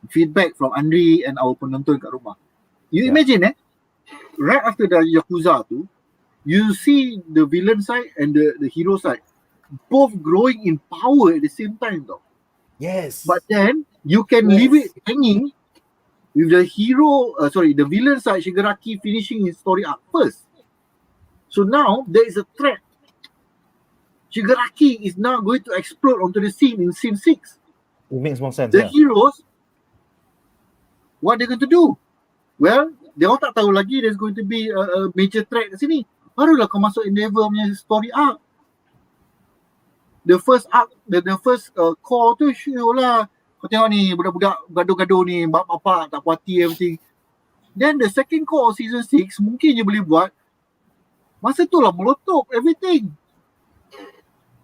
feedback from Anri and our penonton kat rumah, you imagine right after the Yakuza tu, you see the villain side and the hero side both growing in power at the same time tau. Yes. But then you can leave it hanging with the the villain side Shigaraki finishing his story arc first. So now there is a threat. Shigaraki is now going to explode onto the scene in scene 6. It makes more sense. The heroes, what they're going to do? Well, they all tak tahu lagi there's going to be a major threat kat sini. Barulah kau masuk Endeavor punya story arc. The first arc, the first core tu show lah. Kau tengok ni budak-budak gaduh-gaduh ni, bapak-bapak tak puati everything. Then the second core of season 6 mungkin je boleh buat. Masa tu lah meletup everything.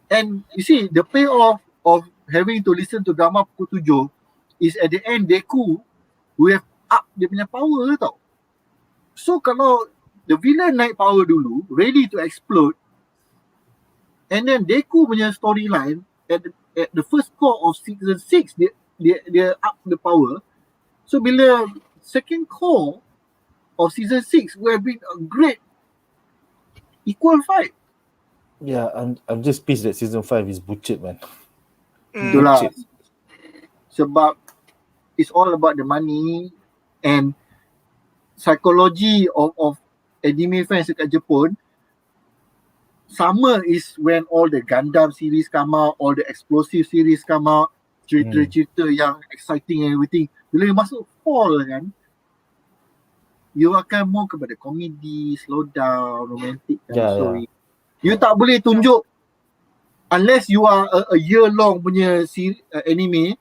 And you see the payoff of having to listen to drama pukul 7 is at the end Deku will have up dia punya power tau. So kalau the villain naik power dulu, ready to explode, and then Deku punya storyline at the first core of season 6 dia up the power. So bila second core of season 6 will have been a great equal fight. Yeah, I'm just pissed that season 5 is butchered, man. Itulah. Sebab it's all about the money and psychology of anime fans dekat Jepun. Summer is when all the Gundam series come out, all the explosive series come out, cerita-cerita yang exciting and everything. Bila you masuk fall kan, you akan more kepada komedi, slow down, romantic story. You tak boleh tunjuk unless you are a year long punya anime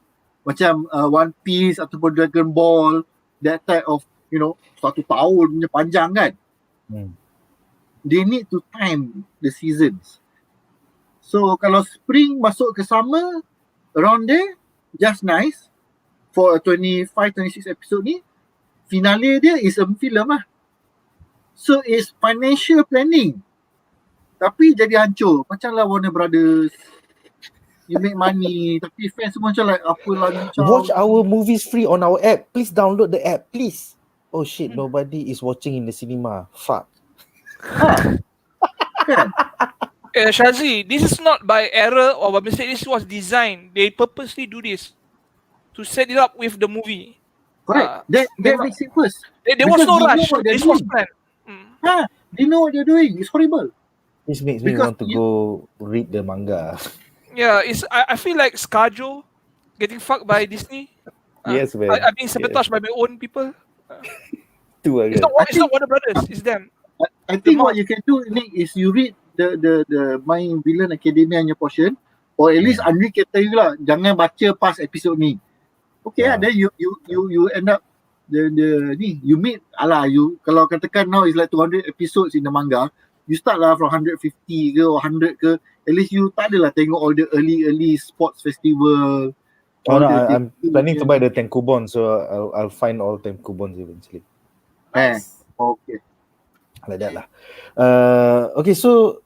macam One Piece ataupun Dragon Ball, that type of, you know, 1 tahun punya panjang kan. They need to time the seasons. So kalau spring masuk ke summer, around there, just nice. For a 25-26 episode ni, finale dia is a film lah. So it's financial planning. Tapi jadi hancur. Macam lah Warner Brothers. You make money, tapi fans semua macam like, apa lagi macam. Watch our movies free on our app. Please download the app, please. Oh shit, nobody is watching in the cinema. Fuck. Kan? Shazli, this is not by error or by mistake. This was designed. They purposely do this to set it up with the movie. Correct. That makes it worse. There was no rush. This was planned. They know what they're doing. It's horrible. This makes me want to go read the manga. Yeah, I feel like ScarJo getting fucked by Disney. Yes, man. I'm being sabotaged by my own people. It's not Warner Brothers, it's them. I think what you can do, Nick, is you read the My Villain Academia punya portion, or at least Anri can tell you lah, jangan baca past episode ni. Okay, then you end up ni you meet you kalau katakan now is like 200 episodes in the manga, you start lah from 150 ke or 100 ke, at least you tak adalah tengok all the early sports festival. I'm planning to buy the Tenkubon, so I'll find all Tenkubons eventually. Okay. Like that lah. Okay, so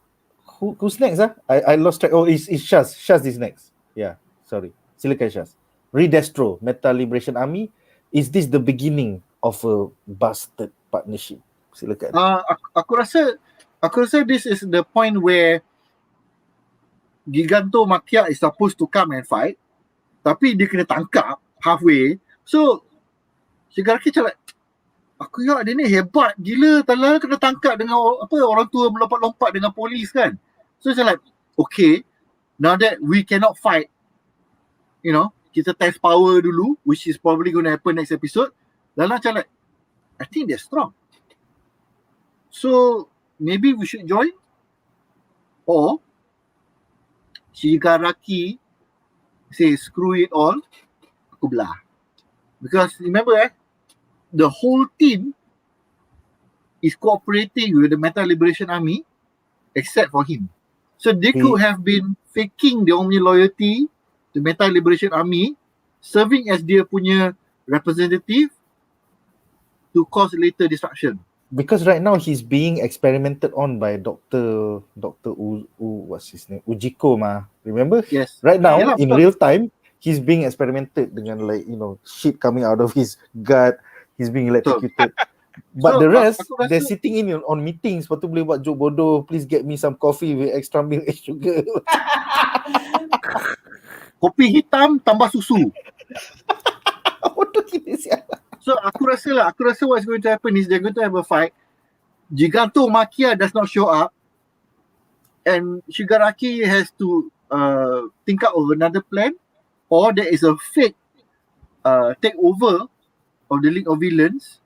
who's next? I lost track. Oh, it's Shaz. Shaz is next. Yeah, sorry. Silakan Shaz. RE-DESTRO, Metal Liberation Army. Is this the beginning of a busted partnership? Silakan. Aku rasa this is the point where Gigantomachia is supposed to come and fight, tapi dia kena tangkap halfway. So Shigaraki macam like, aku ingat dia ni hebat gila, tak kena tangkap dengan orang tua melompat-lompat dengan polis kan. So macam like, okay, now that we cannot fight, you know, kita test power dulu, which is probably going to happen next episode. Dan macam like, I think they're strong. So maybe we should join, or Shigaraki say screw it all, aku belah. Because remember the whole team is cooperating with the Metal Liberation Army except for him. So they could have been faking their own loyalty to Metal Liberation Army, serving as dia punya representative to cause later destruction. Because right now he's being experimented on by Dr. What's his name? Ujiko remember? Yes. Right now, Yalah, in betul. real time, he's being experimented dengan shit coming out of his gut. He's being electrocuted. But So, the rest, aku rasa- they're sitting in on meetings. Lepas tu boleh buat joke bodoh. Please get me some coffee with extra milk and sugar. Kopi hitam tambah susu. Bodoh gila sial. So aku rasa what's going to happen is they're going to have a fight. Gigantomachia does not show up, and Shigaraki has to think out of another plan, or there is a fake takeover of the League of Villains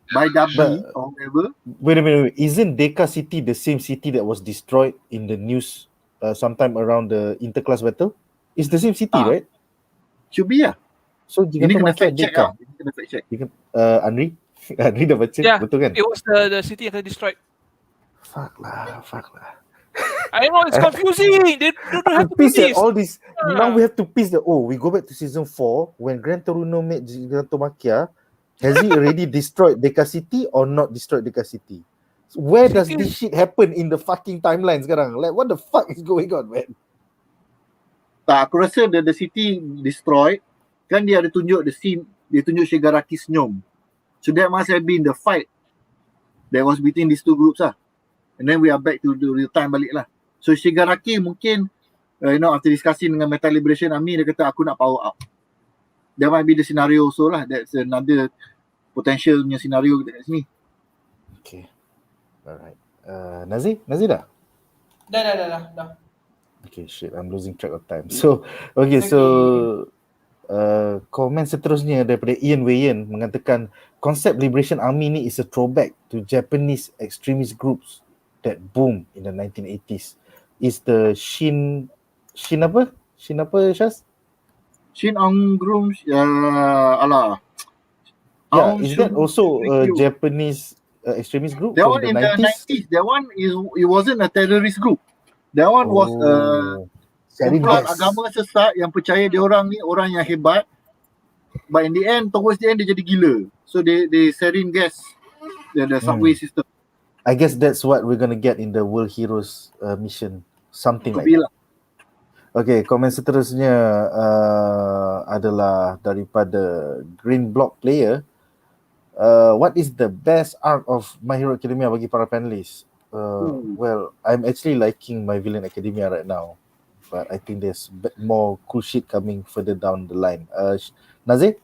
by Dabi or whatever. Wait a minute. Isn't Deka City the same city that was destroyed in the news sometime around the interclass battle? It's the same city, right? Should be So Ini kena Gigantomachia fact check Deka. Ini kena fact check. Anri? Anri dah baca, Yeah, betul kan? it was the city yang destroyed. Fuck lah. I know it's confusing. They don't have to do Piece at this. all this. Now we have to piece we go back to season 4 when Gran Torino made Gigantomachia. Has he already destroyed Deka City or not destroyed Deka City? So where does this shit happen in the fucking timeline sekarang? Like what the fuck is going on, man? Tak, aku rasa the city destroyed. Kan dia ada tunjuk the scene, dia tunjuk Shigaraki senyum. So that must have been the fight that was between these two groups lah. And then we are back to the real time balik lah. So Shigaraki mungkin after discussing dengan Metal Liberation Army, dia kata aku nak power up. That might be the scenario also lah. That's another potential punya scenario kat sini. Okay. Alright. Nazi dah? Dah. Okay, shit, I'm losing track of time. So, okay, so komen seterusnya daripada Ian Wayan mengatakan konsep Liberation Army ni is a throwback to Japanese extremist groups that boom in the 1980s. Is the Shin apa? Shin apa, Shaz? Shin Angrum ala. Yeah, is that also a Japanese extremist group That from one the in 90s? the 90s. That one it wasn't a terrorist group. That one was kumpulan agama sesat yang percaya dia orang ni orang yang hebat. But in the end, towards the end dia jadi gila. So they sarin gas the subway system. I guess that's what we're gonna get in the World Heroes mission. Something like that. Okay, komen seterusnya adalah daripada Green Block Player. What is the best arc of My Hero Academia bagi para panelis? Well, I'm actually liking My Villain Academia right now, but I think there's more cool shit coming further down the line. Nazir?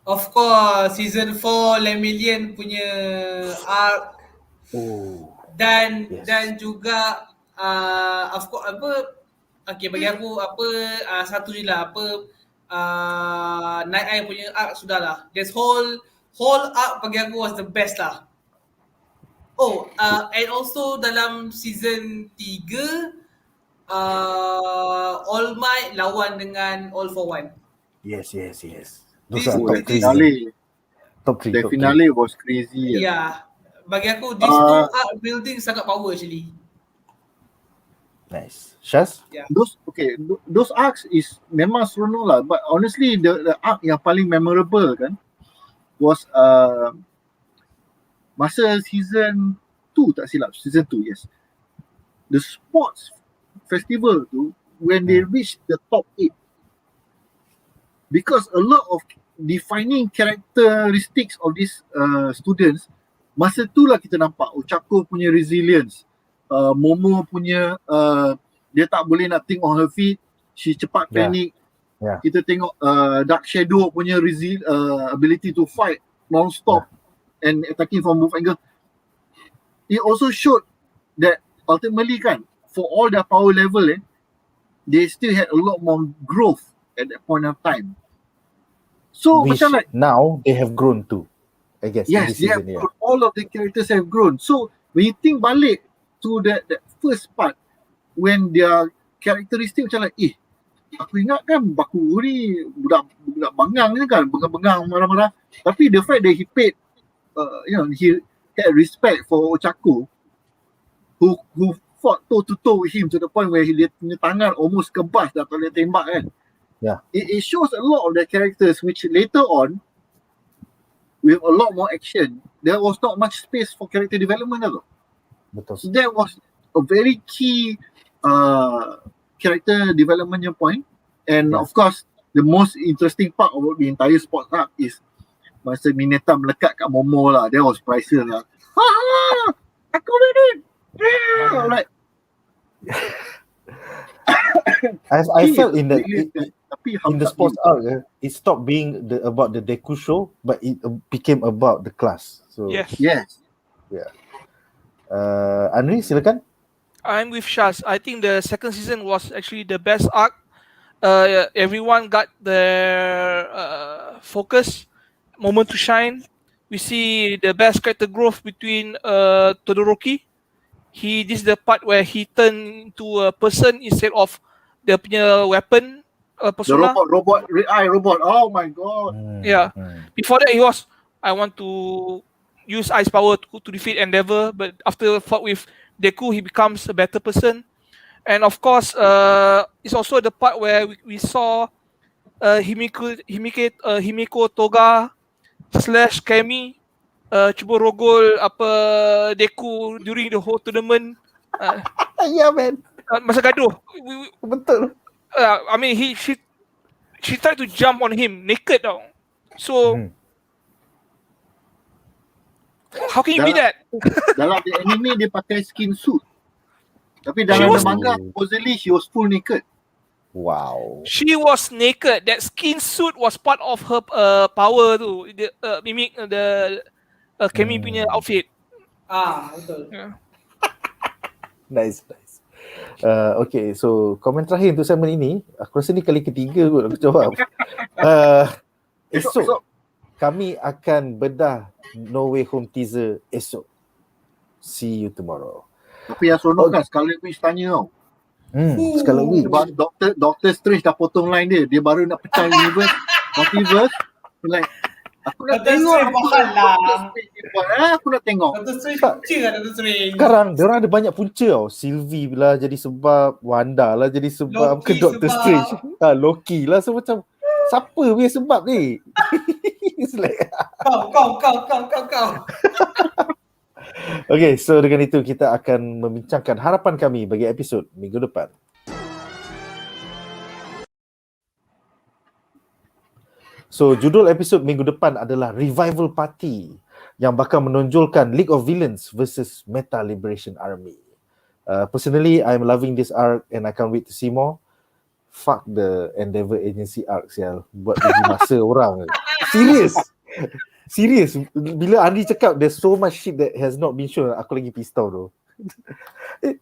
Of course, season 4 Lemillion punya arc. Dan juga of course bagi aku satu je lah Night Eye punya arc sudahlah. This whole arc bagi aku was the best lah. And also dalam season 3 All Might lawan dengan All for One. Yes. Those are top 3. The finale was crazy. Yeah. Bagi aku this two arc building sangat power actually. Nice. Shaz? Yeah. Those arcs is memang seronok lah. But honestly, the arc yang paling memorable kan was masa season 2 tak silap. Season 2, yes. The sports festival tu, when they reach the top 8. Because a lot of defining characteristics of these students, masa tu lah kita nampak Ochako punya resilience. Momo punya dia tak boleh nak think on her feet, she cepat panic. Kita tengok Dark Shadow punya ability to fight non-stop and attacking from both angles. It also showed that ultimately kan, for all their power level they still had a lot more growth at that point of time. So Which macam like now they have grown too. I guess, in Yes, this season, yeah. all of the characters have grown. So when you think balik to that first part, when their characteristic macam like, aku ingat kan Baku ni budak bangang ni kan, bengang-bengang marah-marah. Tapi the fact that he paid, he had respect for Ochako, who fought toe to toe with him to the point where dia punya tangan almost kebas dah kalau dia tembak kan. Yeah. It shows a lot of the characters which later on, with a lot more action, there was not much space for character development though. Betul. So that was a very key character development point. And of course, the most interesting part of the entire sports arc is masa Mineta melekat kat Momo lah. That was priceless lah. Aku ready. Like I felt in the sports arc, arc, it stopped being about the Deku show, but it became about the class. So Yes. yeah. Anri, silakan. I'm with Shaz. I think the second season was actually the best arc. Everyone got their focus, moment to shine. We see the best character growth between Todoroki. This is the part where he turned into a person instead of the punya weapon persona. The robot. Oh my god. Yeah. Before that, he was, I want to use ice power to defeat Endeavor, but after fought with Deku, he becomes a better person. And of course, it's also the part where we saw Himiko Toga / Kemi cuba rogol Deku during the whole tournament. Yeah, man. Masa gaduh. Betul. I mean, she tried to jump on him naked tau. So how can you be that? Dalam the anime dia pakai skin suit. Tapi dalam the manga, supposedly she was full naked. Wow. She was naked. That skin suit was part of her power tu. Mimic the Kemi punya outfit. Betul. Yeah. Nice. Okay, so komen terakhir untuk segmen ini, aku rasa ni kali ketiga kot aku jawab. Esok kami akan bedah No Way Home teaser esok. See you tomorrow. Tapi yang seronok kan Scarlet Witch tanya tau. Scarlet Witch. Sebab Doctor Strange dah potong line dia. Dia baru nak pecah multiverse. Like, aku nak Doctor tengok. Strange mahal lah. Aku nak tengok. Doctor Strange punca lah Doctor Strange. Sekarang diorang ada banyak punca tau. Sylvie lah jadi sebab, Wanda lah jadi sebab, ke Doctor Strange. Loki lah, so macam siapa punya sebab ni? It's like Kau. Okay, so dengan itu kita akan membincangkan harapan kami bagi episod minggu depan. So, judul episod minggu depan adalah Revival Party yang bakal menonjolkan League of Villains versus Meta Liberation Army. Personally, I'm loving this arc and I can't wait to see more. Fuck the Endeavor Agency arc sial. Buat uji masa orang. Serious. Bila Anri cakap there's so much shit that has not been shown, aku lagi pissed tau tu.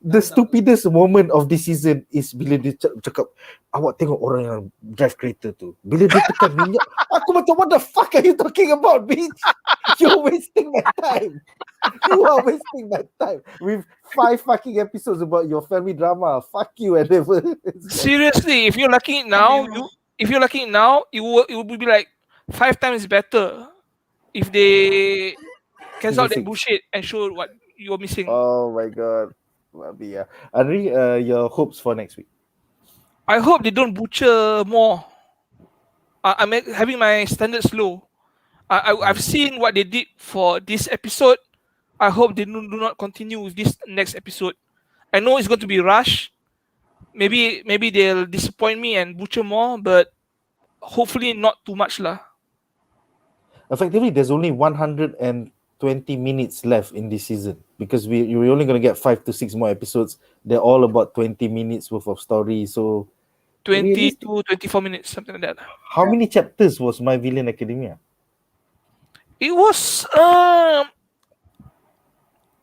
The stupidest moment of this season is bila dia cakap, awak tengok orang yang drive kereta tu, bila dia tekan minyak, aku macam, what the fuck are you talking about, bitch? You're wasting my time. You are wasting my time with 5 fucking episodes about your family drama. Fuck you, Endeavor. Seriously, if you're lucky now, it will be like 5 times better if they cancel that bullshit and show what you're missing. Oh my god. Yeah. Anri, your hopes for next week? I hope they don't butcher more. I'm having my standards low. I've seen what they did for this episode. I hope they do not continue with this next episode. I know it's going to be rushed. Maybe they'll disappoint me and butcher more, but hopefully not too much lah. Effectively, there's only 120 minutes left in this season because you're only going to get 5 to 6 more episodes. They're all about 20 minutes worth of story. So 20 to 24 minutes, something like that. How many chapters was My Villain Academia? It was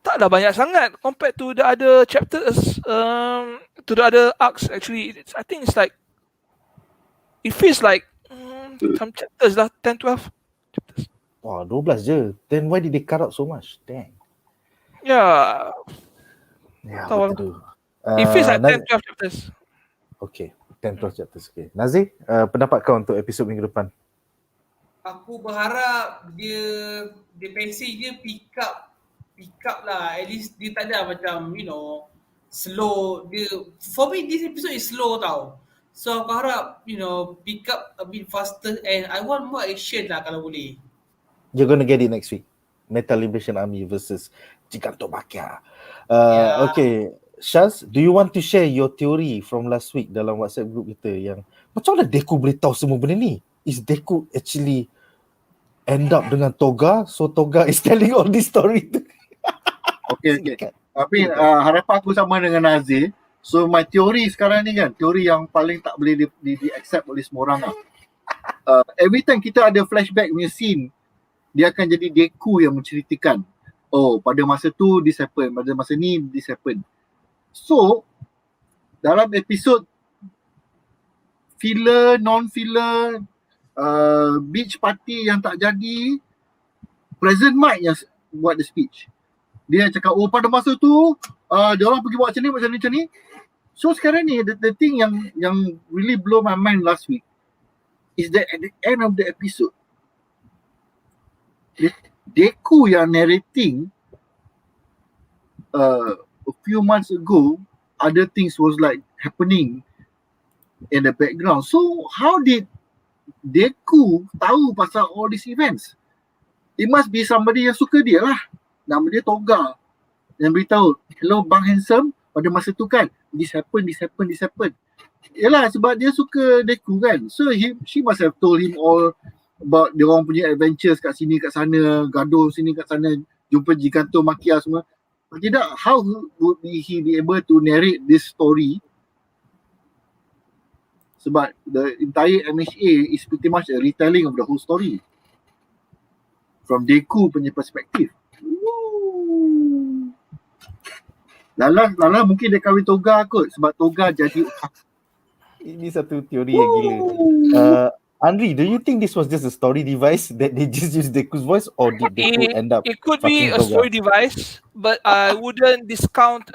taklah banyak sangat compared to the other chapters, to the other arcs. Actually, I think it's like, it feels like some chapters lah, 10, 12 chapters. Wah, 12 je. Then why did they cut out so much? Dang. Yeah. Ya, Tahu. betul. It feels like Naz- 10-12 chapters. Okay, 10-12 chapters. Okay. Nazir, pendapat kau untuk episod minggu depan? Aku berharap dia pacing dia pick up lah. At least dia tak ada macam slow. Dia for me this episode is slow tau. So aku harap pick up a bit faster and I want more action lah kalau boleh. You're gonna get it next week. Metal Liberation Army versus Gigantomachia. Yeah. Okay, Shaz, do you want to share your theory from last week dalam WhatsApp group kita yang macam mana Deku boleh tahu semua benda ni? Is Deku actually end up dengan Toga? So Toga is telling all this story tu. Okay. Tapi harapan aku sama dengan Nazir. So my teori sekarang ni kan, teori yang paling tak boleh di-accept oleh semua orang lah. Every time kita ada flashback punya scene, dia akan jadi Deku yang menceritakan, oh pada masa tu this happen, pada masa ni this happen. So dalam episod filler, non-filler, beach party yang tak jadi, Present Mike yang buat the speech. Dia cakap, oh pada masa tu dia orang pergi buat macam ni. So sekarang ni the thing yang really blow my mind last week is that at the end of the episode, Deku yang narrating a few months ago, other things was like happening in the background. So how did Deku tahu pasal all these events? It must be somebody yang suka dia lah. Nama dia Toga. Yang beritahu, hello Bang Handsome, pada masa tu kan, this happen. Yalah, sebab dia suka Deku kan. So she must have told him all about dia orang punya adventures kat sini kat sana, gaduh sini kat sana, jumpa Gigantomachia semua. Kalau tidak, how would he be able to narrate this story? Sebab the entire MHA is pretty much a retelling of the whole story from Deku punya perspektif. Lala mungkin dia kahwin Toga kot sebab Toga jadi Ini satu teori yang gila. Anri, do you think this was just a story device that they just used Deku's voice, or did Deku end up It could be fucking a Toga? story device, but I wouldn't discount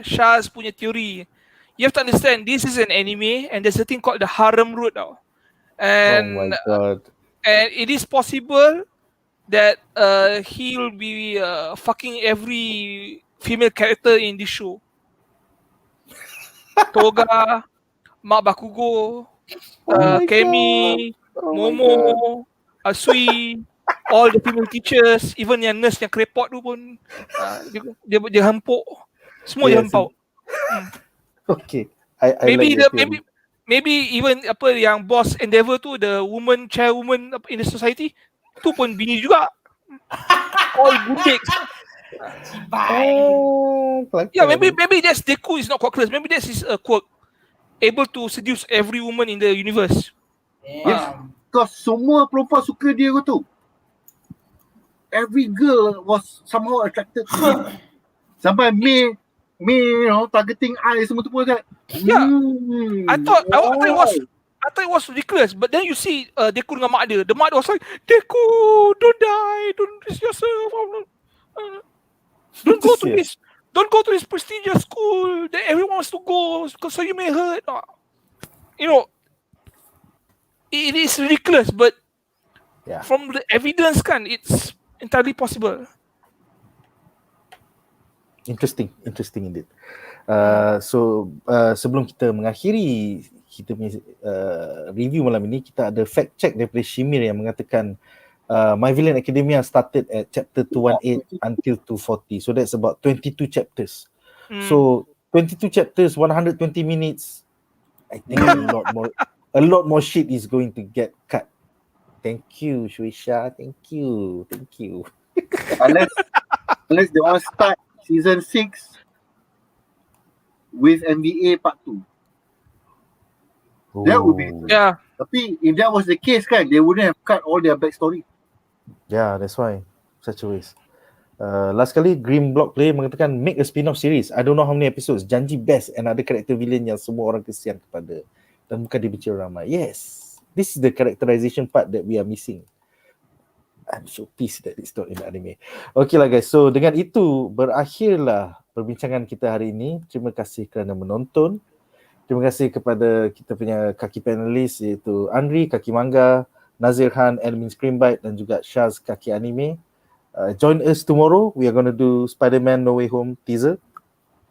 Shaz punya theory. You have to understand, this is an anime and there's a thing called the harem route now. Oh And my god. and it is possible that he'll be fucking every female character in this show. Toga, Mak Bakugo, my Kemi, God. Oh my Momo, God. Asui, all the female teachers, even yang nurse yang krepot tu pun dia hempuk. Semua dia Yes. hempuk. Okay. I Maybe like your theory. maybe even apa yang boss Endeavor tu, the woman chairwoman in the society, tu pun bini juga. All good dicks. Bye. Yeah, maybe that's Deku is not quirkless. Maybe that's his quirk. Able to seduce every woman in the universe. Damn. because semua perempuan suka dia tu. Every girl was somehow attracted to him. Sampai me targeting eyes semua tu pun kan. Yeah. I thought it was ridiculous, but then you see Deku dengan mak dia. The mak dia was like, Deku, don't die, don't risk yourself. Don't go to this prestigious school that everyone wants to go so you may hurt. You know, it is ridiculous, but Yeah. from the evidence kan, it's entirely possible. Interesting indeed. So sebelum kita mengakhiri kita punya review malam ini, kita ada fact check daripada Shimir yang mengatakan My Villain Academia started at chapter 218 until 240. So that's about 22 chapters. So 22 chapters, 120 minutes. I think a lot more shit is going to get cut. Thank you, Shuisha. Thank you. Unless they want to start season 6 with MVA part 2. That would be Yeah. Tapi if that was the case kan, they wouldn't have cut all their backstory. Yeah, that's why. Such a waste. Last kali Green Block Player mengatakan make a spin-off series. I don't know how many episodes. Janji best and ada character villain yang semua orang kesian kepada dan bukan dibenci orang ramai. Yes. This is the characterization part that we are missing. I'm so pissed that it's not in the anime. Okay lah guys, so dengan itu berakhirlah perbincangan kita hari ini. Terima kasih kerana menonton. Terima kasih kepada kita punya kaki panelis iaitu Anri, Kaki Manga, Nazir Khan, admin Screenbite dan juga Shaz, Kaki Anime. Join us tomorrow. We are going to do Spider-Man No Way Home teaser.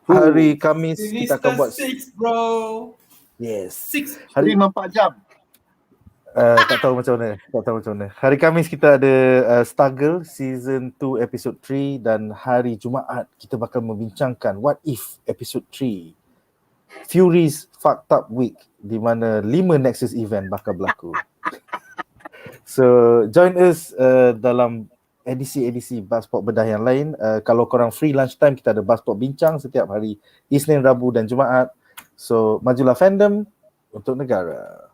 Hari Khamis kita akan buat 6 bro. Yes. 6. Hari 4 jam. tak tahu macam mana. Hari Khamis kita ada Stargirl season 2 episode 3 dan hari Jumaat kita bakal membincangkan What If episode 3. Fury's Fucked Up Week di mana 5 Nexus event bakal berlaku. So join us dalam edisi-edisi BuzzPOP bedah yang lain. Kalau korang free lunchtime, kita ada BuzzPOP bincang setiap hari Isnin, Rabu dan Jumaat. So majulah fandom untuk negara.